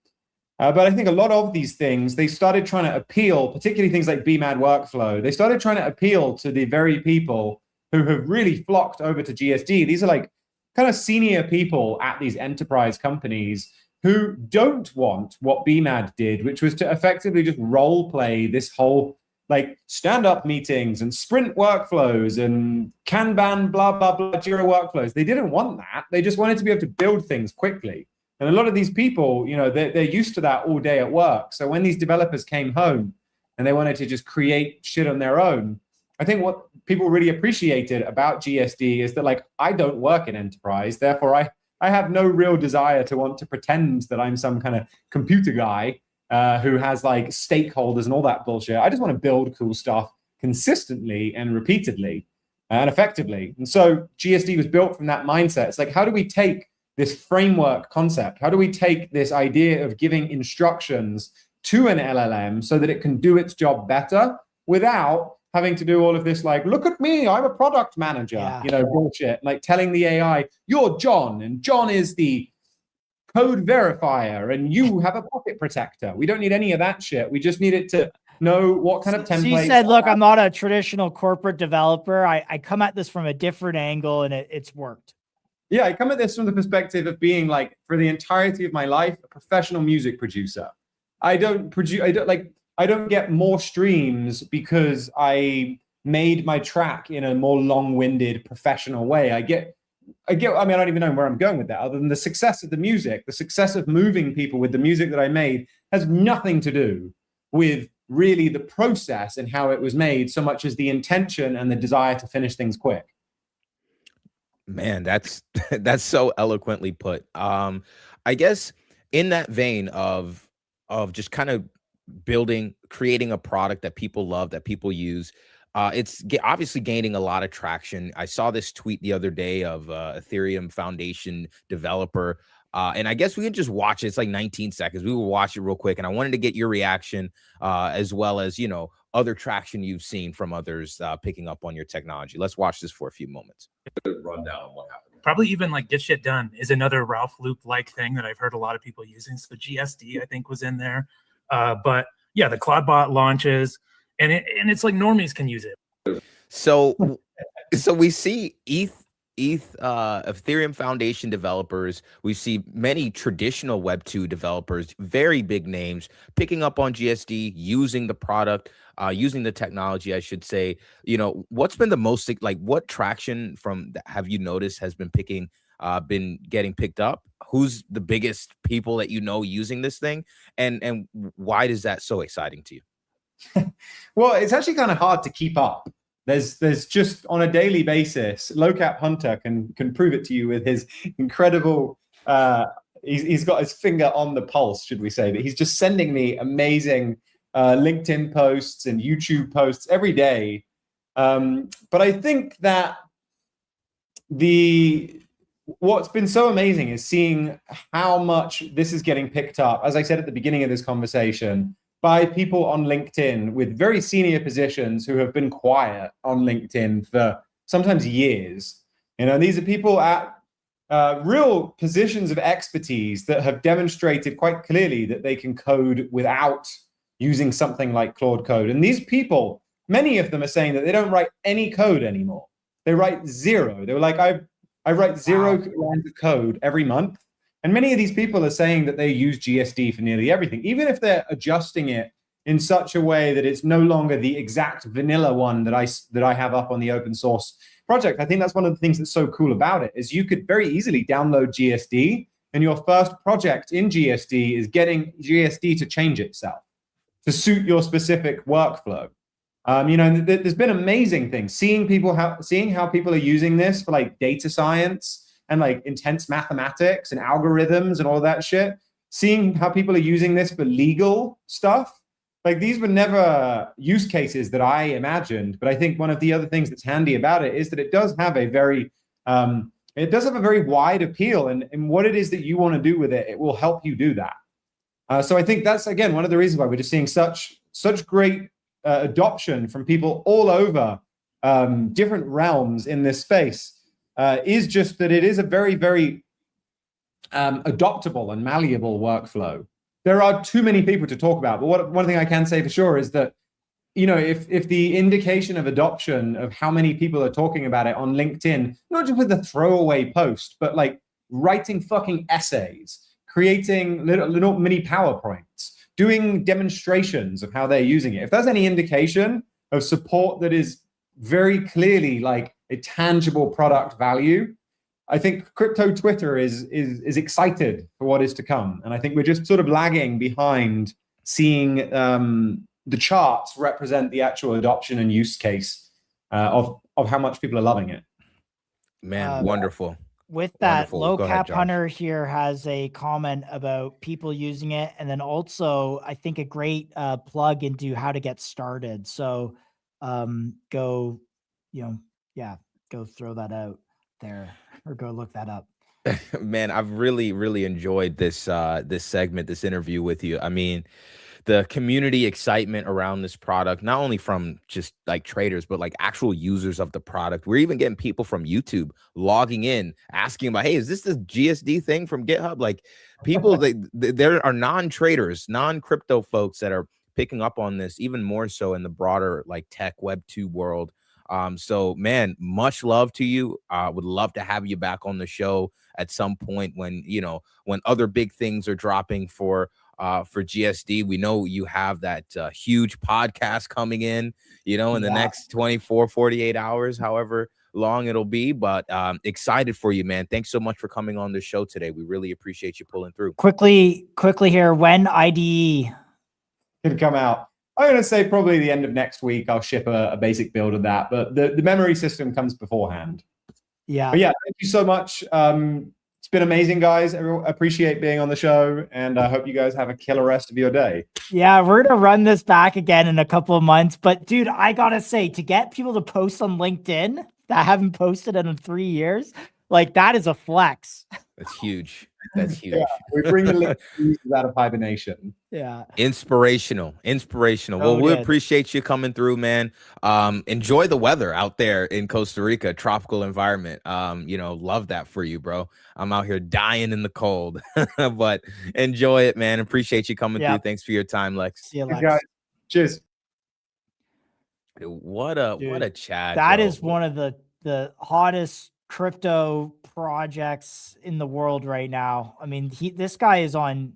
But I think a lot of these things, they started trying to appeal, particularly things like BMAD workflow, they started trying to appeal to the very people who have really flocked over to GSD. These are like kind of senior people at these enterprise companies who don't want what BMAD did, which was to effectively just role play this whole like stand-up meetings and sprint workflows and Kanban, blah, blah, blah, Jira workflows. They didn't want that. They just wanted to be able to build things quickly. And a lot of these people, they're used to that all day at work. So when these developers came home and they wanted to just create shit on their own, I think what people really appreciated about GSD is that, like, I don't work in enterprise. Therefore, I have no real desire to want to pretend that I'm some kind of computer guy who has like stakeholders and all that bullshit. I just want to build cool stuff consistently and repeatedly and effectively. And so GSD was built from that mindset. It's like, how do we take this framework concept? How do we take this idea of giving instructions to an LLM so that it can do its job better without having to do all of this, like, look at me, I'm a product manager, bullshit, like telling the AI, you're John, and John is the code verifier, and you have a pocket protector. We don't need any of that shit. We just need it to know what kind of templates. She said, look, I'm not a traditional corporate developer. I come at this from a different angle, and it's worked. Yeah, I come at this from the perspective of being like, for the entirety of my life, a professional music producer. I don't get more streams because I made my track in a more long-winded professional way. I mean, I don't even know where I'm going with that, other than the success of the music, the success of moving people with the music that I made has nothing to do with really the process and how it was made, so much as the intention and the desire to finish things quick. Man, that's so eloquently put. I guess in that vein of just kind of creating a product that people love, that people use, it's obviously gaining a lot of traction. I saw this tweet the other day of Ethereum Foundation developer, and I guess we could just watch it. It's like 19 seconds. We will watch it real quick, and I wanted to get your reaction, as well as, you know, other traction you've seen from others picking up on your technology. Let's watch this for a few moments. Rundown on what happened. Probably even like Get Shit Done is another Ralph Loop-like thing that I've heard a lot of people using. So GSD, I think, was in there. But yeah, the CloudBot launches, and it's like normies can use it. So we see Ethereum Foundation developers. We see many traditional Web 2 developers, very big names, picking up on GSD, using the product, using the technology, I should say. You know, what's been the most, like, what traction have you noticed has been getting picked up? Who's the biggest people that you know using this thing, and why is that so exciting to you? Well, it's actually kind of hard to keep up. There's just on a daily basis, Lowcap Hunter can prove it to you with his incredible, he's got his finger on the pulse, should we say, but he's just sending me amazing LinkedIn posts and YouTube posts every day. But I think that what's been so amazing is seeing how much this is getting picked up, as I said at the beginning of this conversation, by people on LinkedIn with very senior positions who have been quiet on LinkedIn for sometimes years. You know, these are people at real positions of expertise that have demonstrated quite clearly that they can code without using something like Claude Code. And these people, many of them are saying that they don't write any code anymore. They write zero. They were like, I write zero lines of code every month. And many of these people are saying that they use GSD for nearly everything, even if they're adjusting it in such a way that it's no longer the exact vanilla one that I have up on the open source project. I think that's one of the things that's so cool about it, is you could very easily download GSD, and your first project in GSD is getting GSD to change itself to suit your specific workflow. You know, there's been amazing things, seeing how people are using this for like data science and like intense mathematics and algorithms and all that shit, seeing how people are using this for legal stuff. Like, these were never use cases that I imagined, but I think one of the other things that's handy about it is that it does have a very wide appeal, and what it is that you want to do with it, it will help you do that. So I think that's, again, one of the reasons why we're just seeing such great adoption from people all over different realms in this space. Is just that it is a very, very adoptable and malleable workflow. There are too many people to talk about, but one thing I can say for sure is that, you know, if the indication of adoption of how many people are talking about it on LinkedIn, not just with a throwaway post, but like writing fucking essays, creating little mini PowerPoints, doing demonstrations of how they're using it. If there's any indication of support that is very clearly like a tangible product value, I think crypto Twitter is excited for what is to come. And I think we're just sort of lagging behind seeing the charts represent the actual adoption and use case of how much people are loving it. Man, wonderful. With that, Wonderful. Low Go ahead, Cap Josh. Hunter here has a comment about people using it, and then also I think a great plug into how to get started. So go throw that out there, or go look that up. Man, I've really enjoyed this segment, this interview with you. I mean, the community excitement around this product, not only from just like traders, but like actual users of the product. We're even getting people from YouTube logging in, asking about, hey, is this the GSD thing from GitHub? Like, people, there are non-traders, non-crypto folks that are picking up on this even more so in the broader like tech Web2 world. So man, much love to you. Would love to have you back on the show at some point when, you know, when other big things are dropping for GSD. We know you have that huge podcast coming in, you know, in the next 24, 48 hours, however long it'll be. But excited for you, man. Thanks so much for coming on the show today. We really appreciate you pulling through. Quickly here, when IDE can come out? I'm going to say probably the end of next week. I'll ship a basic build of that, but the memory system comes beforehand. Yeah. But yeah, thank you so much. It's been amazing, guys. Everyone, appreciate being on the show, and I hope you guys have a killer rest of your day. Yeah, we're gonna run this back again in a couple of months. But dude, I gotta say, to get people to post on LinkedIn that haven't posted in 3 years, like that is a flex. That's huge. That's huge. Yeah, we bring the LinkedIn out of hibernation. Yeah. Inspirational. Well, we appreciate you coming through, man. Enjoy the weather out there in Costa Rica, tropical environment. You know, love that for you, bro. I'm out here dying in the cold, but enjoy it, man. Appreciate you coming through. Thanks for your time, Lex. See you, Lex. Guys. Cheers. What a chat. That is one of the hottest crypto projects in the world right now. I mean, this guy is on,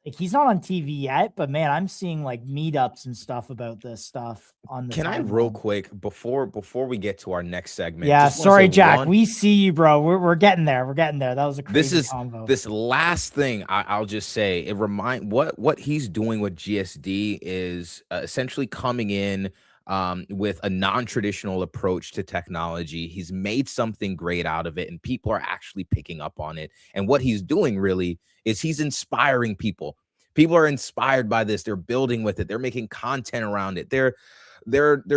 like, he's not on TV yet, but man, I'm seeing like meetups and stuff about this stuff on the Can I real quick before we get to our next segment? Yeah, sorry, Jack. We see you, bro. We're getting there. We're getting there. That was a crazy combo. This last thing I'll just say, it what he's doing with GSD is essentially coming in with a non-traditional approach to technology. He's made something great out of it, and people are actually picking up on it. And what he's doing really is he's inspiring people. People are inspired by this. They're building with it. They're making content around it. They're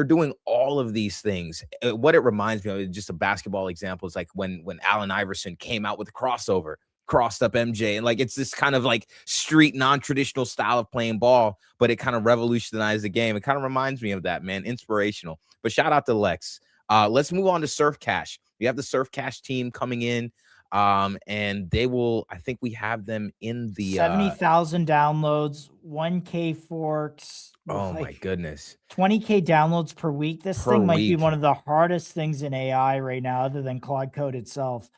doing all of these things. What it reminds me of, just a basketball example, is like when Allen Iverson came out with the crossover, crossed up MJ, and like it's this kind of like street non-traditional style of playing ball, but it kind of revolutionized the game. It kind of reminds me of that, man. Inspirational. But shout out to Lex. Let's move on to Surf Cash. We have the Surf Cash team coming in, and they will, I think we have them in the 70,000 downloads, 1K forks. Oh my goodness. 20K downloads per week. This thing might be one of the hardest things in AI right now, other than Claude Code itself.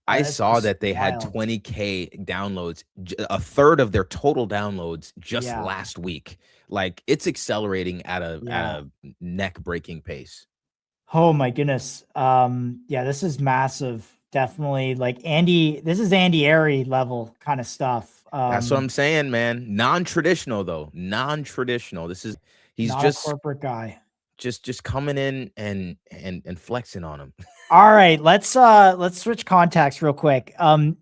I saw that they had 20K downloads, a third of their total downloads just last week. Like, it's accelerating at a neck-breaking pace. Oh my goodness. Yeah, this is massive. Definitely, like this is Andy Airy level kind of stuff. That's what I'm saying, man. Non-traditional though. Non-traditional. He's not just a corporate guy. Just coming in and flexing on him. All right, let's switch contacts real quick. We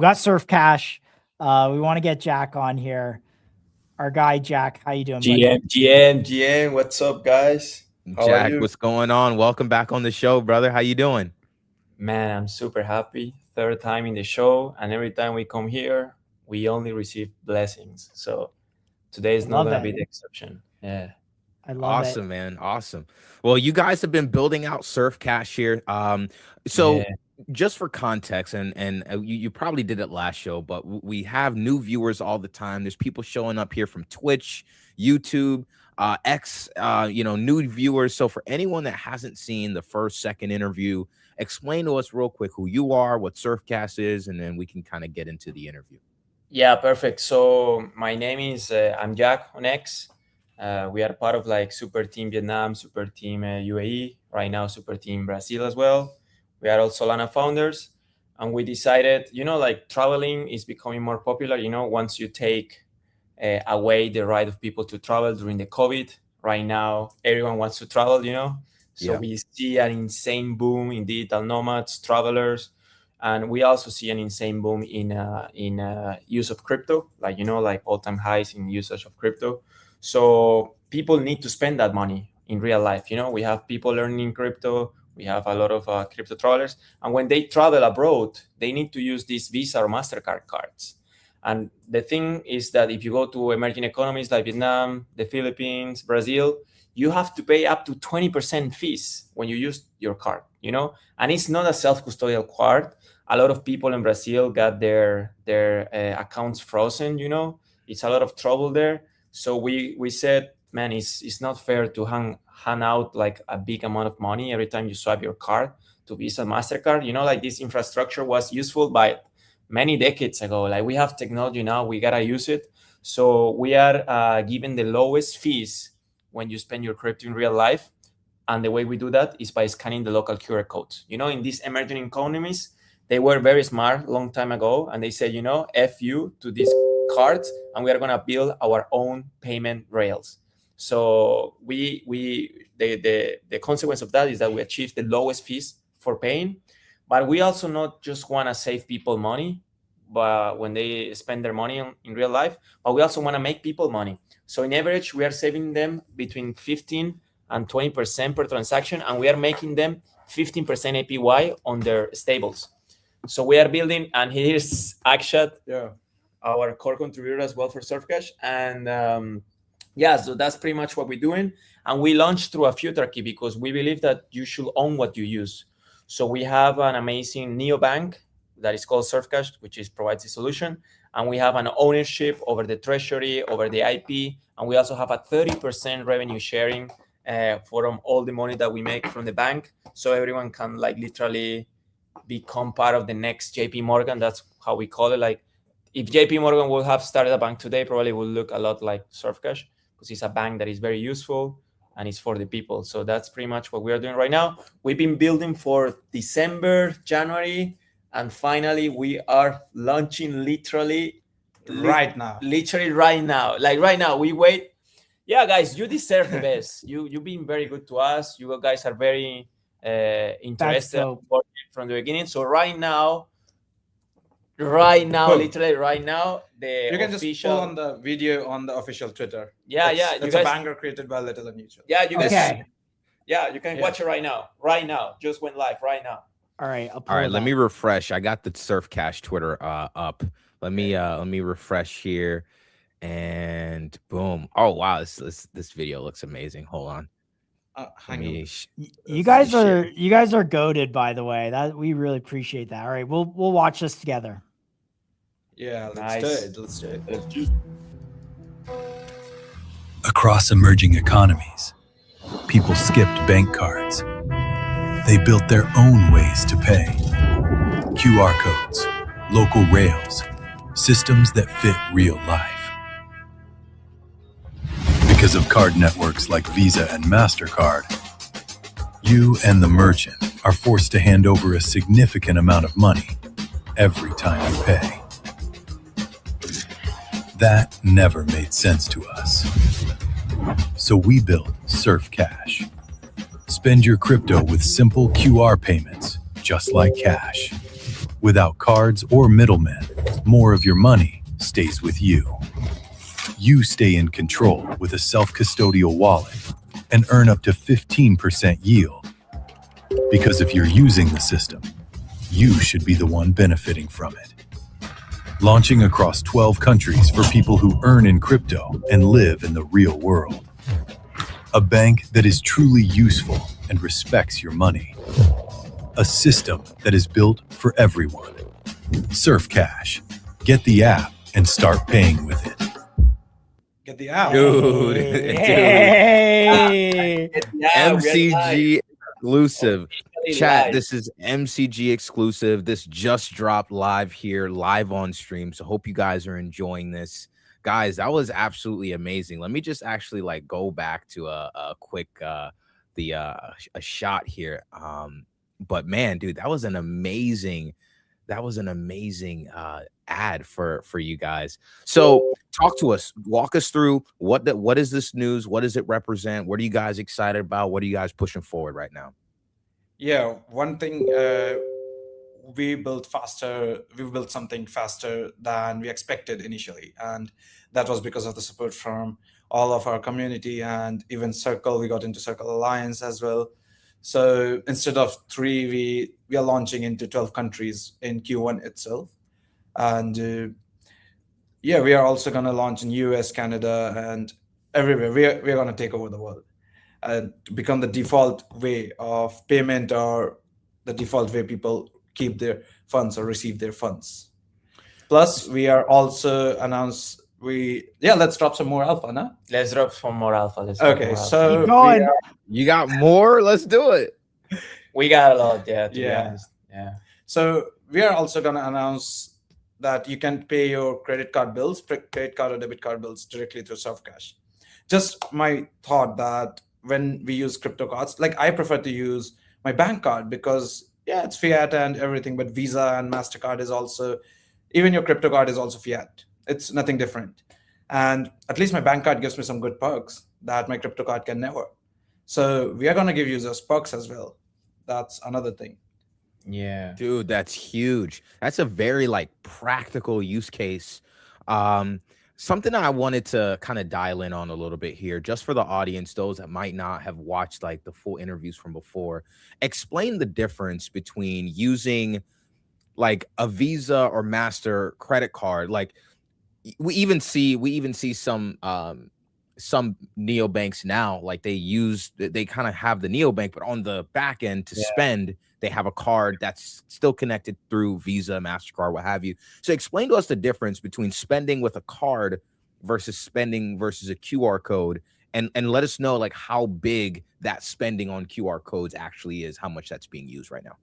got Surf Cash. We want to get Jack on here. Our guy Jack, how you doing? GM, what's up, guys? Jack, what's going on? Welcome back on the show, brother. How you doing? Man, I'm super happy. Third time in the show, and every time we come here, we only receive blessings. So today is not going to be the exception. Yeah. I love it. Awesome, man. Awesome. Well, you guys have been building out Surf Cash here. Just for context, and you probably did it last show, but we have new viewers all the time. There's people showing up here from Twitch, YouTube, X, new viewers. So for anyone that hasn't seen the first, second interview, explain to us real quick who you are, what Surf Cash is, and then we can kind of get into the interview. Yeah, perfect. So my name is, I'm Jack on X. We are part of like Super Team Vietnam, Super Team UAE, right now Super Team Brazil as well. We are all Solana founders, and we decided, like traveling is becoming more popular. Once you take away the right of people to travel during the COVID, right now everyone wants to travel, So we see an insane boom in digital nomads, travelers, and we also see an insane boom in use of crypto, like all-time highs in usage of crypto. So people need to spend that money in real life. We have people learning crypto. We have a lot of crypto travelers. And when they travel abroad, they need to use these Visa or MasterCard cards. And the thing is that if you go to emerging economies like Vietnam, the Philippines, Brazil, you have to pay up to 20% fees when you use your card, and it's not a self-custodial card. A lot of people in Brazil got their accounts frozen, it's a lot of trouble there. So we said, man, it's not fair to hand out like a big amount of money every time you swipe your card to Visa, MasterCard. You know, like this infrastructure was useful by many decades ago. Like we have technology now, we gotta use it. So we are giving the lowest fees when you spend your crypto in real life. And the way we do that is by scanning the local QR codes. You know, in these emerging economies, they were very smart long time ago, and they said, you know, F you to these cards, and we are gonna build our own payment rails. So the consequence of that is that we achieve the lowest fees for paying, but we also not just want to save people money, but when they spend their money in real life, but we also want to make people money. So in average, we are saving them between 15 and 20% per transaction, and we are making them 15% APY on their stables. So we are building, and here's Akshat, our core contributor as well for Surfcash. And yeah, so that's pretty much what we're doing. And we launched through a futarchy because we believe that you should own what you use. So we have an amazing neobank that is called Surfcash, which provides the solution. And we have an ownership over the treasury, over the IP. And we also have a 30% revenue sharing from all the money that we make from the bank. So everyone can like literally become part of the next JP Morgan. That's how we call it. Like if JP Morgan would have started a bank today, probably would look a lot like Surfcash, because it's a bank that is very useful and it's for the people. So that's pretty much what we are doing right now. We've been building for December, January, and finally we are launching literally right now. Literally right now. Like right now, we wait. Yeah, guys, you deserve the best. You've been very good to us. You guys are very interested from the beginning. So right now, literally right now, you can just pull on the video on the official Twitter. Yeah, it's a banger created by Little and Mutual. Yeah, you guys. Yeah, you can watch it right now. Right now, just went live right now. All right, all right. Let me refresh. I got the Surfcash Twitter up. Let me refresh here, and boom. Oh wow, this video looks amazing. Hold on. You guys are goated, by the way. That we really appreciate that. All right, we'll watch this together. Yeah, let's do it. Across emerging economies, people skipped bank cards. They built their own ways to pay. QR codes, local rails, systems that fit real life. Because of card networks like Visa and MasterCard, you and the merchant are forced to hand over a significant amount of money every time you pay. That never made sense to us. So we built Surfcash. Spend your crypto with simple QR payments, just like cash. Without cards or middlemen, more of your money stays with you. You stay in control with a self-custodial wallet and earn up to 15% yield. Because if you're using the system, you should be the one benefiting from it. Launching across 12 countries for people who earn in crypto and live in the real world. A bank that is truly useful and respects your money. A system that is built for everyone. Surfcash. Get the app and start paying with it. Get the app. Dude. Hey. MCG exclusive. Chat, this is MCG exclusive. This just dropped live here, live on stream. So hope you guys are enjoying this. Guys, that was absolutely amazing. Let me just actually like go back to a quick a shot here. But man, dude, that was an amazing ad for you guys. So talk to us, walk us through what is this news? What does it represent? What are you guys excited about? What are you guys pushing forward right now? Yeah, one thing, we built something faster than we expected initially, and that was because of the support from all of our community and even Circle. We got into Circle Alliance as well. So instead of 3, we are launching into 12 countries in Q1 itself. And yeah, we are also going to launch in US, Canada, and everywhere. We're going to take over the world and become the default way of payment, or the default way people keep their funds or receive their funds. Plus, we are also announced let's drop some more alpha, no? Let's drop some more alpha. Let's drop Okay, more so alpha. You got more? Let's do it. We got a lot, to be honest. Yeah. So we are also going to announce that you can pay your credit card bills, credit card or debit card bills directly through Surfcash. Just my thought that when we use crypto cards, like I prefer to use my bank card because it's fiat and everything, but Visa and MasterCard is also, even your crypto card is also fiat. It's nothing different. And at least my bank card gives me some good perks that my crypto card can never. So we are going to give users perks as well. That's another thing. Yeah. Dude, that's huge. That's a very like practical use case. Something I wanted to kind of dial in on a little bit here, just for the audience, those that might not have watched like the full interviews from before. Explain the difference between using like a Visa or Master credit card. Like we even see some neobanks now, like they kind of have the neobank, but on the back end to spend, they have a card that's still connected through Visa, MasterCard, what have you. So explain to us the difference between spending with a card versus spending versus a QR code, and let us know like how big that spending on QR codes actually is, how much that's being used right now.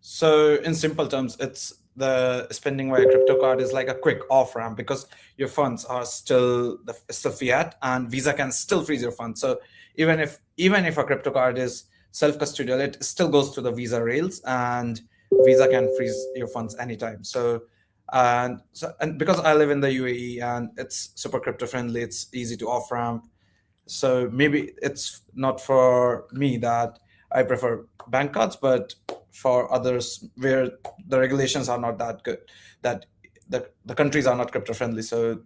So in simple terms, it's the spending via crypto card is like a quick off ramp because your funds are still fiat, and Visa can still freeze your funds. So even if a crypto card is self-custodial, it still goes through the Visa rails, and Visa can freeze your funds anytime. So because I live in the UAE and it's super crypto friendly, it's easy to off ramp. So maybe it's not for me that I prefer bank cards, but for others where the regulations are not that good, that the countries are not crypto friendly, so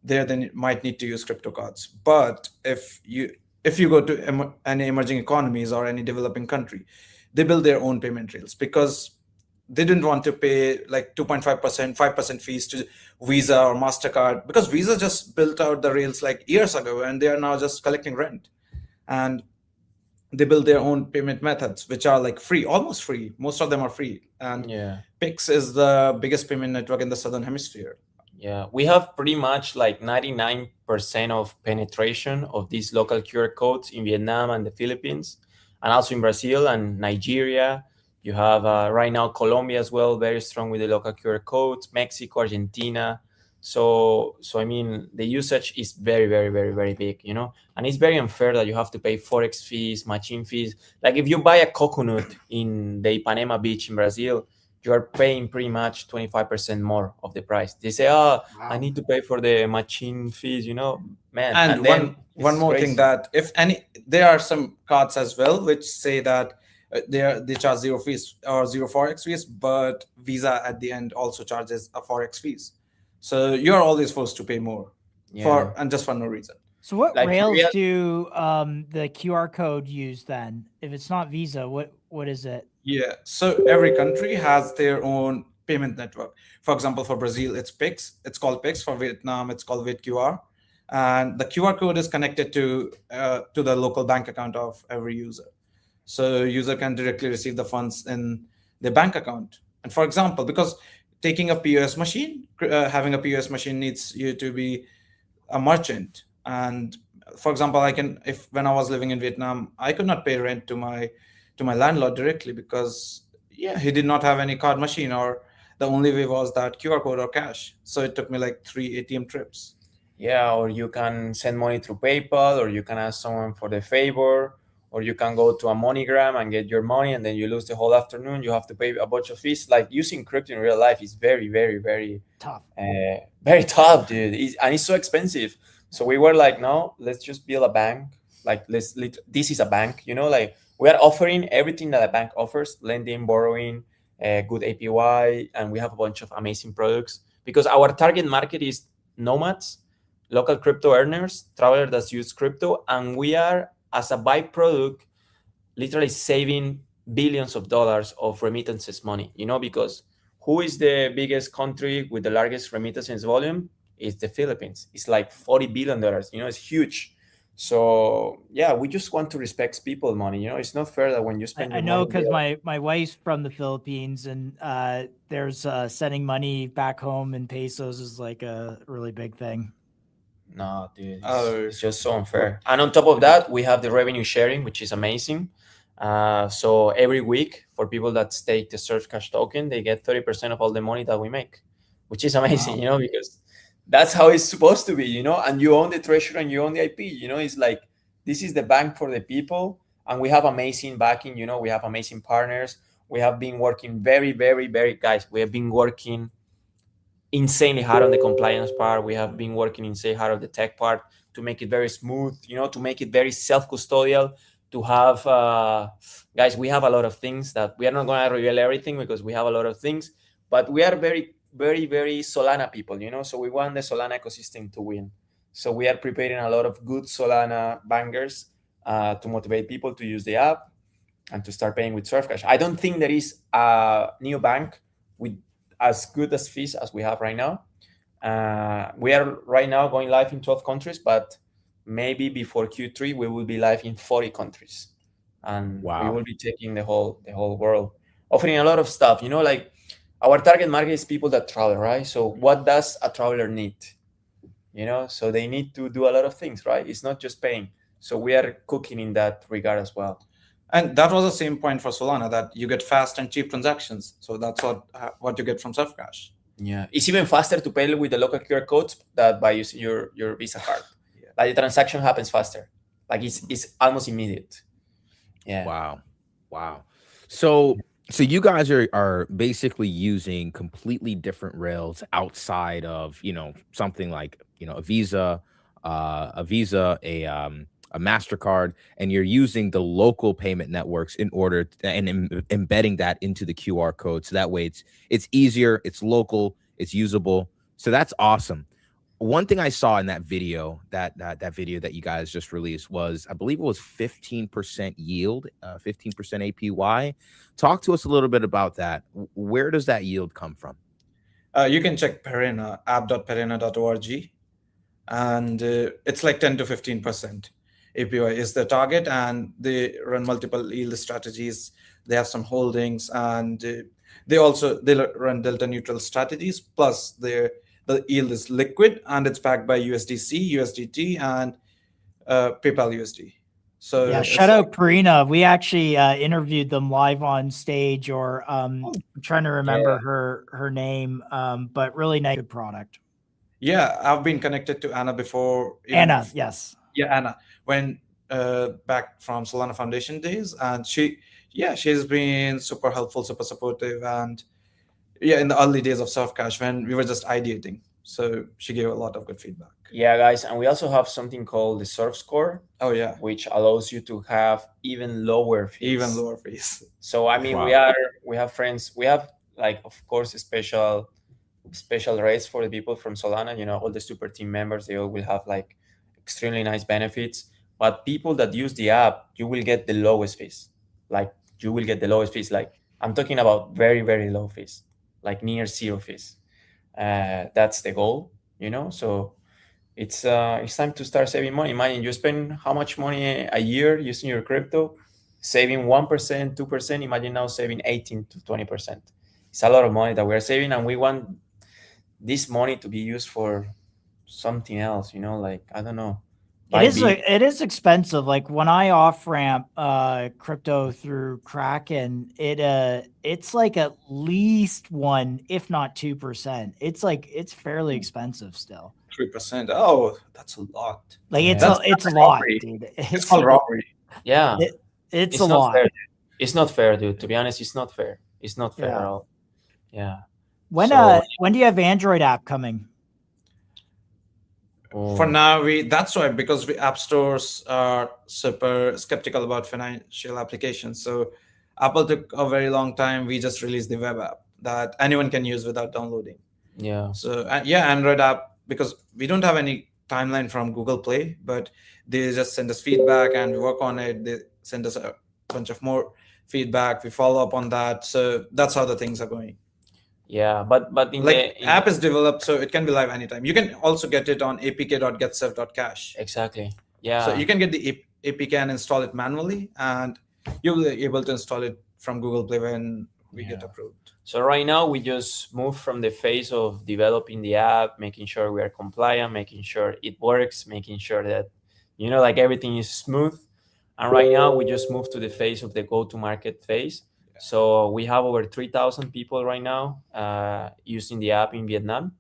there then might need to use crypto cards. But if you go to any emerging economies or any developing country, they build their own payment rails because they didn't want to pay like 2.5%, 5% fees to Visa or MasterCard, because Visa just built out the rails like years ago and they are now just collecting rent. And they build their own payment methods, which are like free, almost free. Most of them are free. And Pix is the biggest payment network in the Southern Hemisphere. Yeah, we have pretty much like 99% of penetration of these local QR codes in Vietnam and the Philippines, and also in Brazil and Nigeria. You have right now Colombia as well, very strong with the local QR codes, Mexico, Argentina. So I mean, the usage is very, very, very, very big, and it's very unfair that you have to pay Forex fees, machine fees. Like if you buy a coconut in the Ipanema beach in Brazil, you are paying pretty much 25% more of the price. They say, I need to pay for the machine fees, man. And one more thing, that there are some cards as well which say that they charge zero fees or zero Forex fees, but Visa at the end also charges a Forex fees. So you're always forced to pay more just for no reason. So what rails do the QR code use then? If it's not Visa, what is it? Yeah, so every country has their own payment network. For example, for Brazil, it's Pix. It's called Pix. For Vietnam, it's called VitQR. And the QR code is connected to the local bank account of every user. So user can directly receive the funds in their bank account. And for example, because taking a POS machine, having a POS machine needs you to be a merchant. And for example, when I was living in Vietnam, I could not pay rent to my landlord directly because he did not have any card machine, or the only way was that QR code or cash. So it took me like 3 ATM trips. Yeah, or you can send money through PayPal, or you can ask someone for the favor, or you can go to a MoneyGram and get your money, and then you lose the whole afternoon. You have to pay a bunch of fees. Like using crypto in real life is very, very, very tough. Very tough, dude. And it's so expensive. So we were like, no, let's just build a bank. Like this is a bank, like we are offering everything that a bank offers: lending, borrowing, good APY, and we have a bunch of amazing products because our target market is nomads, local crypto earners, travelers that use crypto, and we are, as a byproduct, literally saving billions of dollars of remittances money, because who is the biggest country with the largest remittances volume? It's the Philippines. It's like $40 billion, it's huge. So yeah, we just want to respect people's money. It's not fair that when you spend I know, because my wife's from the Philippines, and there's sending money back home in pesos is like a really big thing. No, dude, Oh. it's just so unfair. And on top of that, we have the revenue sharing, which is amazing. So every week, for people that stake the Surf Cash token, they get 30% of all the money that we make, which is amazing, Wow. because that's how it's supposed to be, and you own the treasury and you own the IP, it's like, this is the bank for the people, and we have amazing backing, we have amazing partners. We have been working very, very, very, guys, we have been working insanely hard on the compliance part. We have been working insanely hard on the tech part to make it very smooth, to make it very self-custodial, to have, guys, we have a lot of things that we are not going to reveal everything because we have a lot of things, but we are very, very, very Solana people, so we want the Solana ecosystem to win. So we are preparing a lot of good Solana bangers to motivate people to use the app and to start paying with Surfcash. I don't think there is a new bank with as good as fees as we have right now. We are right now going live in 12 countries, but maybe before Q3 we will be live in 40 countries, and we will be taking the whole world, offering a lot of stuff. Like our target market is people that travel, right? So what does a traveler need? So they need to do a lot of things, right? It's not just paying. So we are cooking in that regard as well. And that was the same point for Solana, that you get fast and cheap transactions. So that's what you get from Surfcash. Yeah, it's even faster to pay with the local QR codes than by using your Visa card. Like the transaction happens faster. Like it's almost immediate. Yeah. Wow. So you guys are basically using completely different rails outside of, something like, a Visa, a MasterCard, and you're using the local payment networks in order embedding that into the QR code. So that way it's easier, it's local, it's usable. So that's awesome. One thing I saw in that video, that video that you guys just released, was, I believe it was 15% yield, 15% APY. Talk to us a little bit about that. Where does that yield come from? You can check Perena, app.perena.org, and it's like 10 to 15%. APY is the target, and they run multiple yield strategies. They have some holdings, and they run delta neutral strategies. Plus, the yield is liquid, and it's backed by USDC, USDT, and PayPal USD. So yeah, shout out Perena. We actually interviewed them live on stage, or I'm trying to remember her name, but really nice, good product. Yeah, I've been connected to Anna before. Anna, yes. Yeah, Anna, when back from Solana Foundation days, and she's been super helpful, super supportive, and in the early days of Surfcash when we were just ideating, so she gave a lot of good feedback. Yeah, guys, and we also have something called the Surf Score. Oh yeah, which allows you to have even lower fees. So I mean, we have friends. We have, like, of course, special rates for the people from Solana. All the super team members, they all will have like extremely nice benefits. But people that use the app, you will get the lowest fees. Like, you will get the lowest fees. Like, I'm talking about very, very low fees, like near zero fees. That's the goal, So it's time to start saving money. Imagine you spend how much money a year using your crypto, saving 1%, 2%. Imagine now saving 18 to 20%. It's a lot of money that we're saving, and we want this money to be used for something else, like, I don't know. It is expensive. Like when I off ramp crypto through Kraken, it's like at least 1%, if not 2%. It's fairly expensive still. 3%. Oh, that's a lot. Like it's a lot, dude. It's called robbery. Yeah, it's a lot. Fair, it's not fair, dude. To be honest, it's not fair. It's not fair at all. Yeah. When do you have Android app coming? For now, that's why, because app stores are super skeptical about financial applications. So Apple took a very long time. We just released the web app that anyone can use without downloading. Yeah. So Android app, because we don't have any timeline from Google Play, but they just send us feedback and we work on it. They send us a bunch of more feedback. We follow up on that. So that's how the things are going. Yeah, but app is developed, so it can be live anytime. You can also get it on apk.getsurf.cash. Exactly. Yeah. So you can get the APK and install it manually, and you'll be able to install it from Google Play when we get approved. So right now we just moved from the phase of developing the app, making sure we are compliant, making sure it works, making sure that, you know, like everything is smooth. And right now we just moved to the phase of the go-to-market phase. So we have over 3,000 people right now using the app in Vietnam.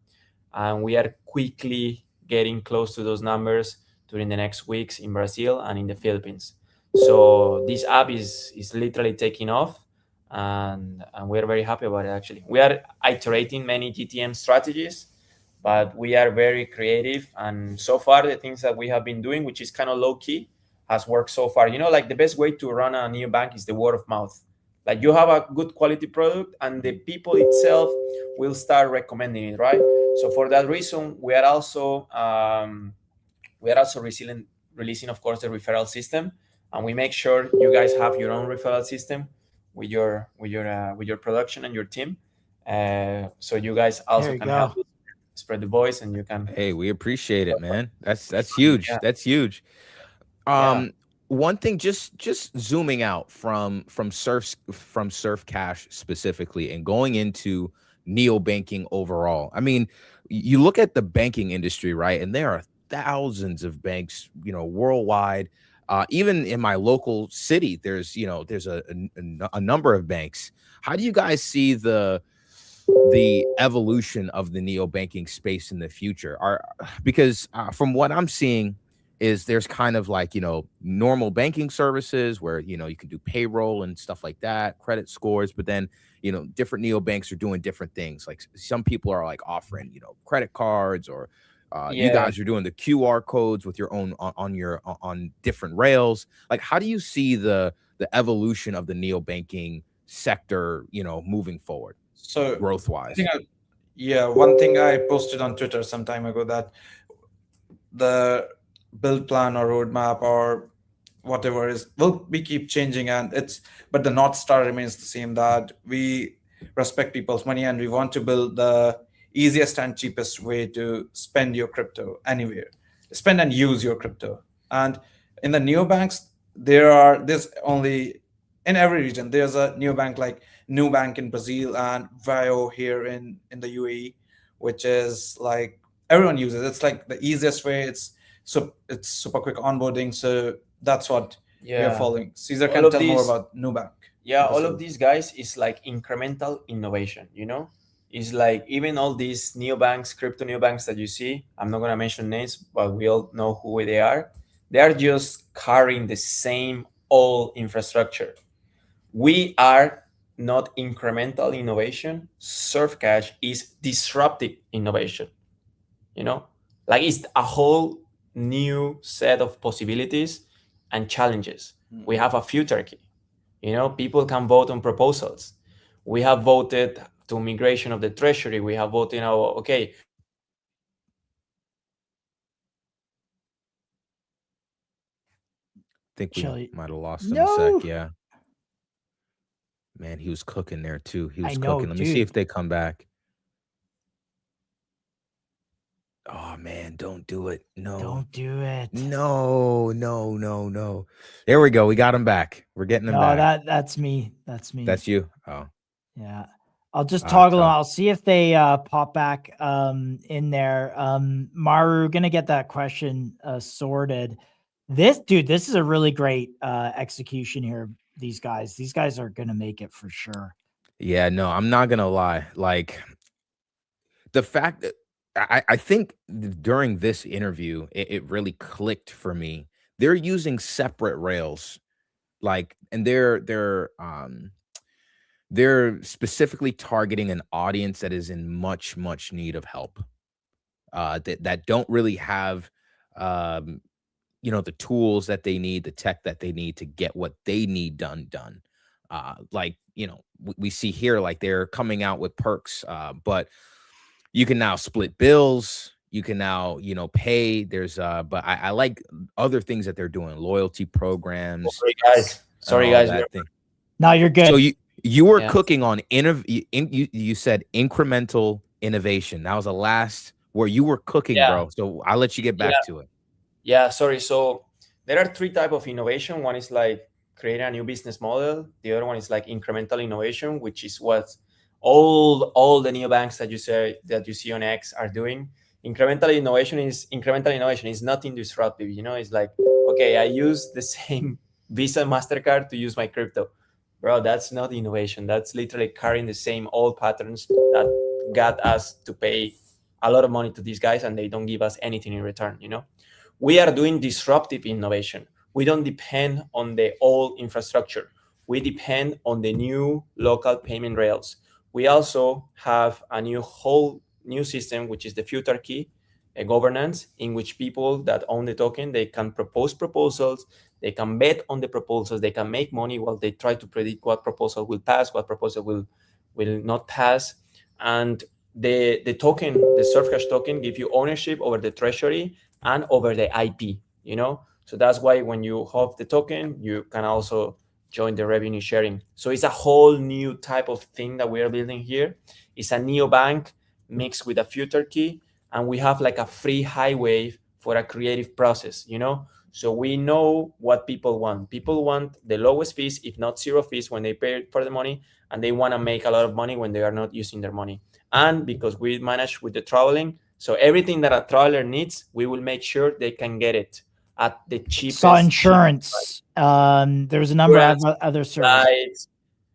And we are quickly getting close to those numbers during the next weeks in Brazil and in the Philippines. So this app is literally taking off, and we're very happy about it. Actually, we are iterating many GTM strategies, but we are very creative. And so far, the things that we have been doing, which is kind of low key, has worked so far. You know, like the best way to run a new bank is the word of mouth. Like you have a good quality product, and the people itself will start recommending it, right? So for that reason, we are also releasing, of course, the referral system, and we make sure you guys have your own referral system with your production and your team, so you guys also can help spread the voice, and you can. Hey, we appreciate it, man. That's huge. Yeah. That's huge. One thing, just zooming out from Surf Cash specifically and going into neobanking overall. I mean, you look at the banking industry, right? And there are thousands of banks, you know, worldwide. Even in my local city, there's a number of banks. How do you guys see the evolution of the neobanking space in the future? Because from what I'm seeing is there's kind of like, you know, normal banking services where, you know, you can do payroll and stuff like that, credit scores, but then, you know, different neobanks are doing different things. Like some people are like offering, you know, credit cards, or you guys are doing the QR codes with your own on different rails. Like, how do you see the evolution of the neobanking sector, you know, moving forward? So growth wise, one thing I posted on Twitter some time ago, that the build plan or roadmap or whatever we keep changing, but the North Star remains the same, that we respect people's money and we want to build the easiest and cheapest way to spend your crypto anywhere, spend and use your crypto. And in the neobanks, there's only in every region, there's a neobank like Nubank in Brazil and Vio here in the UAE, which is like everyone uses. It's like the easiest way. It's super quick onboarding. So that's what we are following. Caesar can tell more about Nubank. Yeah, all of these guys is like incremental innovation, you know? It's like even all these neobanks, crypto neobanks that you see, I'm not going to mention names, but we all know who they are. They are just carrying the same old infrastructure. We are not incremental innovation. Surf Cash is disruptive innovation. You know, like it's a whole new set of possibilities and challenges. We have a future key. You know, people can vote on proposals. We have voted to migration of the treasury. We have voted, okay. I think we might have lost him a sec. Yeah. Man, he was cooking there too. He was cooking. Let me see if they come back. Oh man, don't do it. No. Don't do it. No. There we go. We got him back. We're getting him back. That's me. That's me. That's you. Oh. Yeah. I'll just toggle them. I'll see if they pop back in there. Maru, gonna get that question sorted. This is a really great execution here. These guys are gonna make it for sure. Yeah, no, I'm not gonna lie. Like the fact that I think during this interview, it really clicked for me. They're using separate rails, like, and they're specifically targeting an audience that is in much need of help, that don't really have you know, the tools that they need, the tech that they need to get what they need done. Like, you know, we see here, like they're coming out with perks, but you can now split bills. You can now, you know, pay. There's but I like other things that they're doing, loyalty programs. Sorry guys. No, you're good. So you were cooking on you said incremental innovation. That was the last where you were cooking, bro. So I'll let you get back to it. Yeah, sorry. So there are three types of innovation. One is like creating a new business model. The other one is like incremental innovation, which is what all the neobanks that you see on X are doing. Incremental innovation is nothing disruptive. It's like, okay, I use the same Visa and MasterCard to use my crypto. Bro, that's not innovation. That's literally carrying the same old patterns that got us to pay a lot of money to these guys, and they don't give us anything in return. We are doing disruptive innovation. We don't depend on the old infrastructure. We depend on the new local payment rails. We also have a whole new system, which is the future key, a governance in which people that own the token, they can propose proposals, they can bet on the proposals, they can make money while they try to predict what proposal will pass, what proposal will not pass. And the token, the Surfcash token, give you ownership over the treasury and over the IP, So that's why when you have the token, you can also join the revenue sharing. So it's a whole new type of thing that we are building here. It's a neobank mixed with a future key, and we have like a free highway for a creative process, So we know what people want. People want the lowest fees, if not zero fees, when they pay for the money, and they want to make a lot of money when they are not using their money. And because we manage with the traveling, so everything that a traveler needs, we will make sure they can get it at the cheapest. Saw insurance. There's a number of other services. Flights,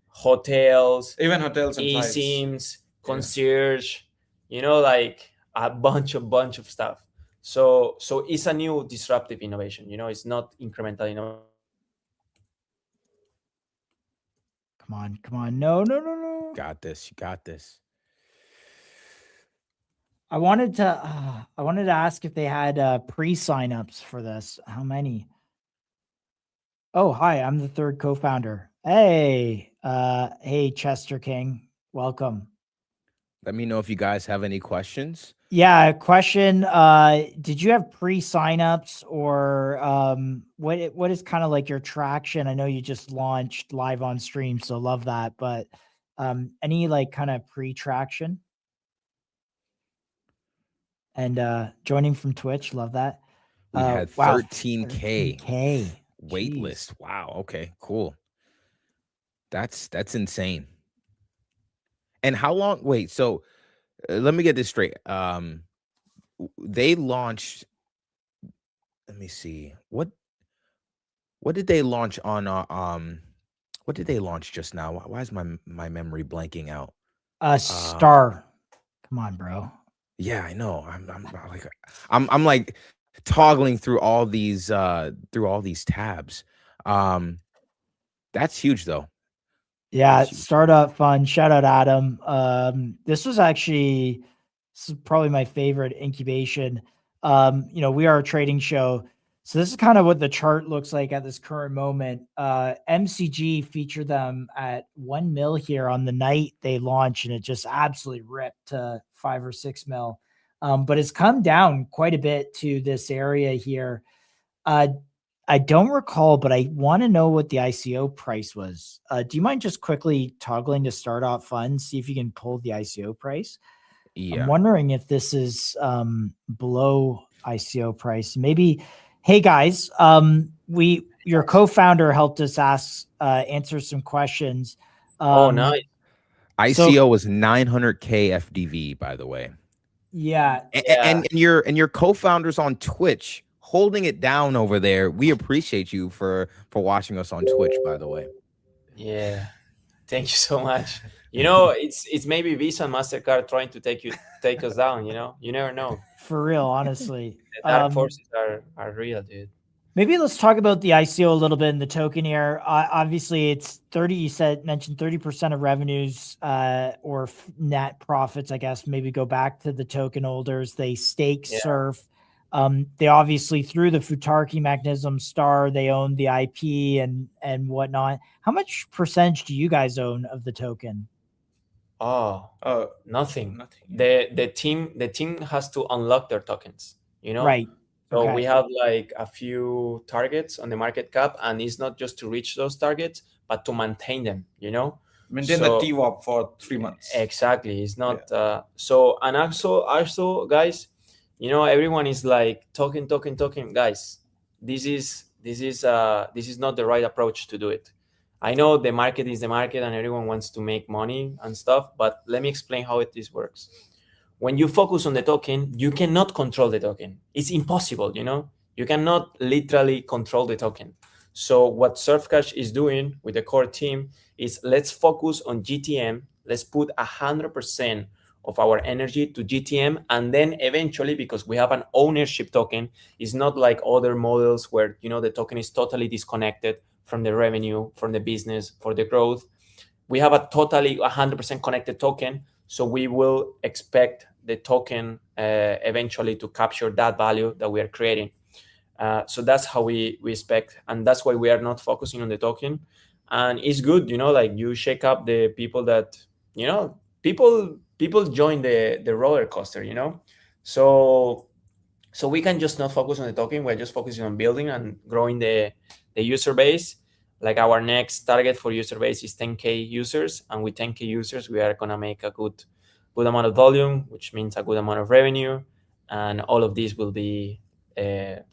hotels, even hotels and flights. eSIMs, concierge, like a bunch of stuff. So it's a new disruptive innovation. It's not incremental innovation. Come on. No. Got this. You got this. I wanted to ask if they had pre-signups for this. How many? Oh, hi, I'm the third co-founder. Hey, Chester King, welcome. Let me know if you guys have any questions. Yeah, question. Did you have pre-signups or what is kind of like your traction? I know you just launched live on stream, so love that. But any like kind of pre-traction? And joining from Twitch, love that. We had 13K. 13K. Wait list. Wow. Okay, cool. That's insane. And how long? Wait, so let me get this straight. They launched. Let me see. What did they launch on? What did they launch just now? Why is my memory blanking out? Star. Come on, bro. Yeah, I know. I'm like toggling through all these tabs. That's huge though. Yeah, startup fun. Shout out Adam. This is probably my favorite incubation. We are a trading show. So this is kind of what the chart looks like at this current moment. MCG featured them at 1 mil here on the night they launched, and it just absolutely ripped to 5 or 6 mil. But it's come down quite a bit to this area here. I don't recall, but I want to know what the ICO price was. Do you mind just quickly toggling to start off funds, see if you can pull the ICO price? Yeah. I'm wondering if this is below ICO price. Maybe, hey guys, your co-founder helped us answer some questions. Nice. ICO was 900K FDV, by the way. Yeah. And your co-founders on Twitch holding it down over there. We appreciate you for watching us on Twitch, by the way. Yeah. Thank you so much. It's maybe Visa and MasterCard trying to take us down, You never know. For real, honestly. The dark forces are real, dude. Maybe let's talk about the ICO a little bit in the token here. Obviously, it's 30. You mentioned 30% of revenues or net profits, I guess. Maybe go back to the token holders. They stake Surf. They obviously, through the Futarki mechanism, Star, they own the IP and whatnot. How much percentage do you guys own of the token? Nothing. The team has to unlock their tokens. Right. So we have like a few targets on the market cap, and it's not just to reach those targets, but to maintain them, Maintain the TWAP for 3 months. Exactly. It's not and also guys, everyone is like talking. Guys, this is This is not the right approach to do it. I know the market is the market and everyone wants to make money and stuff, but let me explain how this works. When you focus on the token, you cannot control the token. It's impossible, you know? You cannot literally control the token. So what Surfcash is doing with the core team is let's focus on GTM. Let's put 100% of our energy to GTM, and then eventually, because we have an ownership token, it's not like other models where, you know, the token is totally disconnected from the revenue, from the business, for the growth. We have a totally 100% connected token, so we will expect the token eventually to capture that value that we are creating. So that's how we expect, and that's why we are not focusing on the token. And it's good, you know, like you shake up the people that, you know, people join the roller coaster, you know. So we can just not focus on the token. We're just focusing on building and growing the user base. Like our next target for user base is 10K users, and with 10K users, we are gonna make a good amount of volume, which means a good amount of revenue, and all of this will be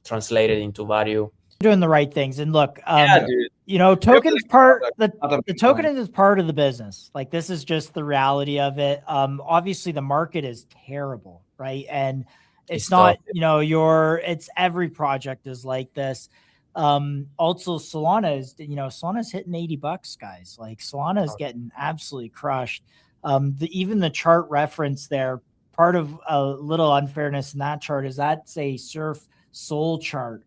translated into value. Doing the right things. And look, dude. you know, tokens part the Not token is part of the business. Like, this is just the reality of it. Obviously the market is terrible, right? And it's not, tough. you know, it's every project is like this. Also Solana is, you know, Solana's hitting $80, guys. Like, Solana is getting absolutely crushed. Even the chart reference there, part of a little unfairness in that chart is that's a Surf Sol chart.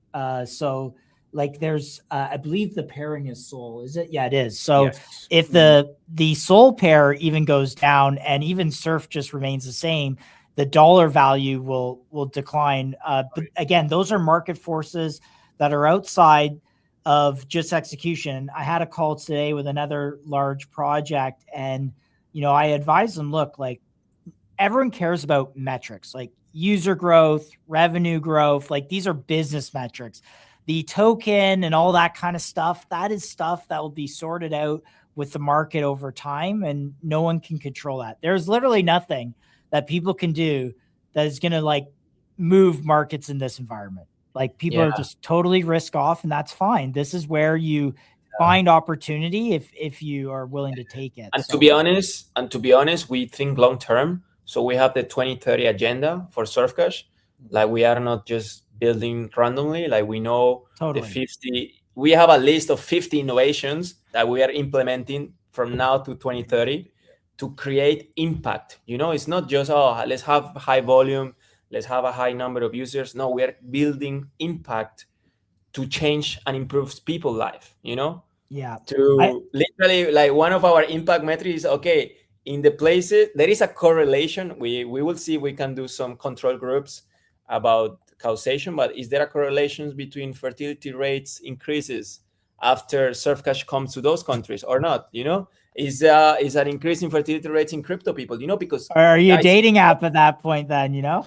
So like there's I believe the pairing is Sol, is it? Yeah, it is. So Yes. if the Sol pair even goes down and even Surf just remains the same, the dollar value will decline. But again, those are market forces that are outside of just execution. I had a call today with another large project, and you know, I advised them, look, like, everyone cares about metrics like user growth, revenue growth. Like, these are business metrics. The token and all that kind of stuff, that is stuff that will be sorted out with the market over time, and no one can control that. There's literally nothing that people can do that is going to like move markets in this environment. Like, people are just totally risk off, and that's fine. This is where you find opportunity if you are willing to take it. And to be honest, we think long term. So we have the 2030 agenda for Surfcash. Like, we are not just building randomly. Like, we know we have a list of 50 innovations that we are implementing from now to 2030 to create impact. You know, it's not just, oh, let's have high volume, let's have a high number of users. No, we are building impact to change and improve people's life, you know? Yeah. Literally, like, one of our impact metrics is, okay, in the places, there is a correlation. We will see, we can do some control groups about causation, but is there a correlation between fertility rates increases after Surfcash comes to those countries or not? You know, is an increase in fertility rates in crypto people, you know, because are you a dating app at that point then, you know?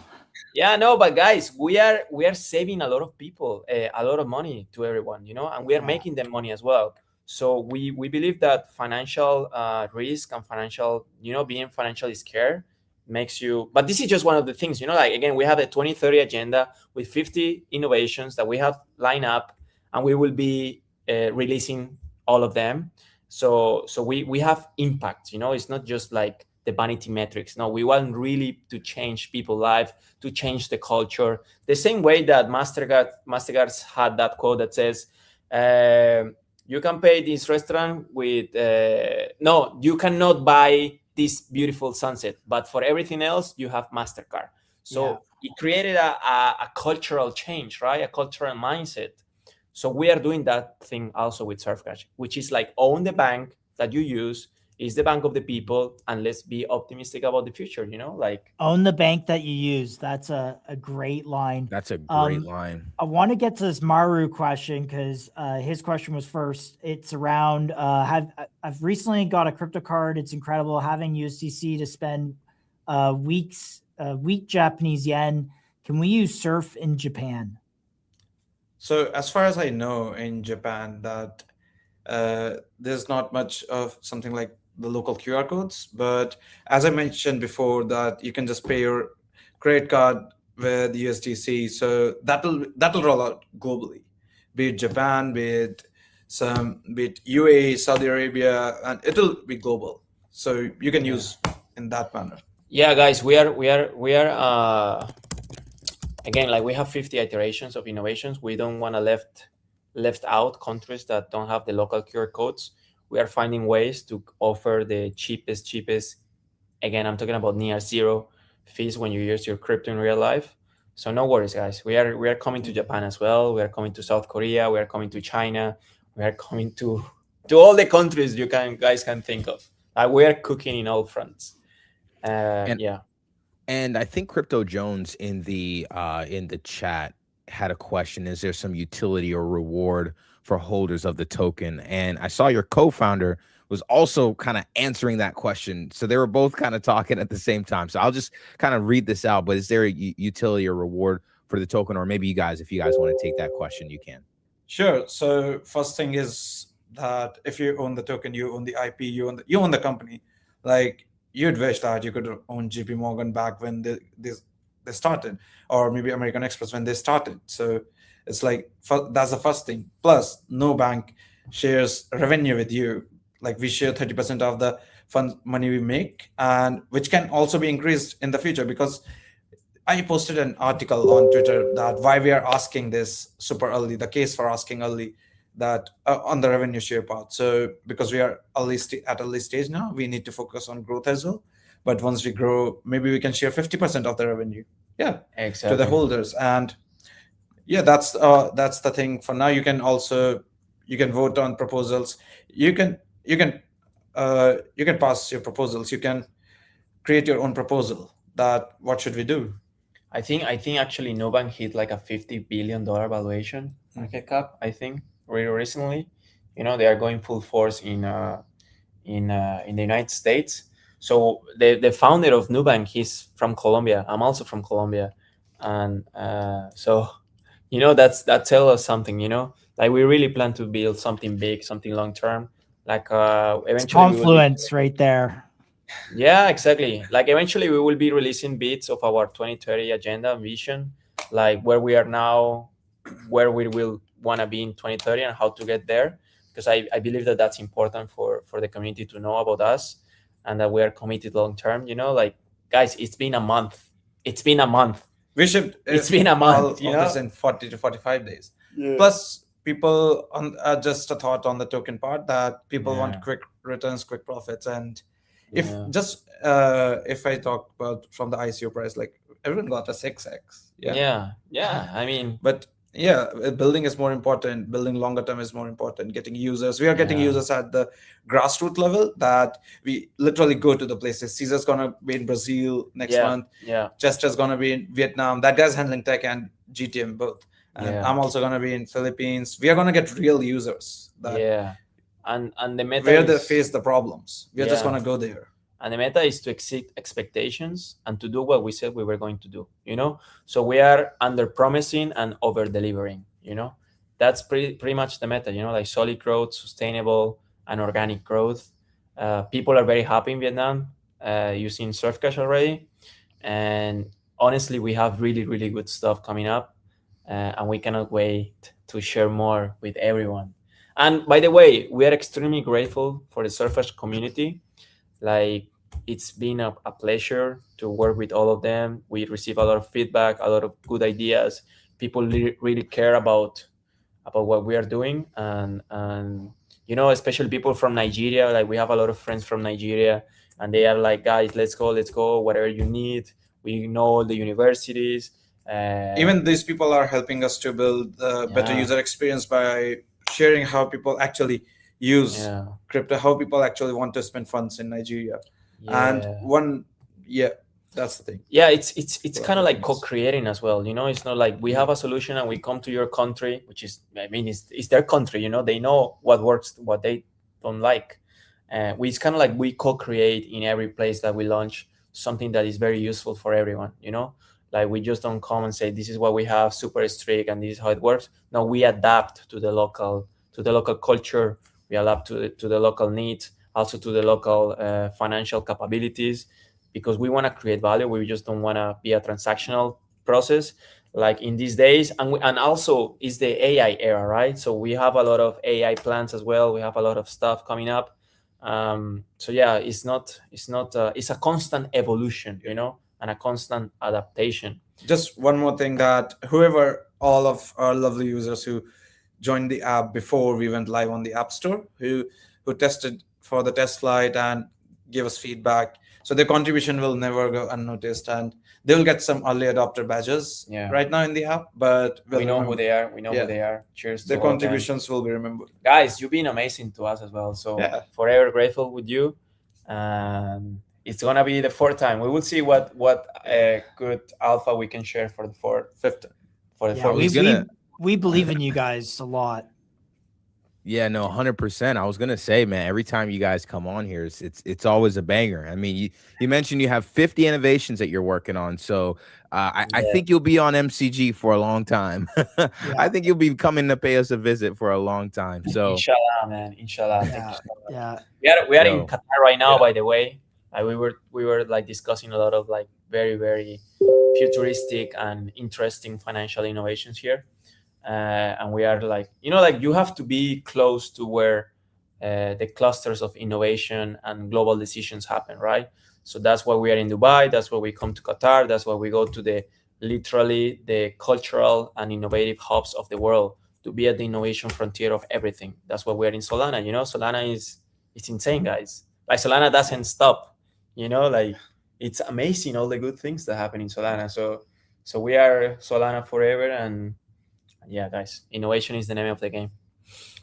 Yeah, no, but guys, we are saving a lot of people, a lot of money to everyone, you know, and we are making them money as well. So we believe that financial risk and financial, you know, being financially scared makes you, but this is just one of the things, you know, like, again, we have a 2030 agenda with 50 innovations that we have lined up, and we will be releasing all of them. So we have impact, you know, it's not just like the vanity metrics. No, we want really to change people's life, to change the culture. The same way that Mastercard's had that quote that says, you can pay this restaurant with, no, you cannot buy this beautiful sunset, but for everything else, you have MasterCard. So it created a cultural change, right? A cultural mindset. So we are doing that thing also with Surfcash, which is like, own the bank that you use, is the bank of the people, and let's be optimistic about the future, you know, like, own the bank that you use. That's a great line. That's a great line. I want to get to this Maru question because his question was first. It's around I've recently got a crypto card. It's incredible having USDC to spend weak Japanese yen. Can we use Surf in Japan? So as far as I know, in Japan, that there's not much of something like the local QR codes, but as I mentioned before, that you can just pay your credit card with USDC, so that'll roll out globally. be it Japan, be it UAE, Saudi Arabia, and it'll be global. So you can use in that manner. Yeah, guys, we are again, like we have 50 iterations of innovations. We don't want to left out countries that don't have the local QR codes. We are finding ways to offer the cheapest. Again, I'm talking about near zero fees when you use your crypto in real life. So no worries, guys. We are coming to Japan as well. We are coming to South Korea. We are coming to China. We are coming to all the countries you guys can think of. We are cooking in all fronts. Yeah. And I think Crypto Jones in the chat had a question: is there some utility or reward for holders of the token? And I saw your co-founder was also kind of answering that question. So they were both kind of talking at the same time. So I'll just kind of read this out. But is there a utility or reward for the token? Or maybe if you guys want to take that question, you can. Sure. So first thing is that if you own the token, you own the IP, you own the company. Like, you'd wish that you could own JP Morgan back when they started, or maybe American Express when they started. So it's like, that's the first thing. Plus, no bank shares revenue with you. Like, we share 30% of the fund money we make, and which can also be increased in the future, because I posted an article on Twitter that why we are asking this super early, the case for asking early, that on the revenue share part. So because we are at early stage now, we need to focus on growth as well. But once we grow, maybe we can share 50% of the revenue. Yeah, exactly. To the holders. And yeah, that's the thing. For now, you can vote on proposals. You can pass your proposals. You can create your own proposal. That what should we do? I think actually Nubank hit like a $50 billion valuation market cap. I think really recently, they are going full force in the United States. So the founder of Nubank, he's from Colombia. I'm also from Colombia, and so that tells us something. Like we really plan to build something big, something long term. Like eventually, confluence right there. Yeah, exactly. Like eventually we will be releasing bits of our 2030 agenda and vision, like where we are now, where we will want to be in 2030 and how to get there. Because I believe that that's important for the community to know about us, and that we are committed long term. Like, guys, it's been a month. It's been a month. We should. It's been a month. All of this in 40 to 45 days. Yeah. Plus, people just a thought on the token part that people want quick returns, quick profits, and if I talk about from the ICO price, like everyone got a 6x. Yeah. I mean, but yeah, building is more important. Building longer term is more important. Getting users. We are getting users at the grassroots level that we literally go to the places. Caesar's gonna be in Brazil next month. Yeah. Chester's gonna be in Vietnam. That guy's handling tech and GTM both. And I'm also gonna be in Philippines. We are gonna get real users. And the meta where they face the problems. We are just gonna go there. And the meta is to exceed expectations and to do what we said we were going to do. So we are under promising and over delivering. That's pretty much the meta. Like solid growth, sustainable, and organic growth. People are very happy in Vietnam using Surfcash already, and honestly, we have really, really good stuff coming up, and we cannot wait to share more with everyone. And by the way, we are extremely grateful for the Surfcash community. Like, it's been a pleasure to work with all of them. We receive a lot of feedback, a lot of good ideas. People really care about what we are doing, and especially people from Nigeria. Like, we have a lot of friends from Nigeria, and they are like, guys, let's go, whatever you need. We know the universities. Even these people are helping us to build a better user experience by sharing how people actually use crypto, how people actually want to spend funds in Nigeria. And that's the thing. It's kind of like co-creating as well. It's not like we have a solution and we come to your country, which is, it's their country. They know what works, what they don't like. It's kind of like we co-create in every place that we launch something that is very useful for everyone. Like, we just don't come and say, this is what we have, super strict, and this is how it works. No, we adapt to the local culture. We adapt to the local needs, also to the local financial capabilities, because we want to create value. We just don't want to be a transactional process. like in these days, and also it's the AI era, right? So we have a lot of AI plans as well. We have a lot of stuff coming up. So yeah, it's a constant evolution, and a constant adaptation. Just one more thing, that whoever, all of our lovely users who joined the app before we went live on the App Store, who tested for the test flight and gave us feedback, so their contribution will never go unnoticed, and they will get some early adopter badges right now in the app, but we know who they are. Who they are. Cheers to their all of them. contributions will be remembered. Guys, you've been amazing to us as well, so forever grateful with you. And it's gonna be the 4th time. We will see what good alpha we can share for the 5th. For the 4th. We believe in you guys a lot. Yeah, no, 100%. I was gonna say, man, every time you guys come on here, it's always a banger. I mean, you mentioned you have 50 innovations that you're working on, so I think you'll be on MCG for a long time. I think you'll be coming to pay us a visit for a long time. So inshallah, man, inshallah. Thank you so much. Yeah, we are in Qatar right now, by the way. We were like discussing a lot of like very, very futuristic and interesting financial innovations here. And we are like, you have to be close to where the clusters of innovation and global decisions happen, right? So that's why we are in Dubai. That's why we come to Qatar. That's why we go to literally the cultural and innovative hubs of the world to be at the innovation frontier of everything. That's why we are in Solana. Solana it's insane, guys. Like Solana doesn't stop. Like it's amazing all the good things that happen in Solana. So we are Solana forever. And yeah, guys, innovation is the name of the game.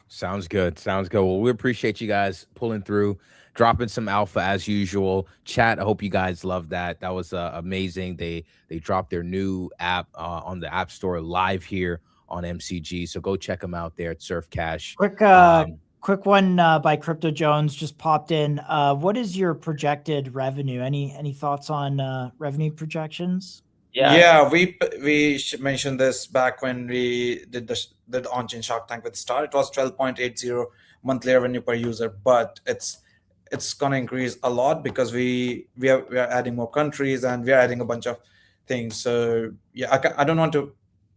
Sounds good. Well, we appreciate you guys pulling through, dropping some alpha as usual. Chat, I hope you guys love that. That was amazing. They dropped their new app on the App Store live here on MCG. So go check them out there at Surf Cash. Quick one by Crypto Jones just popped in. What is your projected revenue? Any thoughts on revenue projections? Yeah, we mentioned this back when we did the launch in Shark Tank with Star. It was 12.80 monthly revenue per user, but it's gonna increase a lot because we are adding more countries and we are adding a bunch of things. So yeah, I don't want to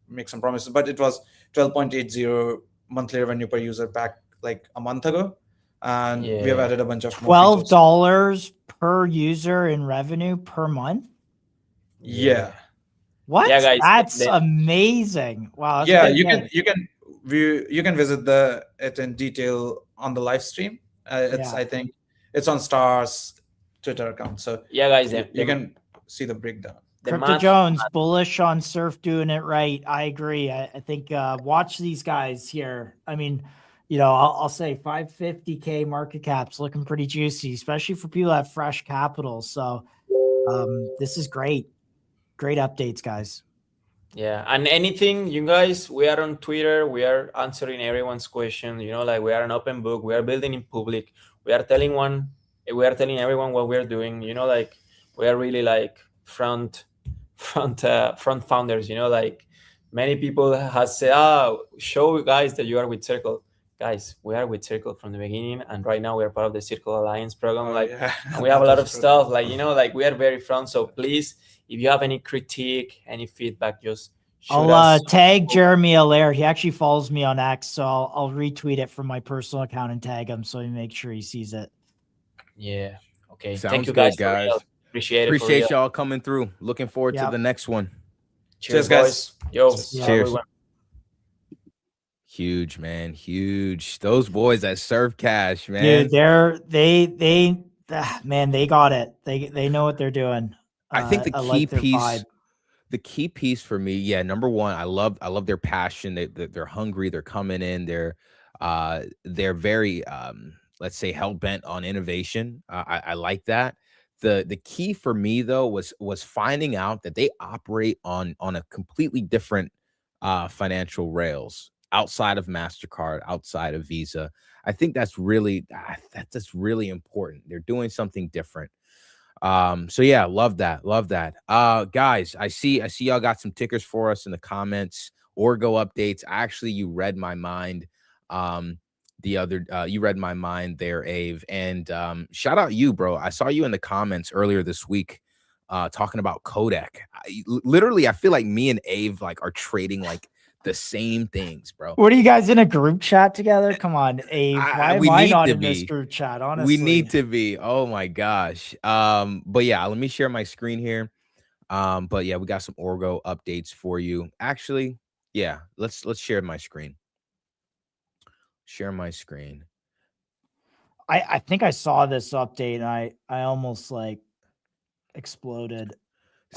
make some promises, but it was 12.80 monthly revenue per user back like a month ago, and we have added a bunch of $12 per user in revenue per month. Yeah. What? Yeah, guys, that's amazing. Wow. That's yeah, you can visit it in detail on the live stream. I think it's on Star's Twitter account. So yeah, guys, you can see the breakdown. Crypto Jones, bullish on Surf doing it right. I agree. I think watch these guys here. I mean, I'll say 550K market caps looking pretty juicy, especially for people that have fresh capital. So this is great. Great updates, guys. Yeah, and anything, you guys, we are on Twitter. We are answering everyone's question. Like we are an open book. We are building in public. We are telling everyone what we're doing. Like we are really like front founders. Like many people have said, show guys that you are with Circle. Guys, we are with Circle from the beginning, and right now we are part of the Circle Alliance program. And we have a lot of stuff. Like like we are very front. So please, if you have any critique, any feedback, just shoot I'll tag Jeremy Allaire. He actually follows me on X, so I'll retweet it from my personal account and tag him so he makes sure he sees it. Yeah. Okay. Sounds Thank you, good, guys. Appreciate it. Appreciate y'all coming through. Looking forward to the next one. Cheers, guys. Yo. Cheers. Huge, man. Huge. Those boys at Surf Cash, man. Dude, they got it. They know what they're doing. I think the key piece for me, number one, I love their passion. They're hungry. They're coming in. They're very let's say hell bent on innovation. I like that. The key for me though was finding out that they operate on a completely different financial rails outside of MasterCard, outside of Visa. I think that's really important. They're doing something different. So yeah, love that. Guys, I see y'all got some tickers for us in the comments. Orgo updates. Actually, you read my mind. You read my mind there, Ave. And shout out you, bro. I saw you in the comments earlier this week talking about codec. Literally, I feel like me and Ave like are trading like the same things, bro. What are you guys in a group chat together? Come on, Ave. Why am I not in this group chat? Honestly, we need to be. Oh my gosh. But yeah, let me share my screen here. But yeah, we got some Orgo updates for you. Actually, yeah, let's share my screen. Share my screen. I think I saw this update and I almost like exploded.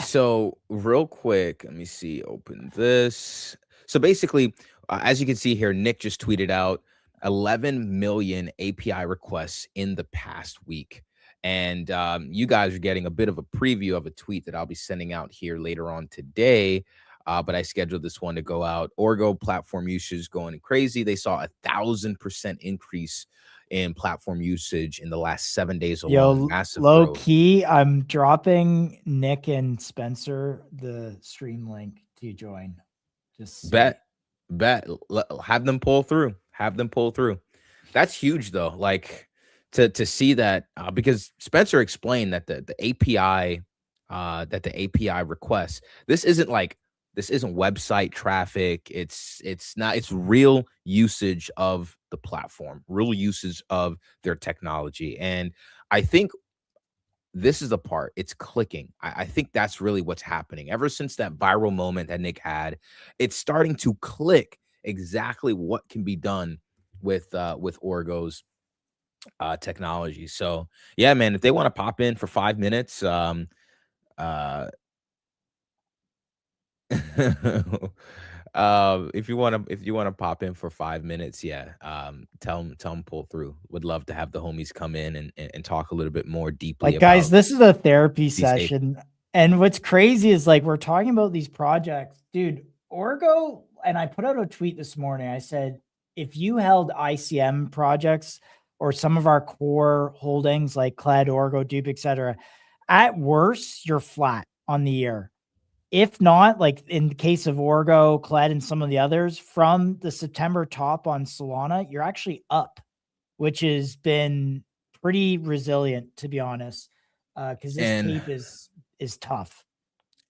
So real quick, let me see. Open this. So basically, as you can see here, Nick just tweeted out 11 million API requests in the past week. And you guys are getting a bit of a preview of a tweet that I'll be sending out here later on today. But I scheduled this one to go out. Orgo platform usage going crazy. They saw 1,000% increase in platform usage in the last 7 days alone. Yo, Massive low growth. key, I'm dropping Nick and Spencer the stream link to join. Just Bet. Have them pull through. Have them pull through. That's huge though. Like to see that because Spencer explained that the API requests, this isn't website traffic. It's real usage of the platform, real usage of their technology. And I think this is the part, it's clicking. I think that's really what's happening. Ever since that viral moment that Nick had, it's starting to click exactly what can be done with Orgo's technology. So yeah, man, if they want to pop in for 5 minutes, if you want to pop in for 5 minutes, yeah, tell them pull through. Would love to have the homies come in and talk a little bit more deeply. like, guys, this is a therapy these session. And what's crazy is like we're talking about these projects, dude. Orgo, and I put out a tweet this morning. I said, if you held ICM projects or some of our core holdings like Cled, Orgo, Dupe, etc., at worst, you're flat on the year. If not, like in the case of Orgo, Cled, and some of the others, from the September top on Solana, you're actually up, which has been pretty resilient, to be honest, because this tape is tough.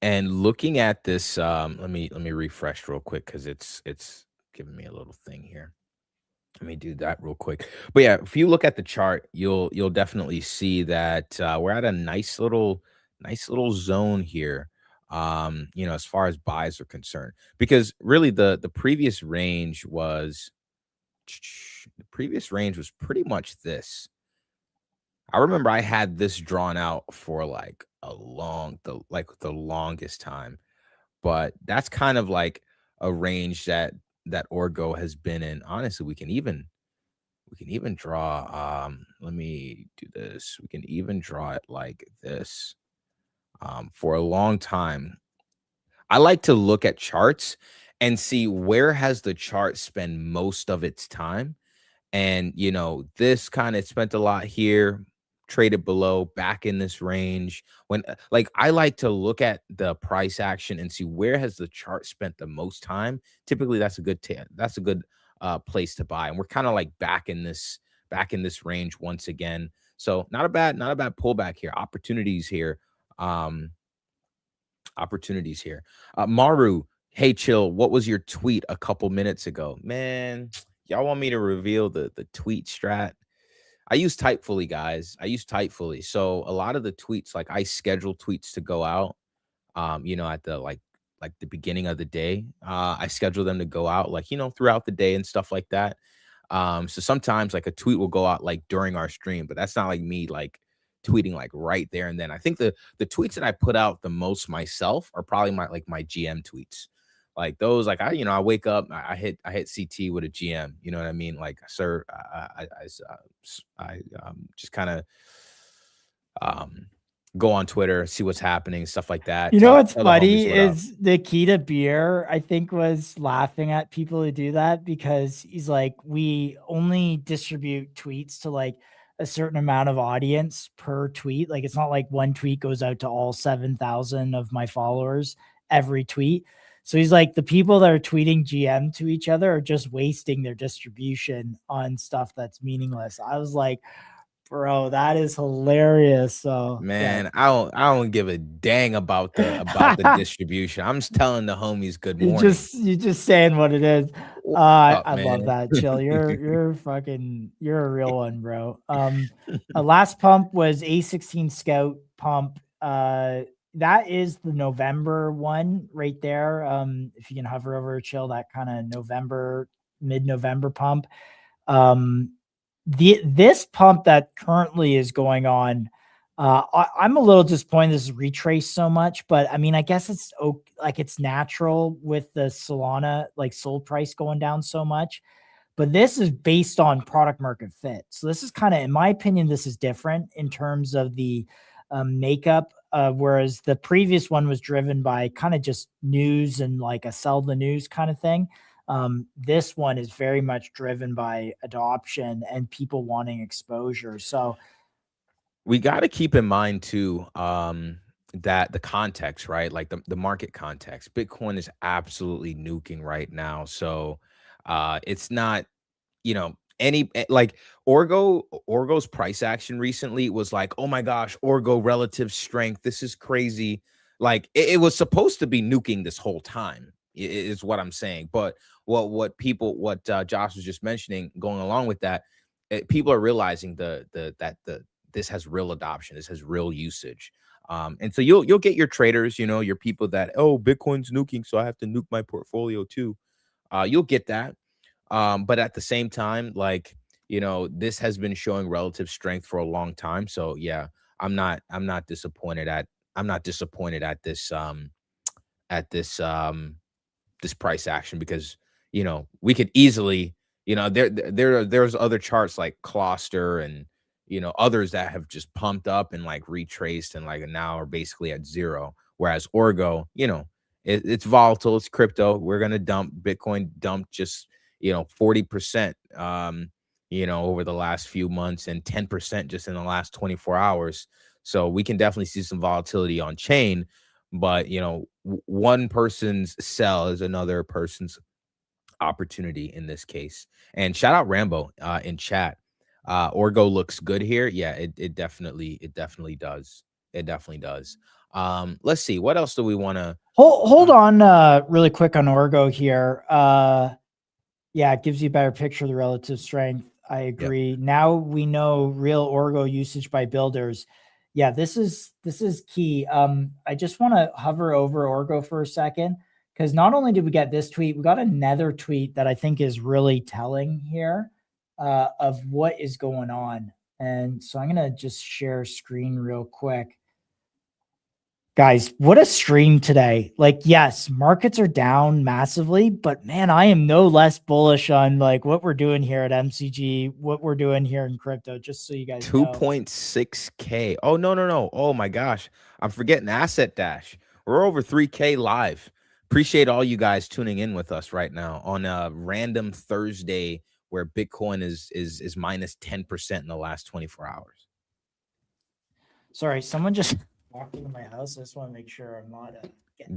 And looking at this, let me refresh real quick because it's giving me a little thing here. Let me do that real quick. But yeah, if you look at the chart, you'll definitely see that we're at a nice little zone here. As far as buys are concerned, because really the previous range was pretty much this. I remember I had this drawn out for like the longest time, but that's kind of like a range that Orgo has been in. Honestly, we can even draw, let me do this. We can even draw it like this. For a long time, I like to look at charts and see where has the chart spent most of its time. And, this kind of spent a lot here, traded below, back in this range. When I like to look at the price action and see where has the chart spent the most time. Typically, that's a good place to buy. And we're kind of like back in this range once again. So not a bad pullback here. Opportunities here. Maru, hey, chill. What was your tweet a couple minutes ago? Man, y'all want me to reveal the tweet strat? I use Typefully, guys. I use Typefully. So a lot of the tweets, like I schedule tweets to go out, at the like the beginning of the day. I schedule them to go out throughout the day and stuff like that. So sometimes like a tweet will go out like during our stream, but that's not like me like tweeting like right there and then. I think the tweets that I put out the most myself are probably my GM tweets. Like those, like I wake up, I hit CT with a GM. You know what I mean? Like, sir, I just kind of go on Twitter, see what's happening, stuff like that. You know what's funny is Nikita Beer, I think, was laughing at people who do that because he's like, we only distribute tweets to like a certain amount of audience per tweet. Like it's not like one tweet goes out to all 7,000 of my followers every tweet. So he's like, the people that are tweeting GM to each other are just wasting their distribution on stuff that's meaningless. I was like, Bro, that is hilarious. So Man, I don't give a dang about the distribution. I'm just telling the homies good you morning. just saying what it is. What's up, I love man? that. Chill. You're a real one, bro. Last pump was A16 Scout pump. That is the November one right there. If you can hover over chill, that kind of November, mid-November pump. This pump that currently is going on, I'm a little disappointed this is retraced so much, but I mean, I guess it's like it's natural with the Solana like sold price going down so much. But this is based on product market fit. So this is kind of, in my opinion, this is different in terms of the makeup. Whereas the previous one was driven by kind of just news and like a sell the news kind of thing. This one is very much driven by adoption and people wanting exposure. So we got to keep in mind too, that the context, right? Like the market context. Bitcoin is absolutely nuking right now. So it's not, like Orgo's price action recently was like, oh my gosh, Orgo relative strength. This is crazy. Like it was supposed to be nuking this whole time, is what I'm saying. But what Josh was just mentioning, going along with that, people are realizing that this has real adoption, this has real usage. And so you'll get your traders, your people that, oh, Bitcoin's nuking, so I have to nuke my portfolio too. You'll get that. But at the same time, like, this has been showing relative strength for a long time. So yeah, I'm not disappointed at this price action, because we could easily, there's other charts like Cluster and others that have just pumped up and like retraced and like now are basically at zero, whereas Orgo, it's volatile, it's crypto. We're gonna dump Bitcoin, dumped just 40% over the last few months, and 10% just in the last 24 hours. So we can definitely see some volatility on chain, but one person's sell is another person's opportunity in this case. And shout out Rambo in chat. Orgo looks good here. Yeah, it definitely does. It definitely does. Let's see, what else do we want to hold on really quick on Orgo here. Yeah, it gives you a better picture of the relative strength. I agree. Yep. Now we know real Orgo usage by builders. Yeah, this is key. I just want to hover over Orgo for a second, because not only did we get this tweet, we got another tweet that I think is really telling here of what is going on. And so I'm going to just share screen real quick. Guys, what a stream today. Like, yes, markets are down massively, but man, I am no less bullish on like what we're doing here at MCG, what we're doing here in crypto, just so you guys know. 2.6K. Oh, no. Oh my gosh. I'm forgetting Asset Dash. We're over 3K live. Appreciate all you guys tuning in with us right now on a random Thursday where Bitcoin is minus 10% in the last 24 hours. Sorry, someone just walked into my house. I just want to make sure I'm not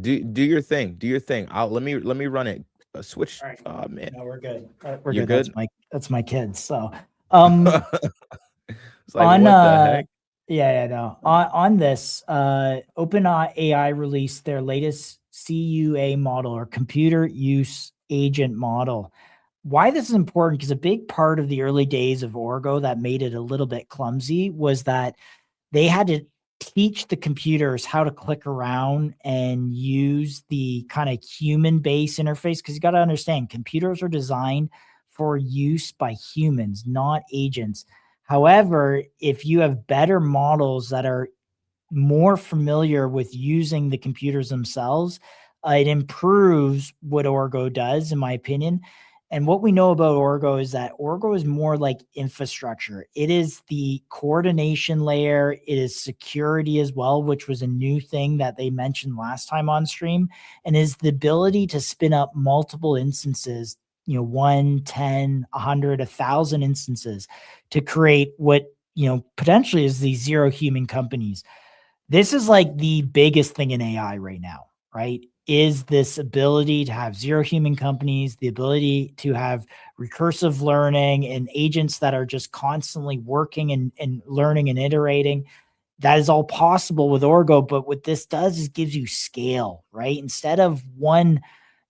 do your thing. Do your thing. Let me run it. Switch. Right. Oh man. No, we're good. We're You're good. good. That's my kids. So it's like, what the heck? Yeah, no. On this, OpenAI released their latest CUA model, or computer use agent model. Why this is important, because a big part of the early days of Orgo that made it a little bit clumsy was that they had to teach the computers how to click around and use the kind of human-based interface, because you got to understand, computers are designed for use by humans, not agents. However, if you have better models that are more familiar with using the computers themselves, it improves what Orgo does, in my opinion. And what we know about Orgo is that Orgo is more like infrastructure. It is the coordination layer. It is security as well, which was a new thing that they mentioned last time on stream, and is the ability to spin up multiple instances, 1, 10, 100, 1,000 instances to create what, potentially is these zero human companies. This is like the biggest thing in AI right now, right? is this ability to have zero human companies, the ability to have recursive learning and agents that are just constantly working and learning and iterating. That is all possible with Orgo, but what this does is gives you scale, right? Instead of one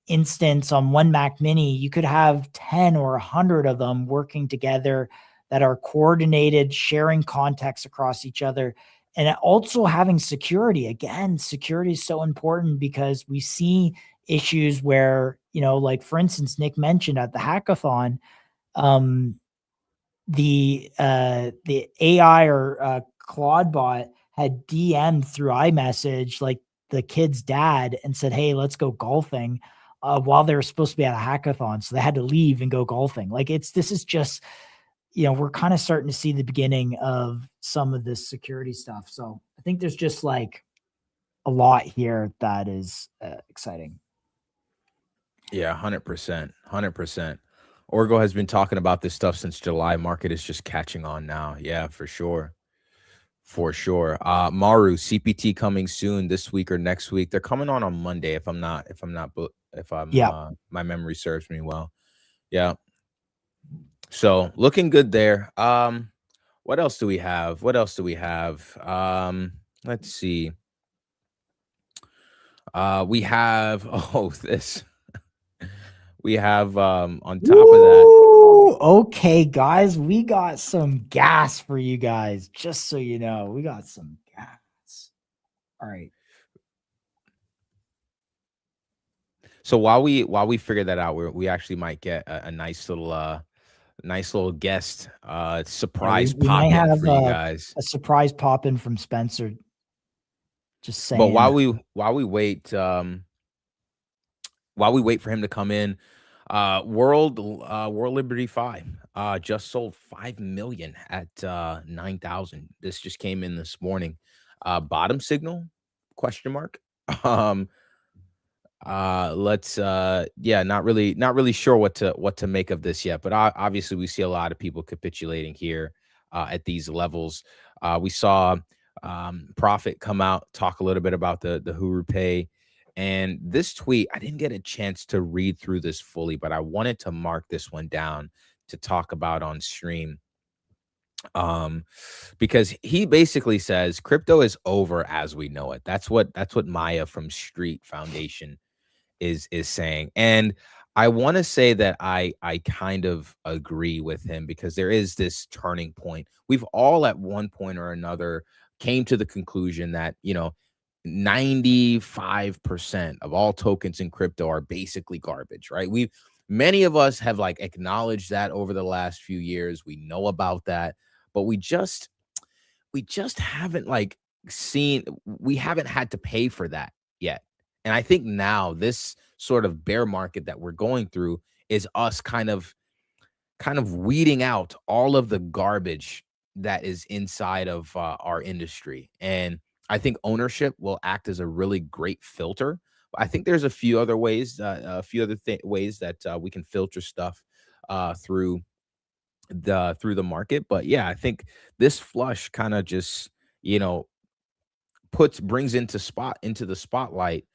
instance on one Mac Mini, you could have 10 or 100 of them working together that are coordinated, sharing context across each other, and also having security. Again, security is so important because we see issues where, like for instance, Nick mentioned at the hackathon, the AI or Claude bot had DM'd through iMessage like the kid's dad and said, "Hey, let's go golfing," while they were supposed to be at a hackathon, so they had to leave and go golfing. Like this is just, we're kind of starting to see the beginning of some of this security stuff. So I think there's just like a lot here that is exciting. Yeah, 100%. 100%. Orgo has been talking about this stuff since July. Market is just catching on now. Yeah, for sure. For sure. Maru, CPT coming soon this week or next week. They're coming on Monday if my memory serves me well. Yeah. So looking good there. What else do we have? Let's see. We have this. We have on top of that. Okay, guys, we got some gas for you guys. Just so you know, we got some gas. All right. So while we figure that out, we actually might get a nice little guest surprise we pop might in have for you guys. a surprise pop in from Spencer. Just saying. But while we wait for him to come in, World Liberty 5 just sold 5 million at 9,000. This just came in this morning. Bottom signal? Question mark. Let's not really sure what to make of this yet, but obviously we see a lot of people capitulating here at these levels. We saw Profit come out, talk a little bit about the HURU pay. And this tweet, I didn't get a chance to read through this fully, but I wanted to mark this one down to talk about on stream. Because he basically says crypto is over as we know it. That's what Maya from Street Foundation is saying. And I want to say that I kind of agree with him, because there is this turning point. We've all at one point or another came to the conclusion that, 95% of all tokens in crypto are basically garbage, right? Many of us have like acknowledged that over the last few years. We know about that, but we just haven't we haven't had to pay for that yet. And I think now this sort of bear market that we're going through is us kind of weeding out all of the garbage that is inside of our industry. And I think ownership will act as a really great filter. I think there's a few other ways, ways that we can filter stuff through the market. But yeah, I think this flush kind of just, brings into the spotlight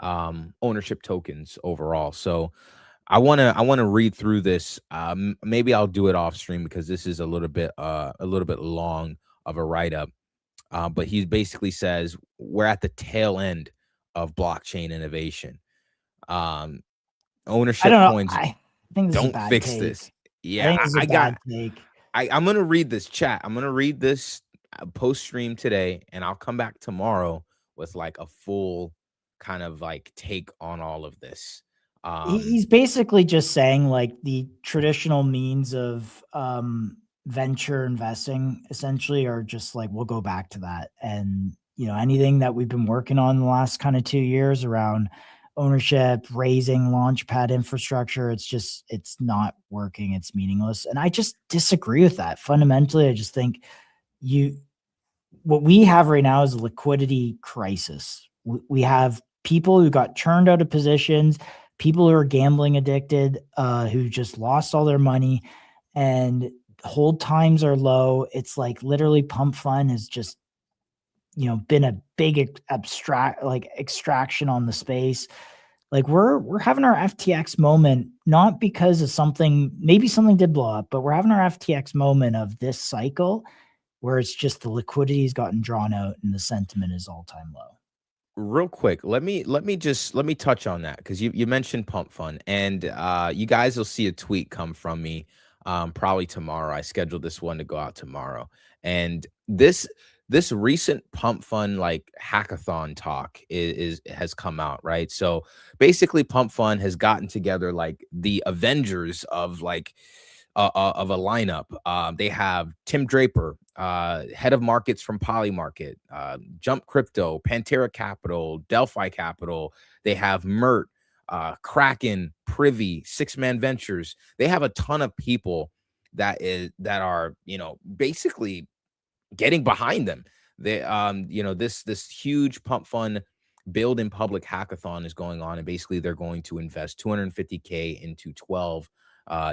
ownership tokens overall. So I want to read through this. Maybe I'll do it off stream because this is a little bit long of a write-up. But he basically says we're at the tail end of blockchain innovation. Ownership coins I think this don't fix take. this. Yeah, I'm gonna read this chat. I'm gonna read this post stream today, and I'll come back tomorrow with like a full kind of like take on all of this. He's basically just saying like the traditional means of venture investing essentially are just like, we'll go back to that. And, anything that we've been working on the last kind of 2 years around ownership, raising launchpad infrastructure, it's not working. It's meaningless. And I just disagree with that. Fundamentally, I just think what we have right now is a liquidity crisis. We have people who got churned out of positions, people who are gambling addicted, who just lost all their money, and hold times are low. It's like literally pump fun is just been a big extraction on the space. Like we're having our FTX moment, not because of maybe something did blow up, but we're having our FTX moment of this cycle where it's just the liquidity has gotten drawn out and the sentiment is all-time low. Real quick, let me touch on that because you mentioned Pump Fund, and you guys will see a tweet come from me probably tomorrow. I scheduled this one to go out tomorrow, and this recent Pump Fund like hackathon talk has come out, right? So basically, Pump Fund has gotten together like the Avengers of like of a lineup. They have Tim Draper, head of markets from Polymarket, Jump Crypto, Pantera Capital, Delphi Capital. They have Mert, Kraken, Privy, Six Man Ventures. They have a ton of people that are basically getting behind them. They this huge Pump Fund build in public hackathon is going on, and basically they're going to invest $250K into 12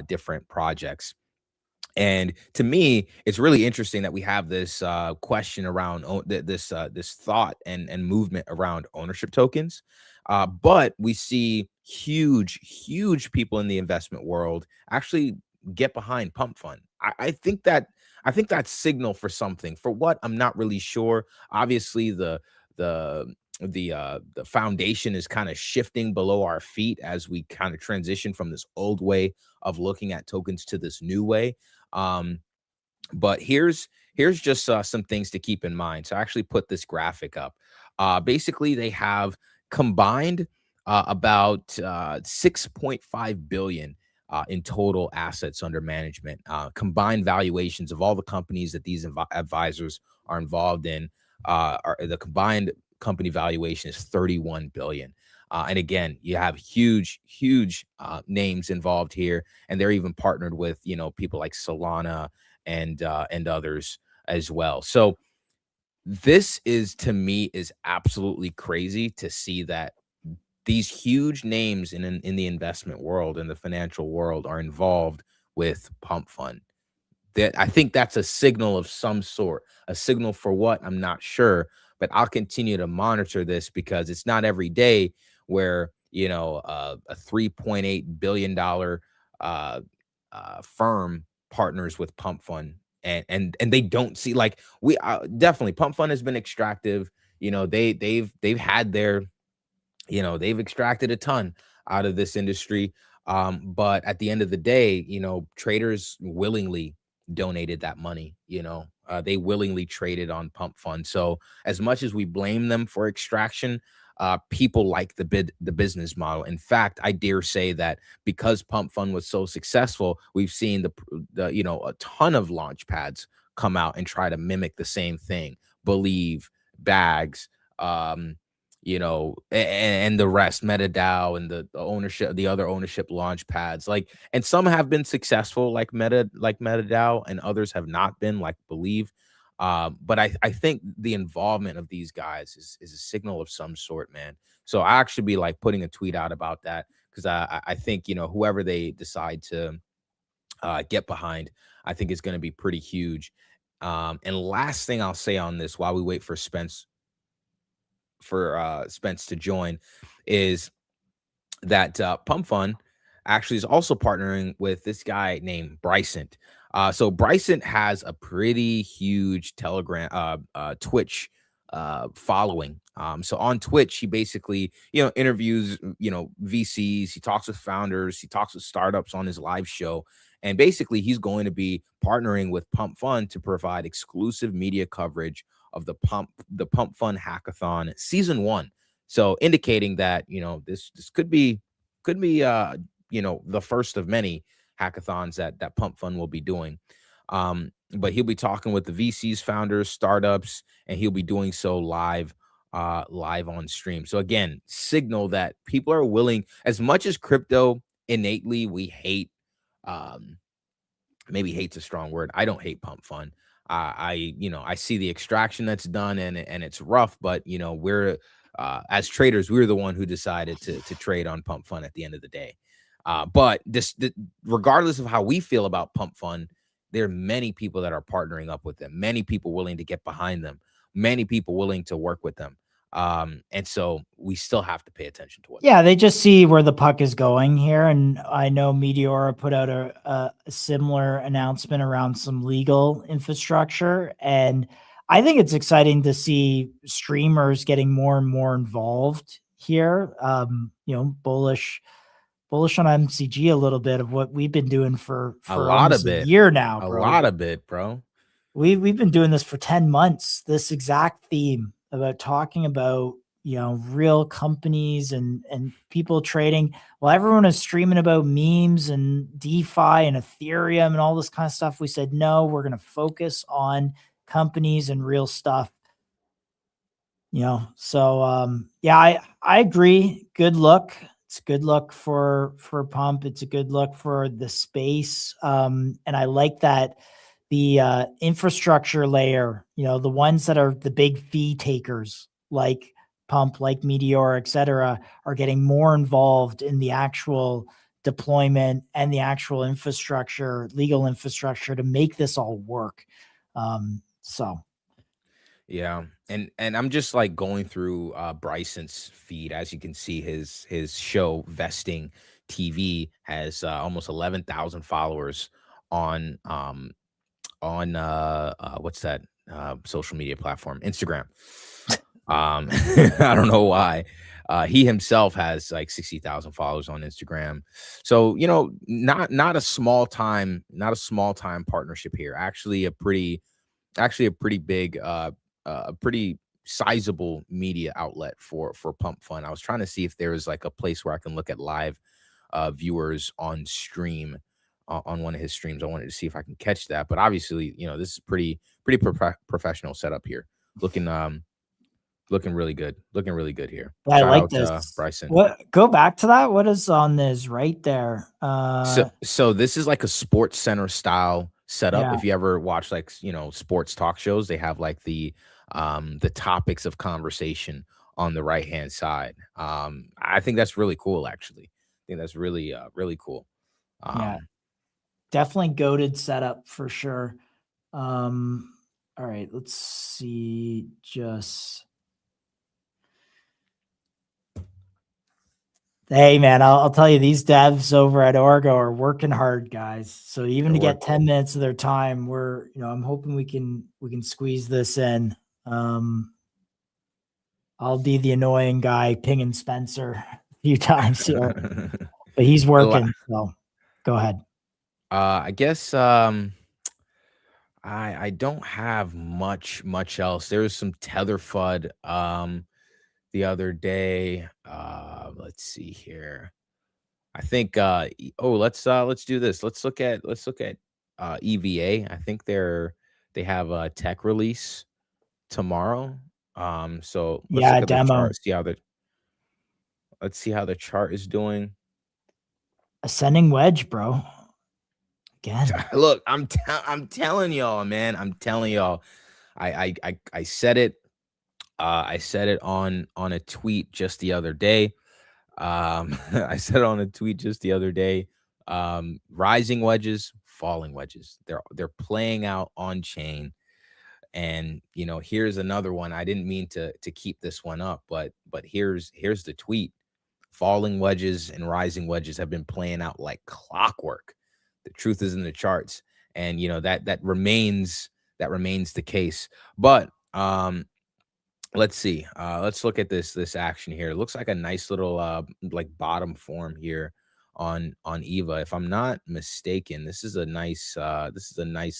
different projects. And to me, it's really interesting that we have this question around this thought and movement around ownership tokens. But we see huge people in the investment world actually get behind Pump Fund. I think that's signal for something. For what, I'm not really sure. Obviously, the foundation is kind of shifting below our feet as we kind of transition from this old way of looking at tokens to this new way. But here's just some things to keep in mind. So I actually put this graphic up. Basically, they have combined about 6.5 billion in total assets under management. Combined valuations of all the companies that these advisors are involved in. The combined company valuation is 31 billion. And again, you have huge names involved here, and they're even partnered with people like Solana and others as well. So this is, to me, is absolutely crazy to see that these huge names in the investment world and the financial world are involved with Pump Fund. That I think that's a signal of some sort. A signal for what, I'm not sure, but I'll continue to monitor this because it's not every day where a $3.8 billion firm partners with Pump Fund, and they don't see, like, we definitely, Pump Fund has been extractive. They've had their, they've extracted a ton out of this industry. But at the end of the day, traders willingly donated that money. They willingly traded on Pump Fund. So as much as we blame them for extraction, people like the business model. In fact, I dare say that because Pump Fund was so successful, we've seen a ton of launch pads come out and try to mimic the same thing. Believe, Bags, and the rest, MetaDAO, and the ownership, the other ownership launch pads, and some have been successful, like MetaDAO, and others have not been, like Believe. But I think the involvement of these guys is a signal of some sort, man. So I actually be like putting a tweet out about that because I think whoever they decide to get behind, I think is going to be pretty huge. And last thing I'll say on this, while we wait for Spence to join, is that Pump Fund actually is also partnering with this guy named Bryson. So Bryson has a pretty huge Telegram, Twitch following. So on Twitch, he basically, interviews, VCs. He talks with founders. He talks with startups on his live show. And basically, he's going to be partnering with Pump Fund to provide exclusive media coverage of the Pump Fund Hackathon Season 1. So indicating that, this could be the first of many hackathons that Pump Fund will be doing. But he'll be talking with the VCs, founders, startups, and he'll be doing so live on stream. So again, signal that people are willing, as much as crypto innately we hate, maybe hate's a strong word. I don't hate Pump Fund. I see the extraction that's done and it's rough, but we're as traders, we're the one who decided to trade on Pump Fund at the end of the day. But regardless of how we feel about Pump Fund, there are many people that are partnering up with them, many people willing to get behind them. many people willing to work with them. And so we still have to pay attention to what. Yeah, they just see where the puck is going here. And I know Meteora put out a similar announcement around some legal infrastructure. And I think it's exciting to see streamers getting more and more involved here. Bullish on MCG a little bit of what we've been doing for A lot almost of it. a year now, A bro. lot of it, bro. We've been doing this for 10 months, this exact theme about talking about, real companies and people trading. Well, everyone is streaming about memes and DeFi and Ethereum and all this kind of stuff. We said, no, we're going to focus on companies and real stuff. So I agree. Good look. It's a good look for Pump. It's a good look for the space. And I like that the infrastructure layer, the ones that are the big fee takers like Pump, like Meteor, et cetera, are getting more involved in the actual deployment and the actual infrastructure, legal infrastructure to make this all work. Yeah. And I'm just like going through Bryson's feed. As you can see, his show Vesting TV has almost 11,000 followers on what's that social media platform, Instagram. I don't know why. He himself has like 60,000 followers on Instagram. So, not a small time partnership here. Actually a pretty big a pretty sizable media outlet for Pump Fun. I was trying to see if there was like a place where I can look at live viewers on stream on one of his streams. I wanted to see if I can catch that, but obviously, this is pretty professional setup here. Looking really good. Looking really good here. I Shout like out this. Bryson. Go back to that. What is on this right there? So this is like a Sports Center style setup. Yeah. If you ever watch like sports talk shows, they have like the topics of conversation on the right hand side. I think that's really cool. Actually, I think that's really really cool. Yeah, definitely goated setup for sure. All right, let's see. Hey man, I'll tell you, these devs over at Orgo are working hard, guys. So even to get 10 minutes of their time, I'm hoping we can squeeze this in. I'll be the annoying guy pinging Spencer a few times here, but he's working. So go ahead. I guess I don't have much else. There was some Tether FUD the other day. Let's see here. I think let's do this. Let's look at EVA. I think they have a tech release tomorrow. So let's look at demo. the chart, let's see how the chart is doing. Ascending wedge, bro. Again. Look, I'm telling y'all, man. I'm telling y'all. I said it. I said it on a tweet just the other day. Rising wedges, falling wedges. They're playing out on chain. And here's another one. I didn't mean to keep this one up, but here's the tweet. Falling wedges and rising wedges have been playing out like clockwork. The truth is in the charts, and that remains the case. But let's see. Let's look at this action here. It looks like a nice little like bottom form here on EVA. If I'm not mistaken, this is a nice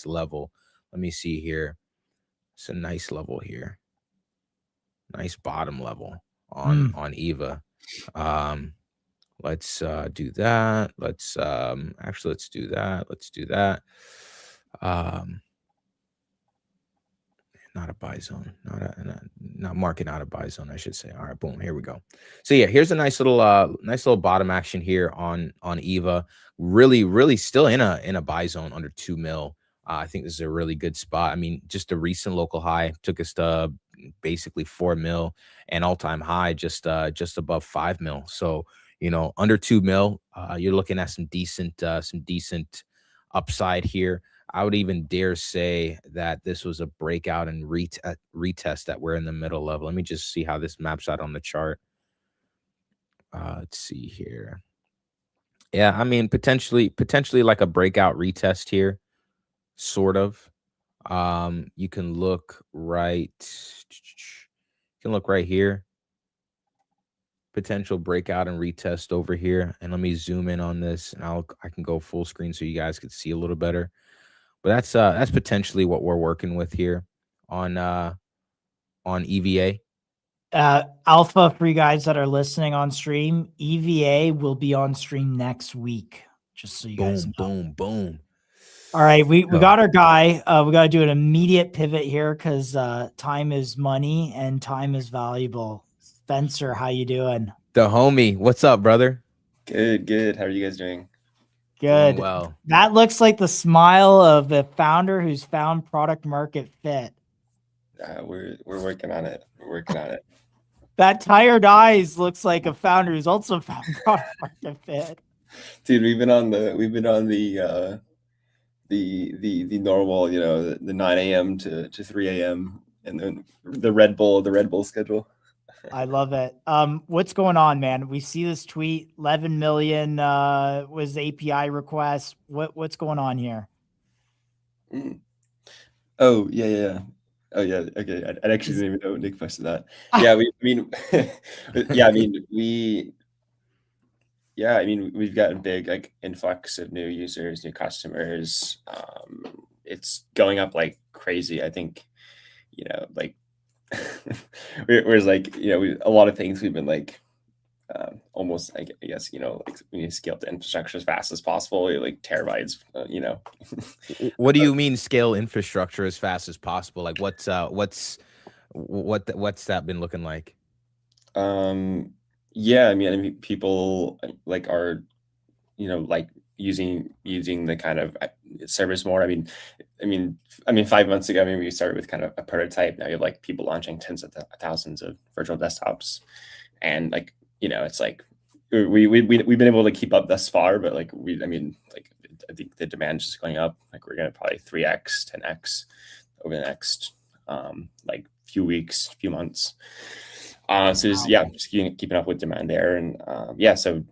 level. Let me see here. It's a nice level here. Nice bottom level on EVA. Let's do that. Let's do that. Let's do that. Not a buy zone, not market, not a buy zone, I should say. All right, boom, here we go. So yeah, here's a nice little bottom action here on EVA. Really still in a buy zone under 2 mil. I think this is a really good spot. I mean, just a recent local high took us to basically 4 mil, and all-time high just above 5 mil. So under 2 mil, you're looking at some decent upside here. I would even dare say that this was a breakout and retest that we're in the middle of. Let me just see how this maps out on the chart. Let's see here. Yeah, I mean, potentially like a breakout retest here, sort of. You can look right here. Potential breakout and retest over here. And let me zoom in on this, and I can go full screen so you guys can see a little better. But that's potentially what we're working with here on EVA. Alpha, for you guys that are listening on stream, EVA will be on stream next week. Just so you guys know. Boom. All right, we got our guy. We got to do an immediate pivot here because time is money and time is valuable. Spencer, how you doing? The homie, what's up, brother? Good. How are you guys doing? Good. Doing well. That looks like the smile of a founder who's found product market fit. We're working on it. That tired eyes looks like a founder who's also found product market fit. Dude, we've been on the normal, the 9 a.m. to 3 a.m. and then the Red Bull schedule. I love it. What's going on, man? We see this tweet, 11 million was API requests. What's going on here? Oh, yeah. Oh, yeah. Okay. I actually didn't even know Nick posted that. Yeah, we've gotten big like influx of new users, new customers. It's going up like crazy. I think, like whereas like, a lot of things we've been like almost, I guess, like we need to scale the infrastructure as fast as possible, like terabytes, What do you mean scale infrastructure as fast as possible? Like what's that been looking like? Yeah, I mean people like are, like using the kind of service more. I mean 5 months ago, we started with kind of a prototype. Now you have like people launching tens of thousands of virtual desktops, and like, it's like we've been able to keep up thus far, but like I think the demand is just going up. Like we're gonna probably 3x, 10x over the next like few weeks, few months. So just keeping up with demand there, and so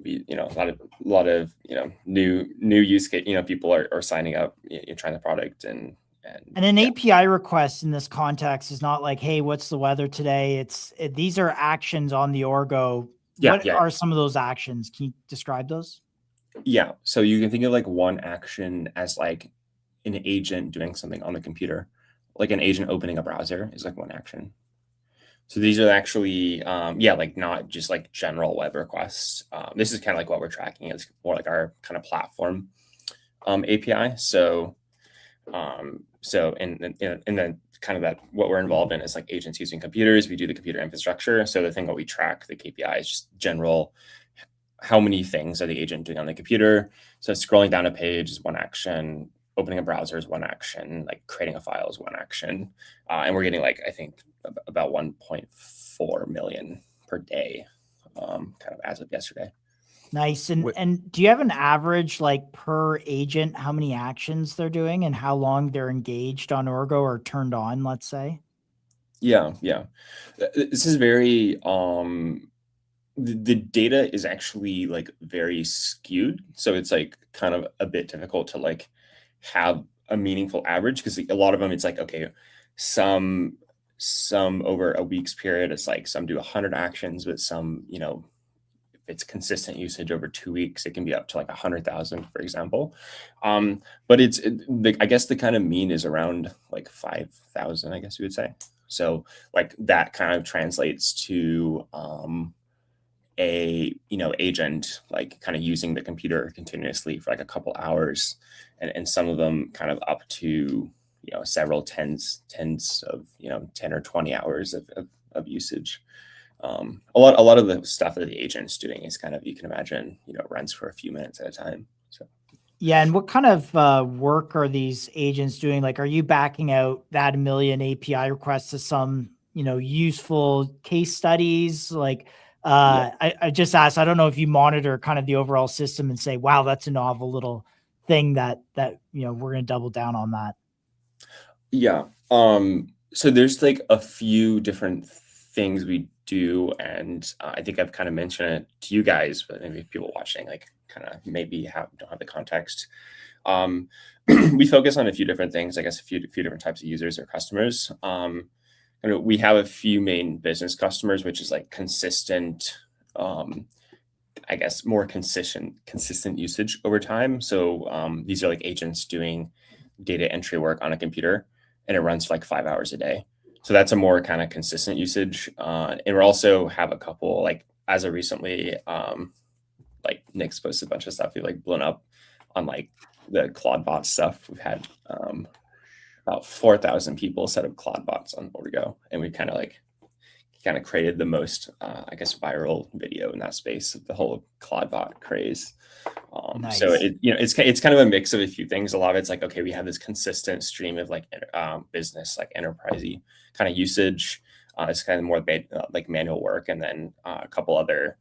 a lot of new use case, people are signing up, trying the product, and an API request in this context is not like, hey, what's the weather today? These are actions on the Orgo. What are some of those actions? Can you describe those? Yeah, so you can think of like one action as like an agent doing something on the computer. Like an agent opening a browser is like one action. So these are actually, like not just like general web requests. This is kind of like what we're tracking. It's more like our kind of platform API. So in the kind of that, what we're involved in is like agents using computers. We do the computer infrastructure. So the thing that we track, the KPI, is just general, how many things are the agent doing on the computer. So scrolling down a page is one action. Opening a browser is one action, like creating a file is one action. And we're getting like, I think about 1.4 million per day, kind of as of yesterday. Nice. And do you have an average like per agent, how many actions they're doing and how long they're engaged on Orgo or turned on, let's say? Yeah. This is very, the data is actually like very skewed. So it's like kind of a bit difficult to like have a meaningful average, because a lot of them, it's like, okay, some over a week's period, it's like some do 100 actions, but some, if it's consistent usage over 2 weeks, it can be up to like 100,000, for example. But I guess the kind of mean is around like 5,000, I guess you would say. So like that kind of translates to a agent like kind of using the computer continuously for like a couple hours, and some of them kind of up to several tens of 10 or 20 hours of usage. A lot of the stuff that the agent's doing is kind of, you can imagine, runs for a few minutes at a time. So yeah, and what kind of work are these agents doing? Like, are you backing out that 1 million API requests to some useful case studies? Like, I just asked, I don't know if you monitor kind of the overall system and say, wow, that's a novel little thing that we're going to double down on that. Yeah. So there's like a few different things we do, and I think I've kind of mentioned it to you guys, but maybe people watching like kind of maybe don't have the context. We focus on a few different things, I guess a few different types of users or customers. We have a few main business customers, which is like consistent, I guess more consistent usage over time. So these are like agents doing data entry work on a computer, and it runs for like 5 hours a day. So that's a more kind of consistent usage. And we also have a couple, like as of recently, like Nick's posted a bunch of stuff. We've like blown up on like the Claude bot stuff. We've had about 4,000 people set up Claude bots on Orgo, and we kind of created the most, I guess, viral video in that space of the whole Claude bot craze. Nice. So it's kind of a mix of a few things. A lot of it's like, okay, we have this consistent stream of like business, like enterprisey kind of usage. It's kind of more like manual work, and then a couple other,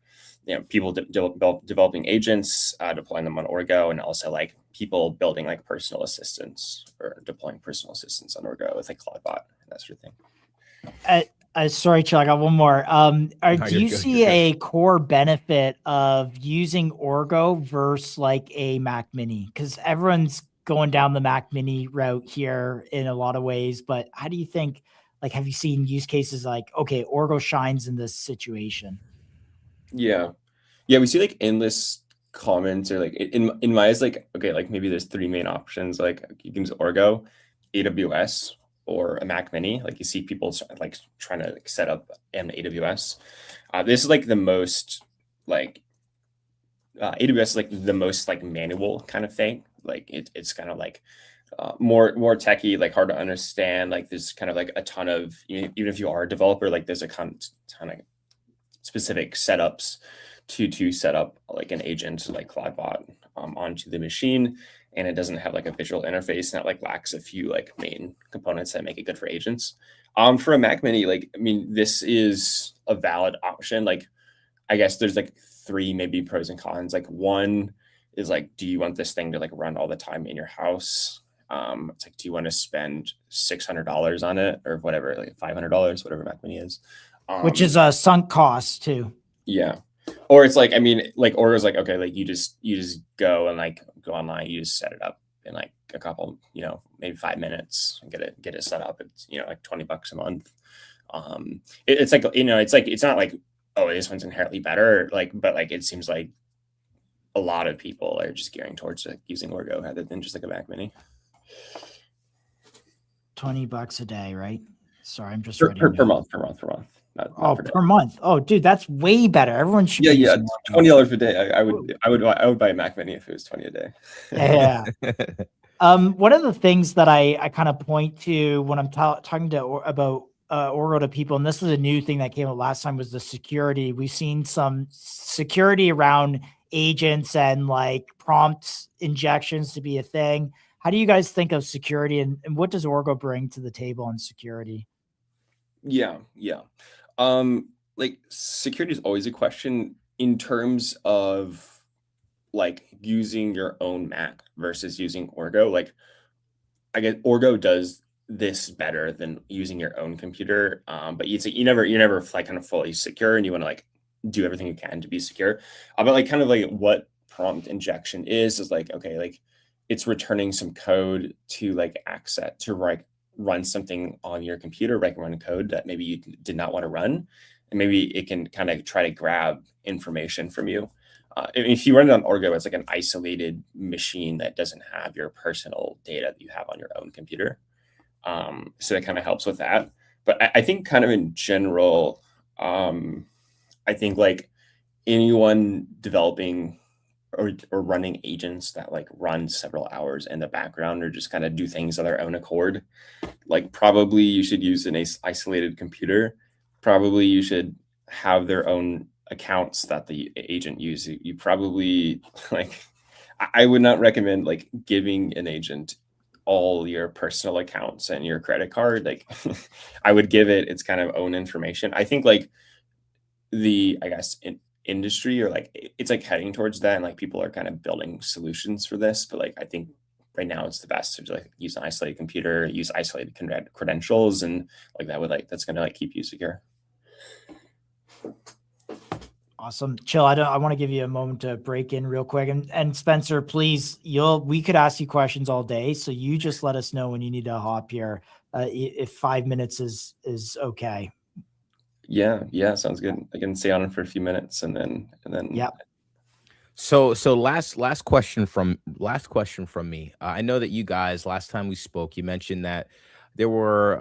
people developing agents, deploying them on Orgo, and also like people building like personal assistants or deploying personal assistants on Orgo with like Claude bot and that sort of thing. Sorry, Chill, I got one more. No, Do you see a core benefit of using Orgo versus like a Mac Mini? Because everyone's going down the Mac Mini route here in a lot of ways, but how do you think, like, have you seen use cases like, okay, Orgo shines in this situation? Yeah, we see like endless comments, or like in my eyes, like, okay, like maybe there's three main options. Like you can use Orgo, AWS, or a Mac Mini. Like you see people like trying to like, set up an AWS. This is like the most like AWS is like the most like manual kind of thing. Like it's kind of like more techy, like hard to understand. Like there's kind of like a ton of, even if you are a developer, like there's a ton of specific setups to set up like an agent like CloudBot onto the machine, and it doesn't have like a visual interface, and it like lacks a few like main components that make it good for agents. For a Mac Mini, like, I mean, this is a valid option. Like, I guess there's like three maybe pros and cons. Like one is like, do you want this thing to like run all the time in your house? It's like, do you want to spend $600 on it or whatever, like $500, whatever Mac Mini is? Which is a sunk cost too. Yeah. Or it's like, I mean, like Orgo's like, okay, like you just go and like go online, you just set it up in like a couple, maybe 5 minutes and get it set up. It's, like $20 a month. It's like, it's not like, oh, this one's inherently better, like, but like it seems like a lot of people are just gearing towards like using Orgo rather than just like a Mac Mini. $20 a day, right? Sorry, I'm just per month. Not per month. Oh, dude, that's way better. Everyone should. Yeah. $20 a day. I would buy a Mac Mini if it was 20 a day. Yeah. One of the things that I kind of point to when I'm talking about Orgo to people, and this is a new thing that came up last time, was the security. We've seen some security around agents and like prompt injections to be a thing. How do you guys think of security, and what does Orgo bring to the table on security? Yeah. Like security is always a question in terms of like using your own Mac versus using Orgo. Like I guess Orgo does this better than using your own computer. But it's like, you're never like kind of fully secure, and you want to like do everything you can to be secure. But like kind of like what prompt injection is like, okay, like it's returning some code to like access to like run something on your computer, like run code that maybe you did not want to run. And maybe it can kind of try to grab information from you. If you run it on Orgo, it's like an isolated machine that doesn't have your personal data that you have on your own computer. So that kind of helps with that. But I think kind of in general, I think like anyone developing or running agents that like run several hours in the background or just kind of do things on their own accord, like probably you should use an isolated computer. Probably you should have their own accounts that the agent uses. You probably like, I would not recommend like giving an agent all your personal accounts and your credit card. Like I would give it its kind of own information. I think like the, I guess, industry, or like it's like heading towards that, and like people are kind of building solutions for this. But like I think right now it's the best to like use an isolated computer, use isolated credentials, and like that would like that's gonna like keep you secure. Awesome. Chill. I want to give you a moment to break in real quick. And Spencer, please, we could ask you questions all day. So you just let us know when you need to hop here. If 5 minutes is okay. Yeah, sounds good. I can stay on it for a few minutes and then yeah. So last question from me. I know that you guys, last time we spoke, you mentioned that there were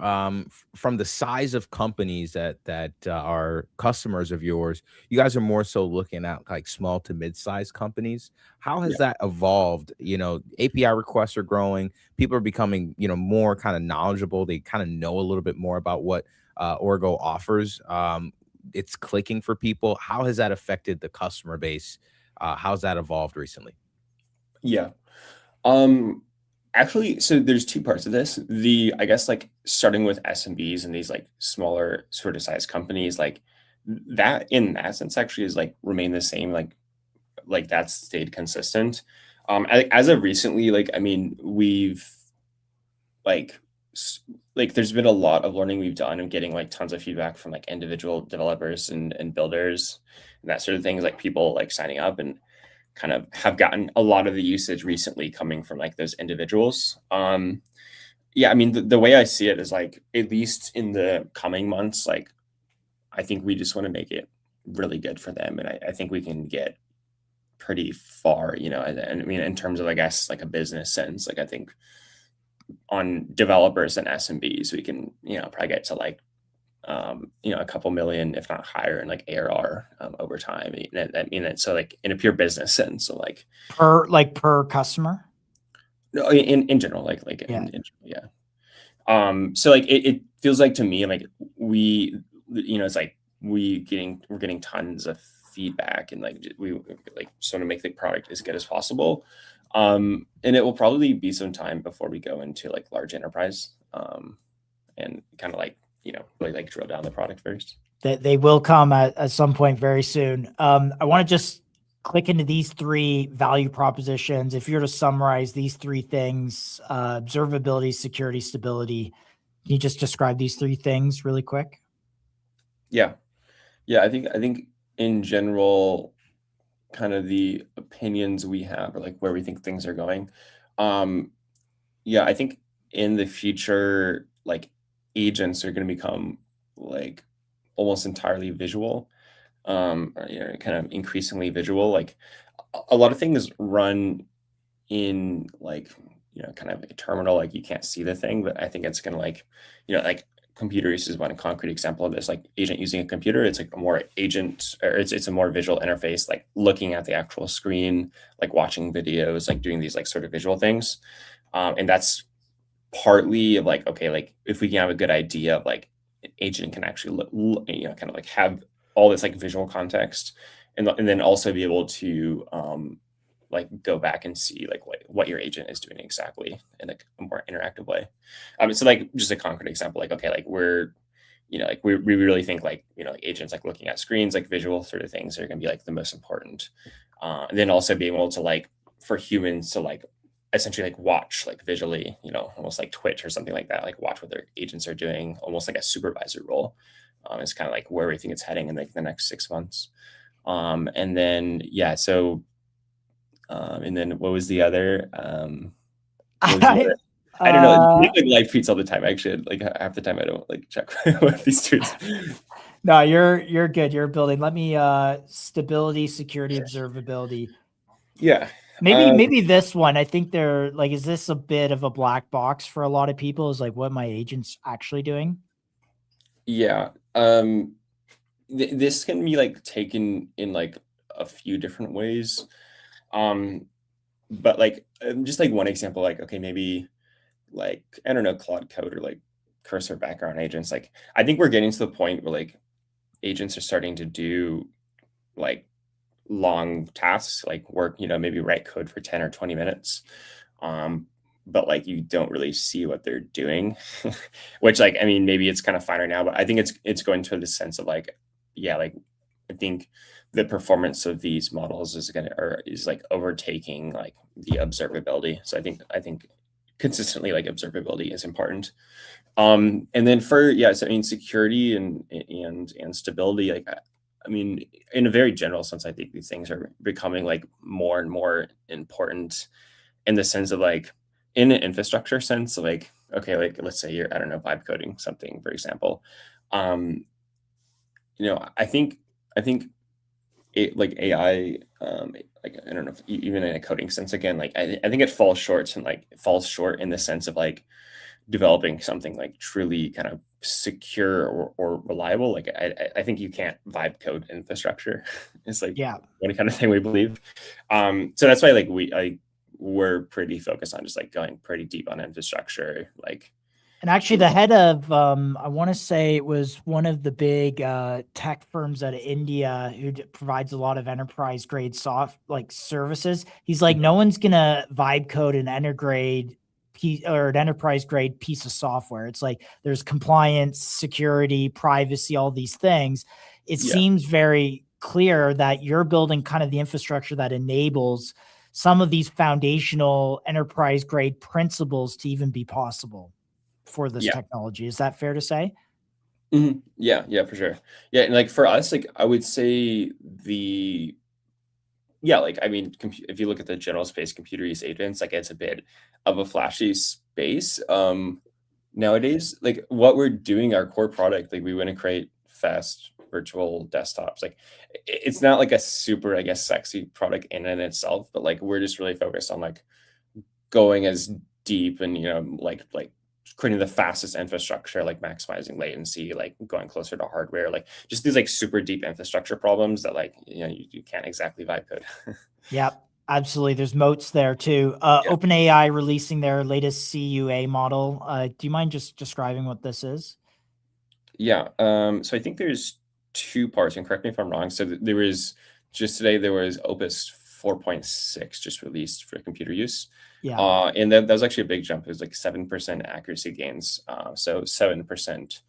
from the size of companies that are customers of yours, you guys are more so looking at like small to mid-sized companies. How has that evolved? You know, API requests are growing, people are becoming, you know, more kind of knowledgeable, they kind of know a little bit more about what Orgo offers. It's clicking for people. How has that affected the customer base? How's that evolved recently? Yeah. Actually, so there's two parts of this. I guess like starting with SMBs and these like smaller sort of size companies, like that in that sense actually is like remained the same. Like that's stayed consistent. As of recently, like I mean, we've like there's been a lot of learning we've done and getting like tons of feedback from like individual developers and builders and that sort of things, like people like signing up and kind of have gotten a lot of the usage recently coming from like those individuals. Yeah, I mean, the way I see it is like, at least in the coming months, like, I think we just want to make it really good for them. And I think we can get pretty far, you know, and I mean, in terms of, I guess, like a business sense, like I think on developers and SMBs, we can, you know, probably get to like, you know, a couple million, if not higher, in like ARR over time. I mean, so like in a pure business sense, so like per customer. No, in general, like yeah. in general, yeah. So like it feels like to me like we, you know, it's like we're getting tons of feedback and like we like sort of make the product as good as possible. And it will probably be some time before we go into like large enterprise and kind of like, you know, really like drill down the product first. They will come at some point very soon. I want to just click into these three value propositions. If you're to summarize these three things, observability, security, stability, can you just describe these three things really quick? Yeah. I think in general, kind of the opinions we have or like where we think things are going. Yeah, I think in the future, like agents are going to become like almost entirely visual, or, you know, kind of increasingly visual. Like a lot of things run in like, you know, kind of a terminal, like you can't see the thing, but I think it's going to like, you know, like computer use is one concrete example of this, like agent using a computer. It's like a more agent, or it's a more visual interface, like looking at the actual screen, like watching videos, like doing these like sort of visual things. And that's partly of like, okay, like if we can have a good idea of like an agent can actually you know, kind of like have all this like visual context, and then also be able to like go back and see like what your agent is doing exactly in like a more interactive way. So like just a concrete example, like, okay, like we're, you know, like we really think like, you know, like agents like looking at screens, like visual sort of things are going to be like the most important. And then also being able to like, for humans to like essentially like watch like visually, you know, almost like Twitch or something like that, like watch what their agents are doing, almost like a supervisor role. It's kind of like where we think it's heading in like the next 6 months. And then, yeah, so and then what was the other? I don't know. You like live tweets all the time. Actually, like half the time I don't like check what these tweets. No, you're good. You're building. Let me stability, security, observability. Yeah. Maybe this one. I think they're like, is this a bit of a black box for a lot of people? Is like what my agent's actually doing? Yeah. This can be like taken in like a few different ways. But like just like one example, like, okay, maybe like, I don't know, Claude Code or like cursor background agents. Like, I think we're getting to the point where like agents are starting to do like long tasks, like work, you know, maybe write code for 10 or 20 minutes. But like you don't really see what they're doing, which like, I mean, maybe it's kind of finer now, but I think it's going to the sense of like, yeah, like I think the performance of these models is like overtaking like the observability. So I think consistently like observability is important. And then for so I mean security and stability, like I mean in a very general sense, I think these things are becoming like more and more important in the sense of like in an infrastructure sense, like okay, like let's say you're, I don't know, vibe coding something, for example. You know, I think it like AI, like I don't know, if even in a coding sense, again, like I think it falls short in the sense of like developing something like truly kind of secure or reliable. Like I think you can't vibe code infrastructure. It's like one kind of thing we believe. So that's why like we're pretty focused on just like going pretty deep on infrastructure, like. And actually, the head of, I want to say it was one of the big tech firms out of India who provides a lot of enterprise grade services. He's like, no one's gonna vibe code an an enterprise grade piece of software. It's like there's compliance, security, privacy, all these things. It seems very clear that you're building kind of the infrastructure that enables some of these foundational enterprise grade principles to even be possible for this technology. Is that fair to say? Yeah, for sure. Yeah, and like for us, like I would say like I mean, if you look at the general space, computer use agents, like it's a bit of a flashy space. Nowadays, like what we're doing, our core product, like we want to create fast virtual desktops. Like it's not like a super, I guess, sexy product in and itself, but like we're just really focused on like going as deep and like creating the fastest infrastructure, like maximizing latency, like going closer to hardware, like just these like super deep infrastructure problems that like you can't exactly vibe code. Yep, absolutely. There's moats there too. OpenAI releasing their latest CUA model. Do you mind just describing what this is? Yeah. So I think there's two parts, and correct me if I'm wrong. So there was just today there was Opus 4.6 just released for computer use. Yeah. And that was actually a big jump. It was like 7% accuracy gains. So 7%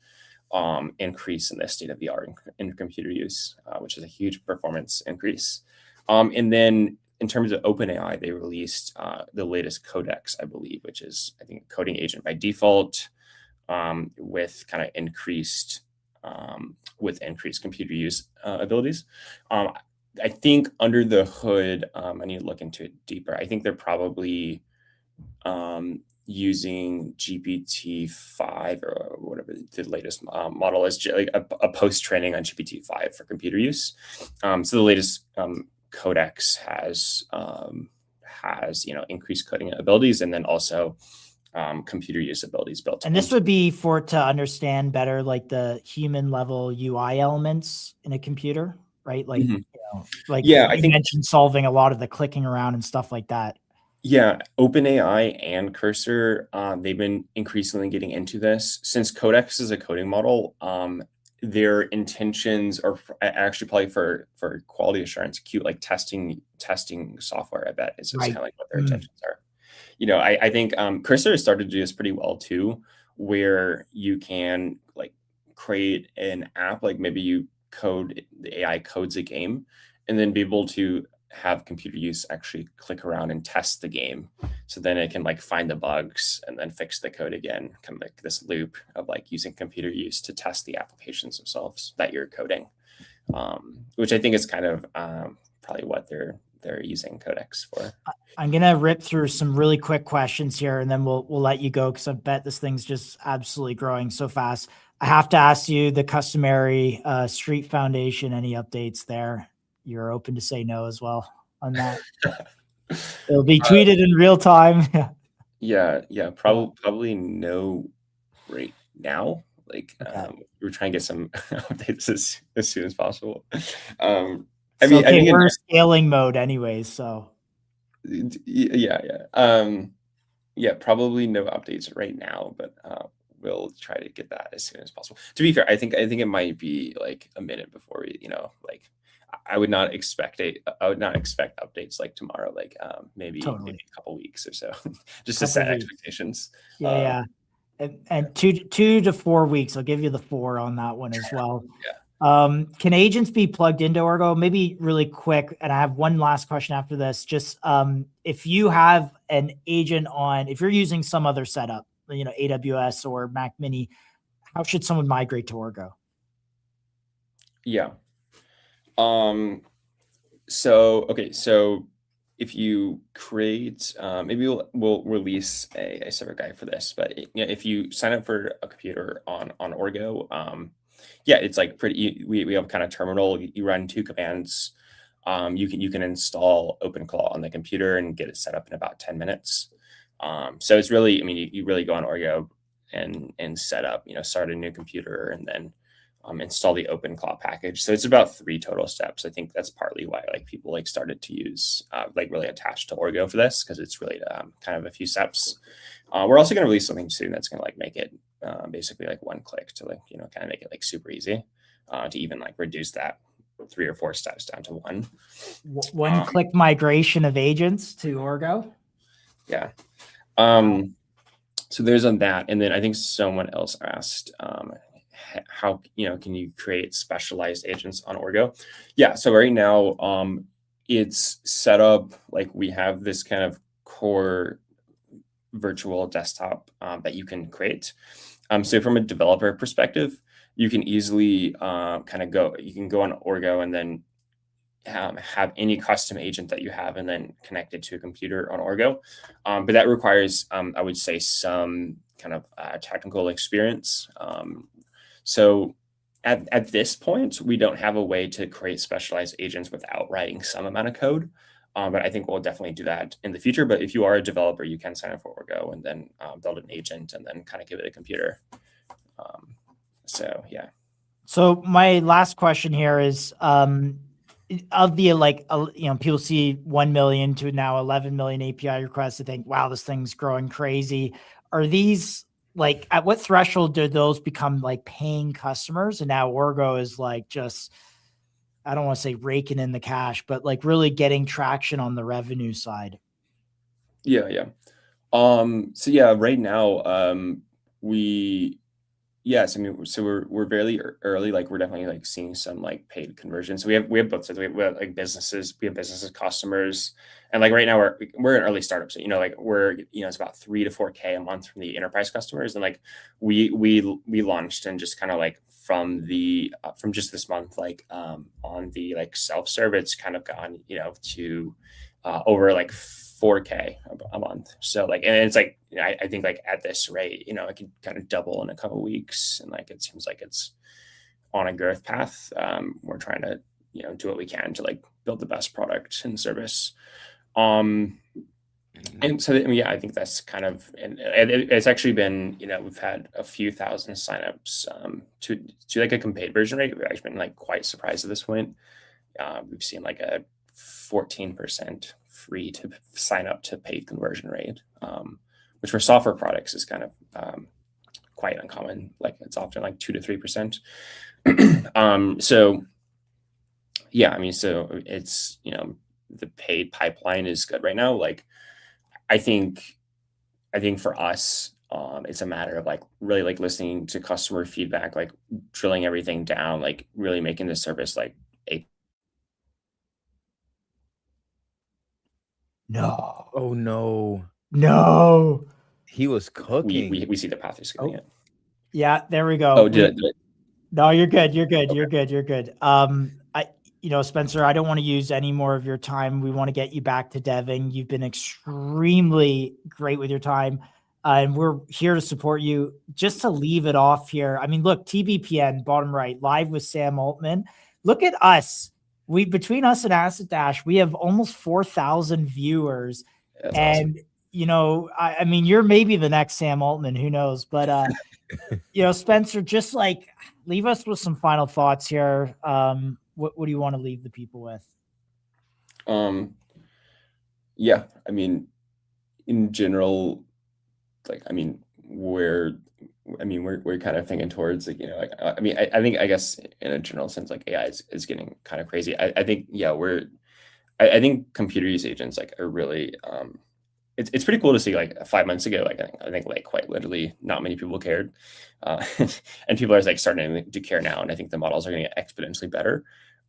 increase in the state of the art in computer use, which is a huge performance increase. And then in terms of OpenAI, they released the latest Codex, I believe, which is I think a coding agent by default, with kind of increased computer use abilities. I think under the hood, I need to look into it deeper. I think they're probably using GPT-5 or whatever the latest model is, like a post-training on GPT-5 for computer use. So the latest Codex has increased coding abilities and then also computer use abilities built in. And this would be for to understand better like the human level UI elements in a computer, right? Like, I think mentioned solving a lot of the clicking around and stuff like that. Yeah, OpenAI and Cursor, they've been increasingly getting into this. Since Codex is a coding model, their intentions are actually probably for quality assurance, like testing software, I bet is just kind of like what their intentions are. I think Cursor has started to do this pretty well too, where you can like create an app, like maybe you the AI codes a game, and then be able to have computer use actually click around and test the game. So then it can like find the bugs and then fix the code again, kind of like this loop of like using computer use to test the applications themselves that you're coding, which I think is kind of probably what they're using Codex for. I'm gonna rip through some really quick questions here, and then we'll let you go because I bet this thing's just absolutely growing so fast. I have to ask you the customary Street Foundation. Any updates there? You're open to say no as well on that. It'll be tweeted in real time. Yeah, probably no right now. Like we're trying to get some updates as soon as possible. I mean, we're in scaling mode anyways, so yeah, probably no updates right now, but we'll try to get that as soon as possible. To be fair, I think it might be like a minute before we, like I would not expect updates like tomorrow, like maybe a couple weeks or so, just to set expectations. Yeah. And 2 to 4 weeks. I'll give you the 4 on that one as well. Can agents be plugged into Orgo? Maybe really quick, and I have one last question after this. Just if you have an agent on, if you're using some other setup, AWS or Mac Mini, how should someone migrate to Orgo? Yeah. So if you create, maybe we'll release a separate guide for this, but if you sign up for a computer on Orgo, yeah, it's like pretty. We have kind of terminal. You run 2 commands. You can install OpenClaw on the computer and get it set up in about 10 minutes. So it's really, I mean, you really go on Orgo and set up, start a new computer and then install the OpenClaw package. So it's about 3 total steps. I think that's partly why people started to use really attached to Orgo for this, because it's really kind of a few steps. We're also going to release something soon that's going to make it basically one click to kind of make it super easy to even reduce that 3 or 4 steps down to 1. One click migration of agents to Orgo. Yeah. So there's on that, and then I think someone else asked how can you create specialized agents on Orgo? Yeah. So right now it's set up we have this kind of core virtual desktop that you can create. So from a developer perspective, you can easily you can go on Orgo and then have any custom agent that you have and then connect it to a computer on Orgo. But that requires, I would say, some kind of technical experience. So at this point, we don't have a way to create specialized agents without writing some amount of code. But I think we'll definitely do that in the future. But if you are a developer, you can sign up for Orgo and then build an agent and then kind of give it a computer. So yeah. So my last question here is, of the people see 1 million to now 11 million API requests to think, wow, this thing's growing crazy. Are these at what threshold do those become paying customers? And now Orgo is just, I don't want to say raking in the cash, but really getting traction on the revenue side. Yeah. So yeah, right now, yes, I mean, so we're fairly early. We're definitely seeing some paid conversions. So we have both sides. We have businesses, customers, and right now we're an early startup. So we're it's about 3 to 4K a month from the enterprise customers, and we launched and just kind of from just this month on the self-serve, it's kind of gone to over 4K a month. So and it's I think at this rate, it could kind of double in a couple of weeks, and it seems like it's on a growth path. We're trying to do what we can to build the best product and service. And so yeah, I think that's kind of, and it's actually been we've had a few thousand signups to a paid version rate. We've actually been quite surprised at this point. We've seen a 14% free to sign up to paid conversion rate, which for software products is kind of quite uncommon. It's often 2 to 3%. So yeah, I mean, so it's the paid pipeline is good right now. I think for us, it's a matter of really listening to customer feedback, drilling everything down, really making the service a. No. Oh no. No. He was cooking. We see the path he's getting it. Yeah, there we go. Oh, did it? No, you're good. You're good. You're good. You're good. Spencer, I don't want to use any more of your time. We want to get you back to deving. You've been extremely great with your time, and we're here to support you. Just to leave it off here, I mean, look, TBPN, bottom right, live with Sam Altman. Look at us. Between us and Asset Dash, we have almost 4,000 viewers. That's and awesome. I mean, you're maybe the next Sam Altman, who knows? But Spencer, just leave us with some final thoughts here. What do you want to leave the people with? Yeah, I mean, in general, we're kind of thinking towards I guess in a general sense, AI is getting kind of crazy. I think, yeah, I think computer use agents are really it's pretty cool to see. Like 5 months ago, like I think like quite literally not many people cared, and people are like starting to care now, and I think the models are going to get exponentially better.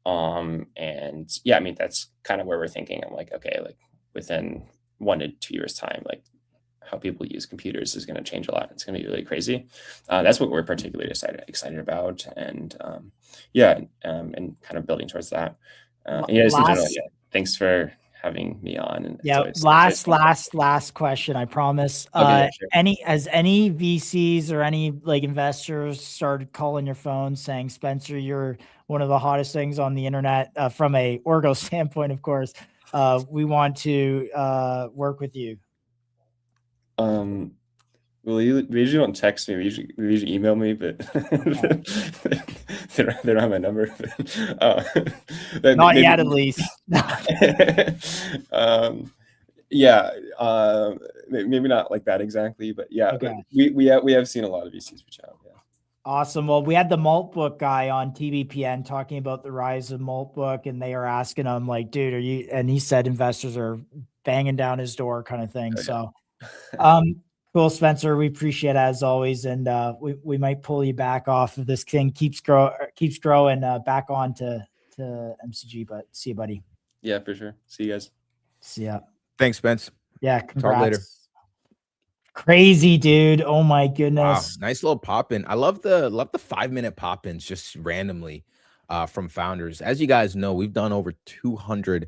And yeah, I mean that's kind of where we're thinking. I'm like, okay, like within 1 to 2 years time, like how people use computers is going to change a lot. It's going to be really crazy. That's what we're particularly excited about, and yeah, and kind of building towards that. Yeah, just in general, yeah. Thanks for having me on. And Yeah, it's always last question, I promise. Okay, yeah, sure. Any VCs or any like investors started calling your phone saying, Spencer, you're one of the hottest things on the internet, from a Orgo standpoint, of course. We want to work with you. Well, we usually don't text me. We usually email me, but they don't have my number. Not yet, at least. Yeah, maybe not like that exactly, but yeah, Okay. we have seen a lot of VCs reach out. Yeah. Awesome. Well, we had the Malt Book guy on TBPN talking about the rise of Malt Book, and they are asking him like, dude, are you, and he said investors are banging down his door kind of thing. Okay. So, cool, Spencer. We appreciate it as always. And, we might pull you back off if this thing keeps growing, back on to MCG, but see you, buddy. Yeah, for sure. See you guys. See ya. Thanks, Spence. Yeah. Talk Congrats. later. Crazy, dude. Oh my Wow, goodness. nice little pop in. I love the 5-minute pop ins just randomly from founders. As you guys know, we've done over 200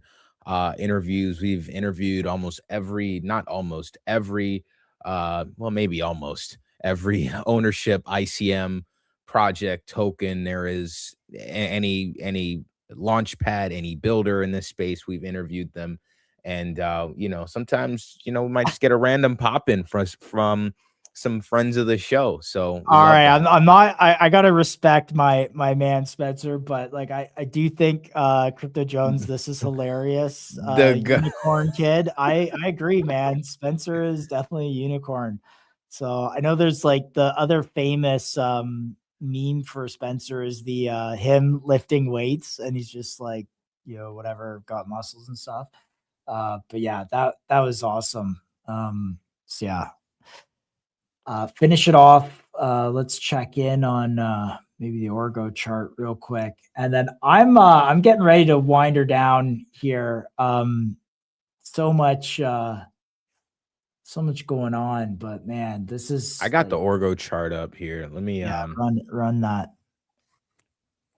interviews. We've interviewed almost every, not almost every, well, maybe almost every ownership ICM project token there is, any launch pad, any builder in this space. We've interviewed them. And you know, sometimes, you know, we might just get a random pop in from some friends of the show. So all right, I'm not, I gotta respect my man Spencer, but like I do think Crypto Jones, this is hilarious. Unicorn kid. I agree, man. Spencer is definitely a unicorn. So I know there's like the other famous meme for Spencer is the him lifting weights, and he's just like, you know, whatever, got muscles and stuff. But yeah, that was awesome. So yeah. Finish it off. Let's check in on maybe the Orgo chart real quick, and then I'm getting ready to wind her down here. So much going on, but man, this is. I got the Orgo chart up here. Let me run that.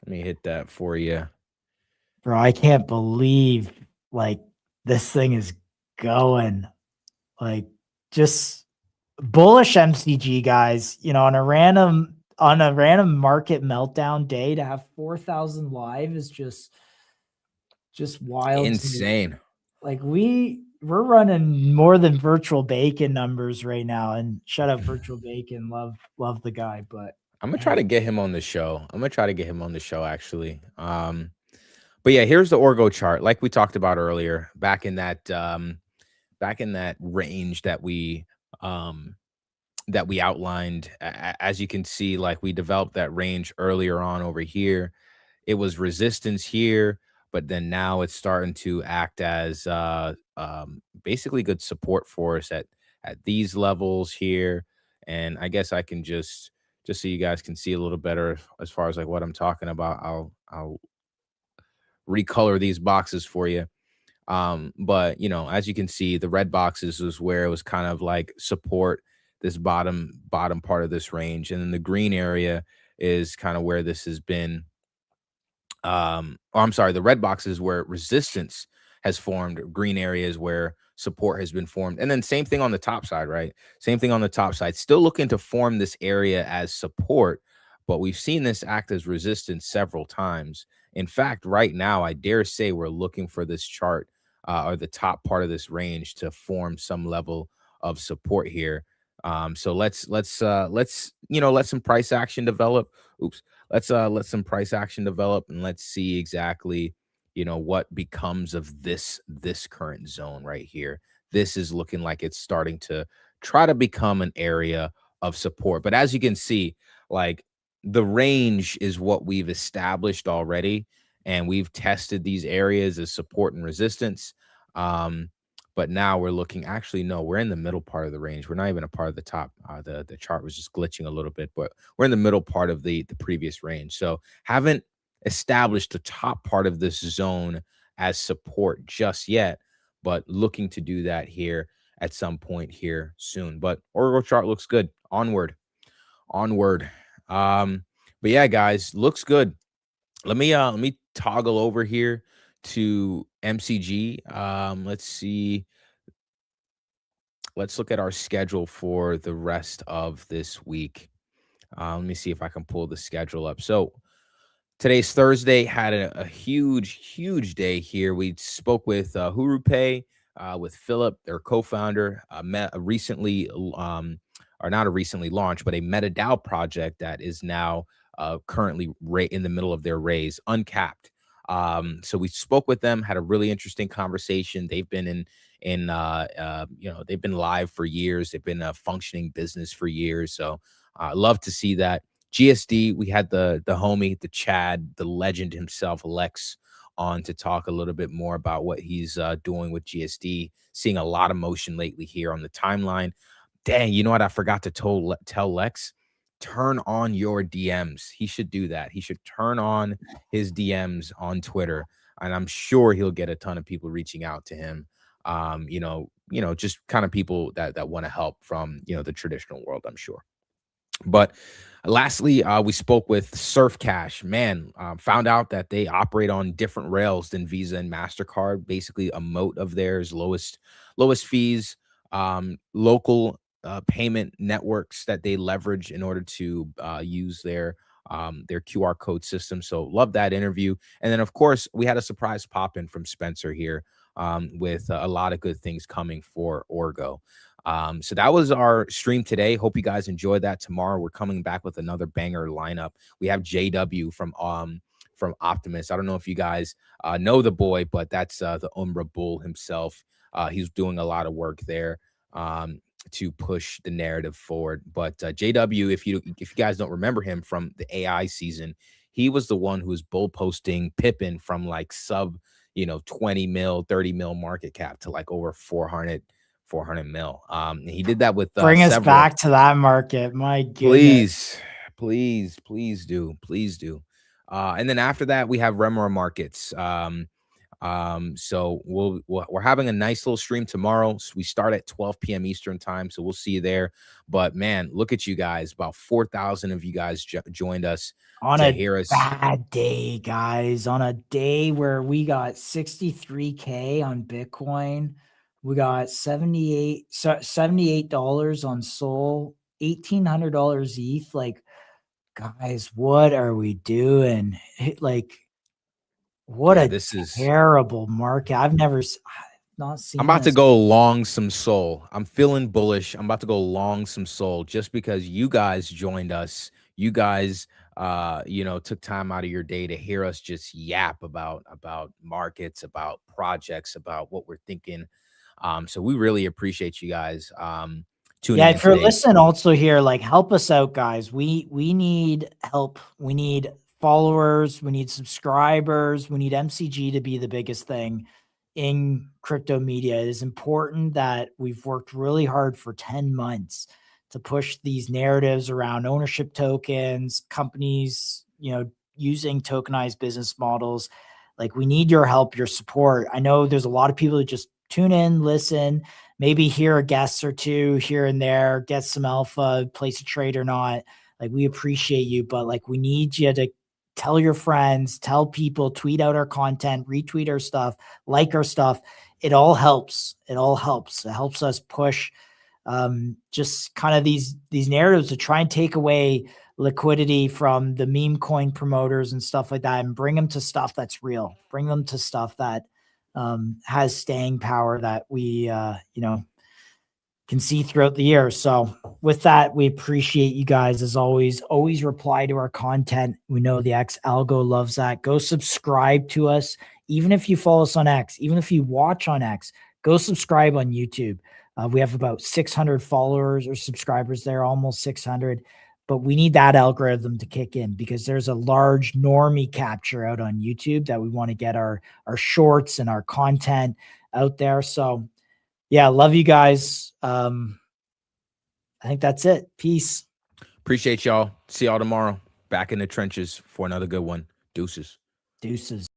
Let me hit that for you, bro. I can't believe like this thing is going, like, just bullish MCG, guys. You know, on a random market meltdown day to have 4,000 live is just wild. Insane. Like we're running more than Virtual Bacon numbers right now, and shout out Virtual Bacon. Love the guy, but I'm gonna try to get him on the show. Actually. But yeah, here's the Orgo chart. Like we talked about earlier, back in that range that we outlined. As you can see, like we developed that range earlier on over here. It was resistance here, but then now it's starting to act as basically good support for us at these levels here. And I guess I can just so you guys can see a little better as far as like what I'm talking about. I'll recolor these boxes for you. But you know, as you can see, the red boxes is where it was kind of like support, this bottom part of this range, and then the green area is kind of where this has been. I'm sorry, the red boxes where resistance has formed, green areas where support has been formed, and then same thing on the top side, right? Same thing on the top side, still looking to form this area as support, but we've seen this act as resistance several times. In fact, right now, I dare say we're looking for this chart or the top part of this range to form some level of support here. So let's let some price action develop. Let's let some price action develop, and let's see exactly, you know, what becomes of this current zone right here. This is looking like it's starting to try to become an area of support. But as you can see, like the range is what we've established already, and we've tested these areas as support and resistance. But now we're looking, actually, no, we're in the middle part of the range. We're not even a part of the top. The chart was just glitching a little bit, but we're in the middle part of the previous range. So haven't established the top part of this zone as support just yet, but looking to do that here at some point here soon. But Orgo chart looks good. Onward. But yeah, guys, looks good. Let me toggle over here to MCG. Let's see. Let's look at our schedule for the rest of this week. Let me see if I can pull the schedule up. So today's Thursday, had a huge day here. We spoke with HURU Pay, with Philip, their co-founder, recently, or not a recently launched, but a MetaDAO project that is now currently in the middle of their raise, uncapped. So we spoke with them, had a really interesting conversation. They've been they've been live for years. They've been a functioning business for years. So I love to see that. GSD, we had the homie, the Chad, the legend himself, Lex, on to talk a little bit more about what he's doing with GSD. Seeing a lot of motion lately here on the timeline. Dang, you know what? I forgot to tell Lex, turn on your DMs. He should do that. He should turn on his DMs on Twitter, and I'm sure he'll get a ton of people reaching out to him. Just kind of people that want to help from the traditional world, I'm sure. But lastly, we spoke with Surf Cash. Man, found out that they operate on different rails than Visa and MasterCard. Basically, a moat of theirs, lowest fees, local payment networks that they leverage in order to use their QR code system. So love that interview. And then, of course, we had a surprise pop in from Spencer here with a lot of good things coming for Orgo. So that was our stream today. Hope you guys enjoyed that. Tomorrow we're coming back with another banger lineup. We have JW from Optimus. I don't know if you guys know the boy, but that's the Umbra Bull himself. He's doing a lot of work there to push the narrative forward. But JW, if you guys don't remember him from the AI season, he was the one who was bull posting Pippin from like sub 20 mil, 30 mil market cap to like over 400 mil. He did that with bring us back to that market. My goodness. Please do. And then after that, we have Remora Markets. So we're having a nice little stream tomorrow. So we start at 12 p.m. Eastern time. So we'll see you there. But man, look at you guys. About 4,000 of you guys joined us on to a hear us. Bad day, guys. On a day where we got 63K on Bitcoin. We got $78 on Sol, $1,800 ETH. Like, guys, what are we doing? Like, what this is terrible market. I've not seen. I'm about to go long some Sol. I'm feeling bullish. I'm about to go long some Sol just because you guys joined us. You guys took time out of your day to hear us just yap about markets, about projects, about what we're thinking. So we really appreciate you guys tuning in. If you're listening also here, like, help us out, guys. We need help. We need followers. We need subscribers. We need MCG to be the biggest thing in crypto media. It is important that we've worked really hard for 10 months to push these narratives around ownership tokens, companies, using tokenized business models. Like, we need your help, your support. I know there's a lot of people that just tune in, listen, maybe hear a guest or two here and there, get some alpha, place a trade or not. Like, we appreciate you, but like, we need you to tell your friends, tell people, tweet out our content, retweet our stuff, like our stuff. It all helps. It helps us push just kind of these narratives to try and take away liquidity from the meme coin promoters and stuff like that, and bring them to stuff that's real, bring them to stuff that has staying power that we can see throughout the year. So with that, we appreciate you guys as always. Always reply to our content. We know the X algo loves that. Go subscribe to us. Even if you follow us on X, even if you watch on X, go subscribe on YouTube. We have about 600 followers or subscribers there, almost 600. But we need that algorithm to kick in because there's a large normie capture out on YouTube that we want to get our shorts and our content out there. So yeah, love you guys. I think that's it. Peace. Appreciate y'all. See y'all tomorrow. Back in the trenches for another good one. Deuces. Deuces.